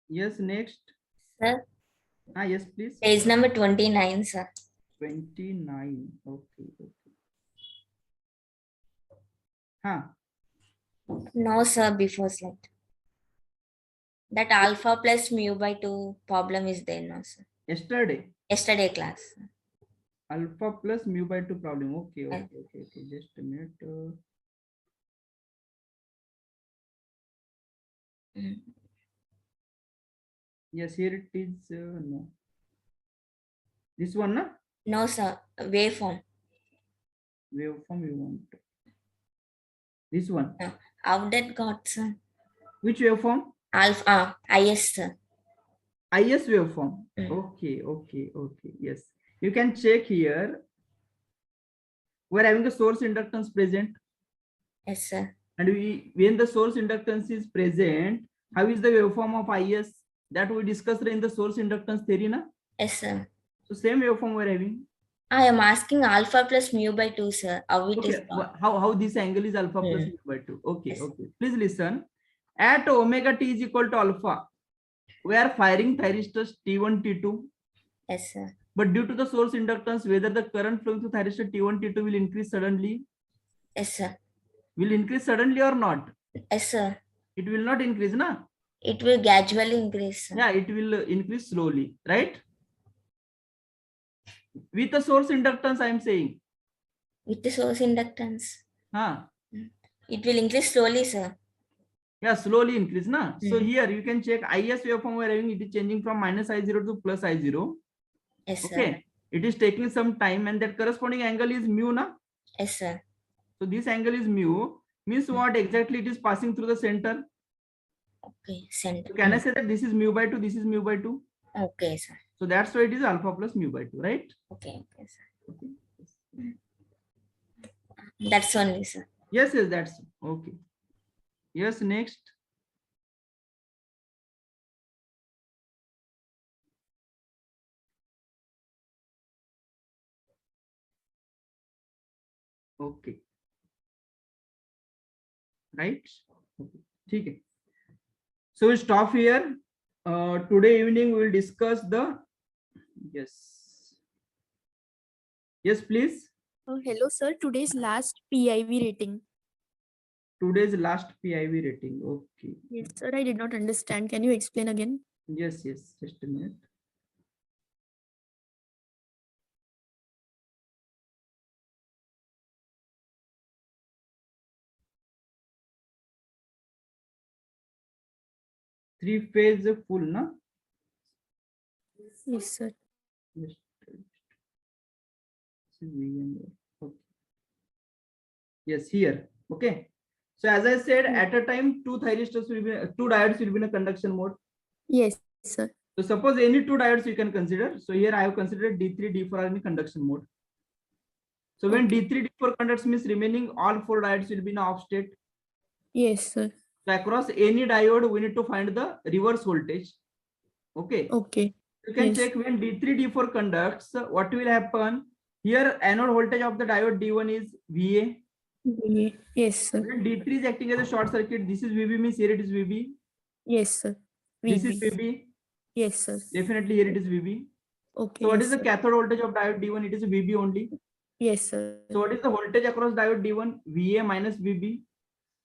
Yes, next. Sir, Yes, please. page number 29, sir. 29. Okay. No, sir, before slide. That alpha plus mu by 2 problem is there, no, sir. Yesterday class. Alpha plus mu by 2 problem. Okay. Just a minute. Yes, here it is. No. This one, na? No, sir. Waveform. Waveform you want. This one. How that got, sir? Which waveform? Alpha. IS, sir. IS waveform. Okay. Yes. You can check here. We're having the source inductance present. Yes, sir. And when the source inductance is present, how is the waveform of IS? That we discussed in the source inductance theory, na? Yes, sir. So same waveform we're having. I am asking alpha plus mu by 2, sir. How it is got? How this angle is alpha plus mu by 2. Okay. Yes. Please listen. At omega t is equal to alpha, we are firing thyristors T1, T2. Yes, sir. But due to the source inductance, whether the current flowing through thyristor T1, T2 will increase suddenly? Yes, sir. Will increase suddenly or not? Yes, sir. It will not increase, na? It will gradually increase, sir. Yeah, it will increase slowly, right? With the source inductance, I am saying. With the source inductance. It will increase slowly, sir. Yeah, slowly increase, na? So here you can check IS waveform we are having, it is changing from minus I0 to plus I0. Yes, sir. Okay. It is taking some time, and that corresponding angle is mu, na? Yes, sir. So this angle is mu, means what exactly it is passing through the center? Okay, center. So can I say that this is mu by 2, this is mu by 2? Okay, sir. So that's why it is alpha plus mu by 2, right? Okay, sir. That's only, sir. Yes, that's okay. Yes, next. Okay. Right? Okay. So we stop here. Today evening we will discuss the yes, please. Hello, sir. Today's last PIV rating. Today's last PIV rating. Okay. Yes, sir. I did not understand. Can you explain again? Yes. Just a minute. Three-phase full, na? Yes, sir. Yes. Okay. Yes, here. Okay. So as I said, at a time, two diodes will be in a conduction mode. Yes, sir. So suppose any two diodes you can consider. So here I have considered D3, D4 are in conduction mode. So when D3, D4 conducts, means remaining all four diodes will be in off state. Yes, sir. So across any diode, we need to find the reverse voltage. Okay. Okay. You can Yes. check when D3, D4 conducts, what will happen? Here, anode voltage of the diode D1 is VA. Yes, sir. When D3 is acting as a short circuit, this is VB, means here it is VB. Yes, sir. This is VB. Yes, sir. Definitely here it is VB. Okay. So what yes, is the sir. cathode voltage of diode D1? It is VB only. Yes, sir. So what is the voltage across diode D1? VA minus VB.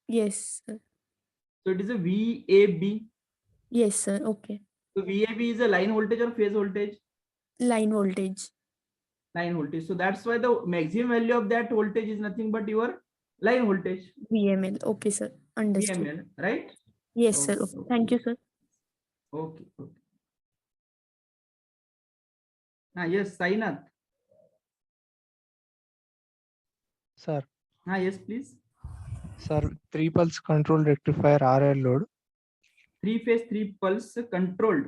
Yes, sir. So it is a VAB. Yes, sir. Okay. So VAB is a line voltage or phase voltage? Line voltage. Line voltage. So that's why the maximum value of that voltage is nothing but your line voltage. VML. Okay, sir. Understood. VML, right? Yes, sir. Okay, Okay. okay. Thank you, sir. Okay. Yes, Sainath. Sir, Yes, please. sir, 3-pulse control rectifier RL load. 3-phase 3-pulse controlled.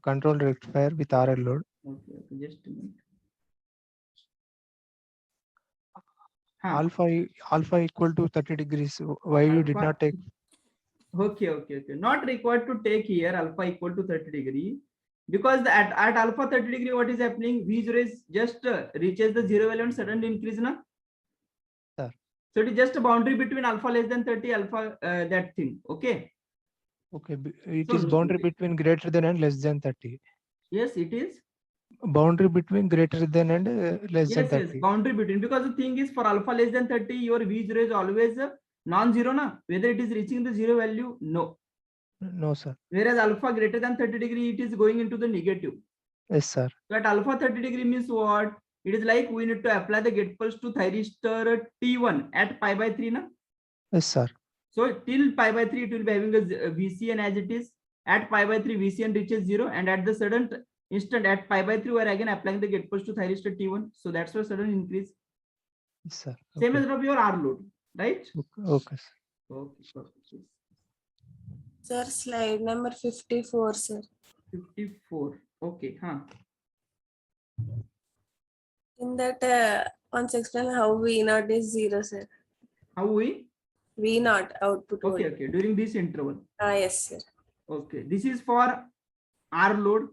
Control rectifier with RL load. Okay, just a minute. alpha equal to 30 degrees. Why you did Alpha- not take? Okay. Not required to take here alpha equal to 30 degree, because at alpha 30 degree, what is happening? V0 is just reaches the zero value and suddenly increase, na? Sir. So it is just a boundary between alpha less than 30, alpha that thing. Okay. Okay, it So- is boundary between greater than and less than 30. Yes, it is. Boundary between greater than and less than Yes, 30. boundary between, because the thing is for alpha less than 30, your V0 is always non-zero, na? Whether it is reaching the zero value, no. No, sir. Whereas alpha greater than 30 degree, it is going into the negative. Yes, sir. So at alpha 30 degree means what? It is like we need to apply the gate pulse to thyristor T1 at pi by 3, na? Yes, sir. So till pi by 3, it will be having a VCN as it is. At pi by 3, VCN reaches 0, and at the sudden instant at pi by 3, we are again applying the gate pulse to thyristor T1. So that's why sudden increase. Yes, sir. Same Okay. as of your R load, right? Okay, sir. Okay, perfect. Sir, slide number 54, sir. 54. Okay, In that, once explain how V0 is 0, sir. How we? V0 output. Okay, voltage. okay. During this interval. Yes, sir. Okay, this is for R load.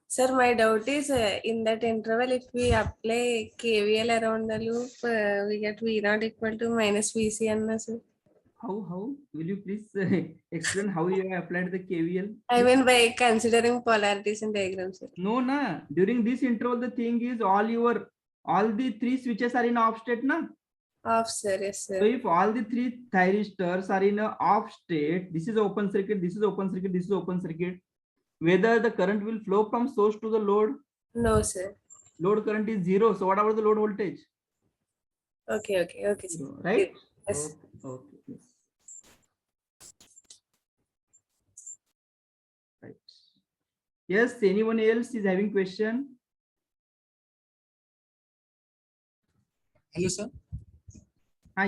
Sir, my doubt is in that interval, if we apply KVL around the loop, we get V0 equal to minus VCN, sir. How? Will you please explain how you have applied the KVL? I mean by considering polarities in diagram, sir. No, na. During this interval, the thing is all the three switches are in off state, na. Off, sir. Yes, So sir. if all the three thyristors are in a off state, this is open circuit, this is open circuit, this is open circuit. Whether the current will flow from source to the load, No, sir. load current is 0. So what about the load voltage? Okay, sir. Zero, right? Yes. Okay. Yes. Right. Yes. Anyone else is having question? Hello, sir.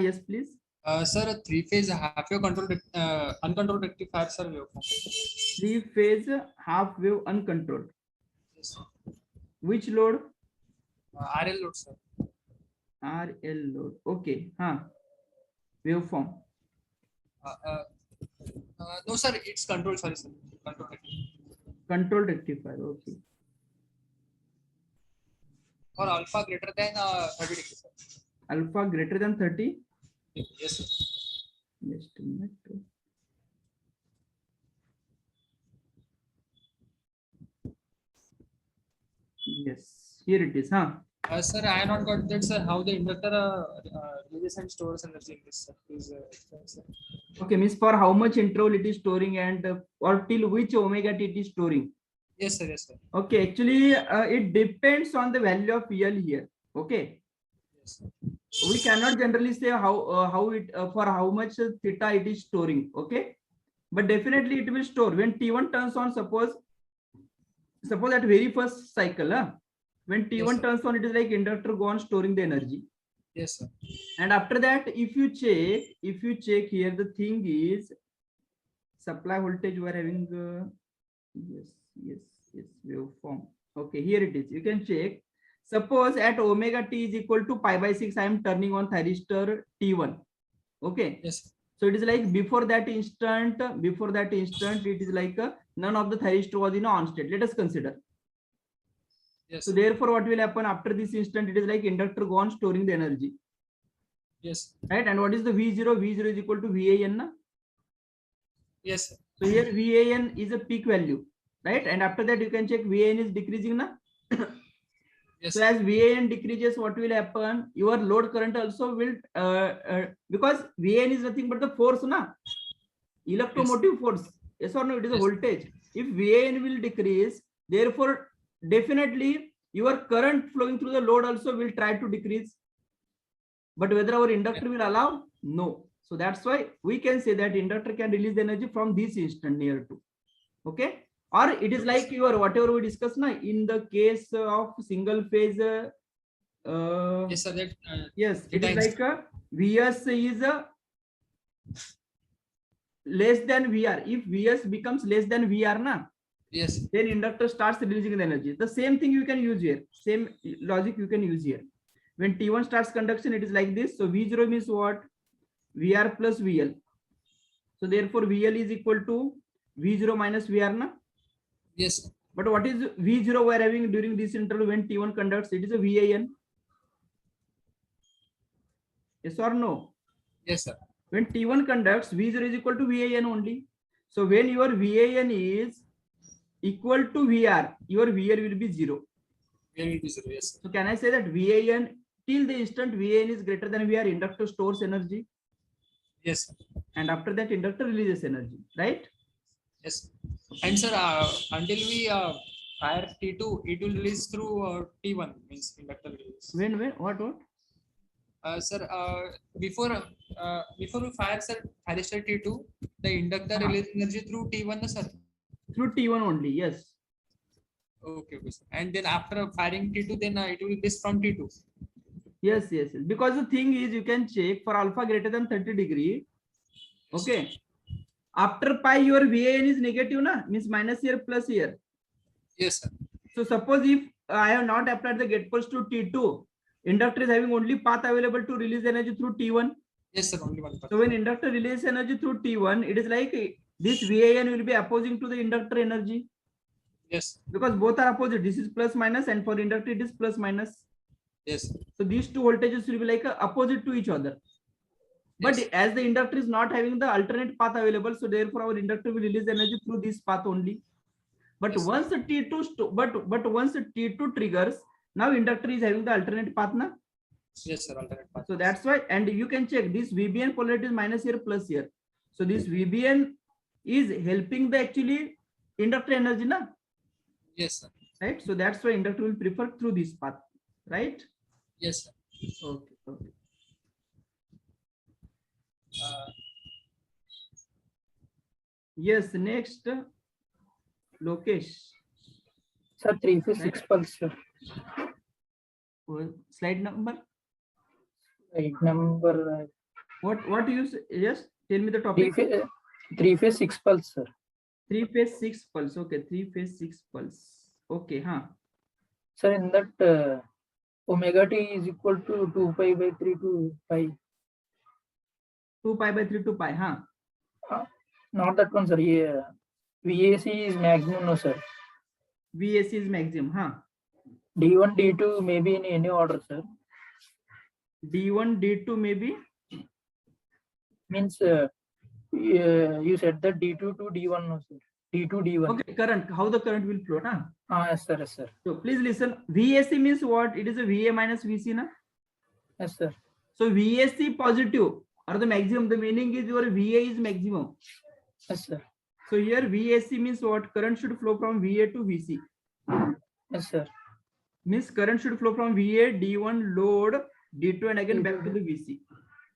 Yes, please. Sir, a three-phase half-wave uncontrolled rectifier, sir, waveform. Three-phase half-wave uncontrolled. Yes, sir. Which load? RL load, sir. RL load. Okay. Waveform. No, sir, it's controlled. Sorry, sir. Controlled rectifier. Controlled rectifier. Okay. For alpha greater than 30 degrees, sir. Alpha greater than 30. Yes, sir. Just a minute. Yes, here it is. Sir, I have not got that, sir. How the inductor releases and stores energy in this, sir. Please explain, sir. Okay, means for how much interval it is storing and or till which omega t it is storing. Yes, sir. Yes, sir. Okay, actually it depends on the value of EL here. Okay. Yes, sir. We cannot generally say how it for how much theta it is storing. Okay, but definitely it will store when T1 turns on. Suppose at very first cycle, when T1 Yes, turns on, it is like inductor go on storing the energy. Yes, sir. And after that, if you check here, the thing is supply voltage we are having. Yes, waveform. Okay, here it is. You can check. Suppose at omega t is equal to pi by 6, I am turning on thyristor T1. Okay. Yes, sir. So it is like before that instant, it is like none of the thyristor was in on state. Let us consider. Yes, So sir. therefore, what will happen after this instant? It is like inductor go on storing the energy. Yes. Right. And what is the V0? V0 is equal to VAN. Na? Yes, sir. So here VAN is a peak value. Right. And after that, you can check VAN is decreasing. Na? Yes, So sir. as VAN decreases, what will happen? Your load current also will, because VAN is nothing but the force, na? Electromotive force. Yes or no? It is a Yes. voltage. If VAN will decrease, therefore, definitely your current flowing through the load also will try to decrease. But whether our inductor will allow? No. So that's why we can say that inductor can release the energy from this instant near to. Okay. Or it is like your whatever we discussed now in the case of single phase. Yes, sir. That, Yes, it is depends. like Vs is less than Vr. If Vs becomes less than Vr, na, yes. then inductor starts releasing the energy. The same thing you can use here. Same logic you can use here. When T1 starts conduction, it is like this. So V0 means what? VR plus VL. So therefore VL is equal to V0 minus VR, na? Yes, sir. But what is V0 we are having during this interval when T1 conducts? It is a VAN. Yes or no? Yes, sir. When T1 conducts, V0 is equal to VAN only. So when your VAN is equal to VR, your VR will be 0. VL will be 0. Yes, sir. So can I say that VAN till the instant VAN is greater than VR, inductor stores energy, Yes, sir. and after that inductor releases energy, right? Yes. And sir, until we fire T2, it will release through T1, means inductor release. When what? Sir, before we fire, sir, thyristor T2, the inductor release energy through T1, no, sir. Through T1 only, yes. Okay, okay, sir. And then after firing T2, then it will be from T2. Yes. Because the thing is, you can check for alpha greater than 30 degree. Okay. After pi, your VAN is negative, na? Means minus here plus here. Yes, sir. So suppose if I have not applied the gate pulse to T2, inductor is having only path available to release energy through T1. Yes, sir. Only one. So when inductor releases energy through T1, it is like this VAN will be opposing to the inductor energy. Yes. Because both are opposite. This is plus minus, and for inductor it is plus minus. Yes. So these two voltages will be like opposite to each other. But Yes. as the inductor is not having the alternate path available, so therefore our inductor will release energy through this path only. But Yes. once the T2 but once the T2 triggers, now inductor is having the alternate path, na? Yes, sir. Alternate path. So that's why, and you can check this VBN polarity is minus here plus here. So this VBN is helping the actually inductor energy, na? Yes, sir. Right? So that's why inductor will prefer through this path, right? Yes, sir. Okay. Yes, next, Lokesh. Sir, 3 phase 6 pulse, sir. Slide number. Slide number. What do you say? Yes, tell me the topic. 3 phase 6 pulse, sir. 3 phase 6 pulse. Okay, 3 phase 6 pulse. Okay, Sir, in that omega t is equal to 2 pi by 3 to pi. 2 pi by 3 to pi, Not that one, sir. Yeah. VAC is maximum, no, sir. VAC is maximum, D1, D2 maybe in any order, sir. D1, D2 maybe. Means you said that D2 to D1, no, sir. D2, D1. Okay, current. How the current will flow, na? Yes, sir. Yes, sir. So please listen. VAC means what? It is a VA minus VC, na? Yes, sir. So VAC positive or the maximum. The meaning is your VA is maximum. Yes, sir. So here VAC means what? Current should flow from VA to VC. Yes, sir. Means current should flow from VA, D1 load, D2 and again back to the VC.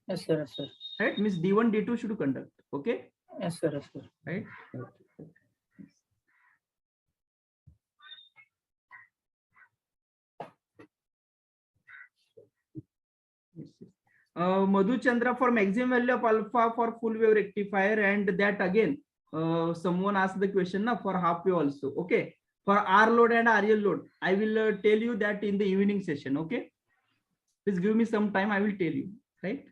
Yes, sir. Yes, sir. Right? Means D1, D2 should conduct. Okay? Yes, sir. Yes, sir. Right? Madhu Chandra for maximum value of alpha for full wave rectifier, and that again someone asked the question na, for half wave also. Okay, for R load and RL load I will tell you that in the evening session. Okay, please give me some time, I will tell you. Right?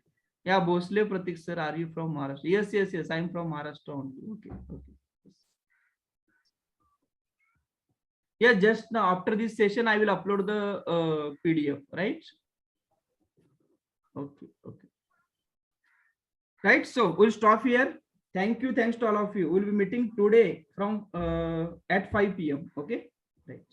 Yeah, Bosle Pratik sir, are you from Maharashtra? Yes, I am from Maharashtra only. Okay. Yeah, just now after this session I will upload the PDF, right? Okay. Right, so we'll stop here. Thank you, thanks to all of you. We'll be meeting today from at 5 p.m. Okay, right.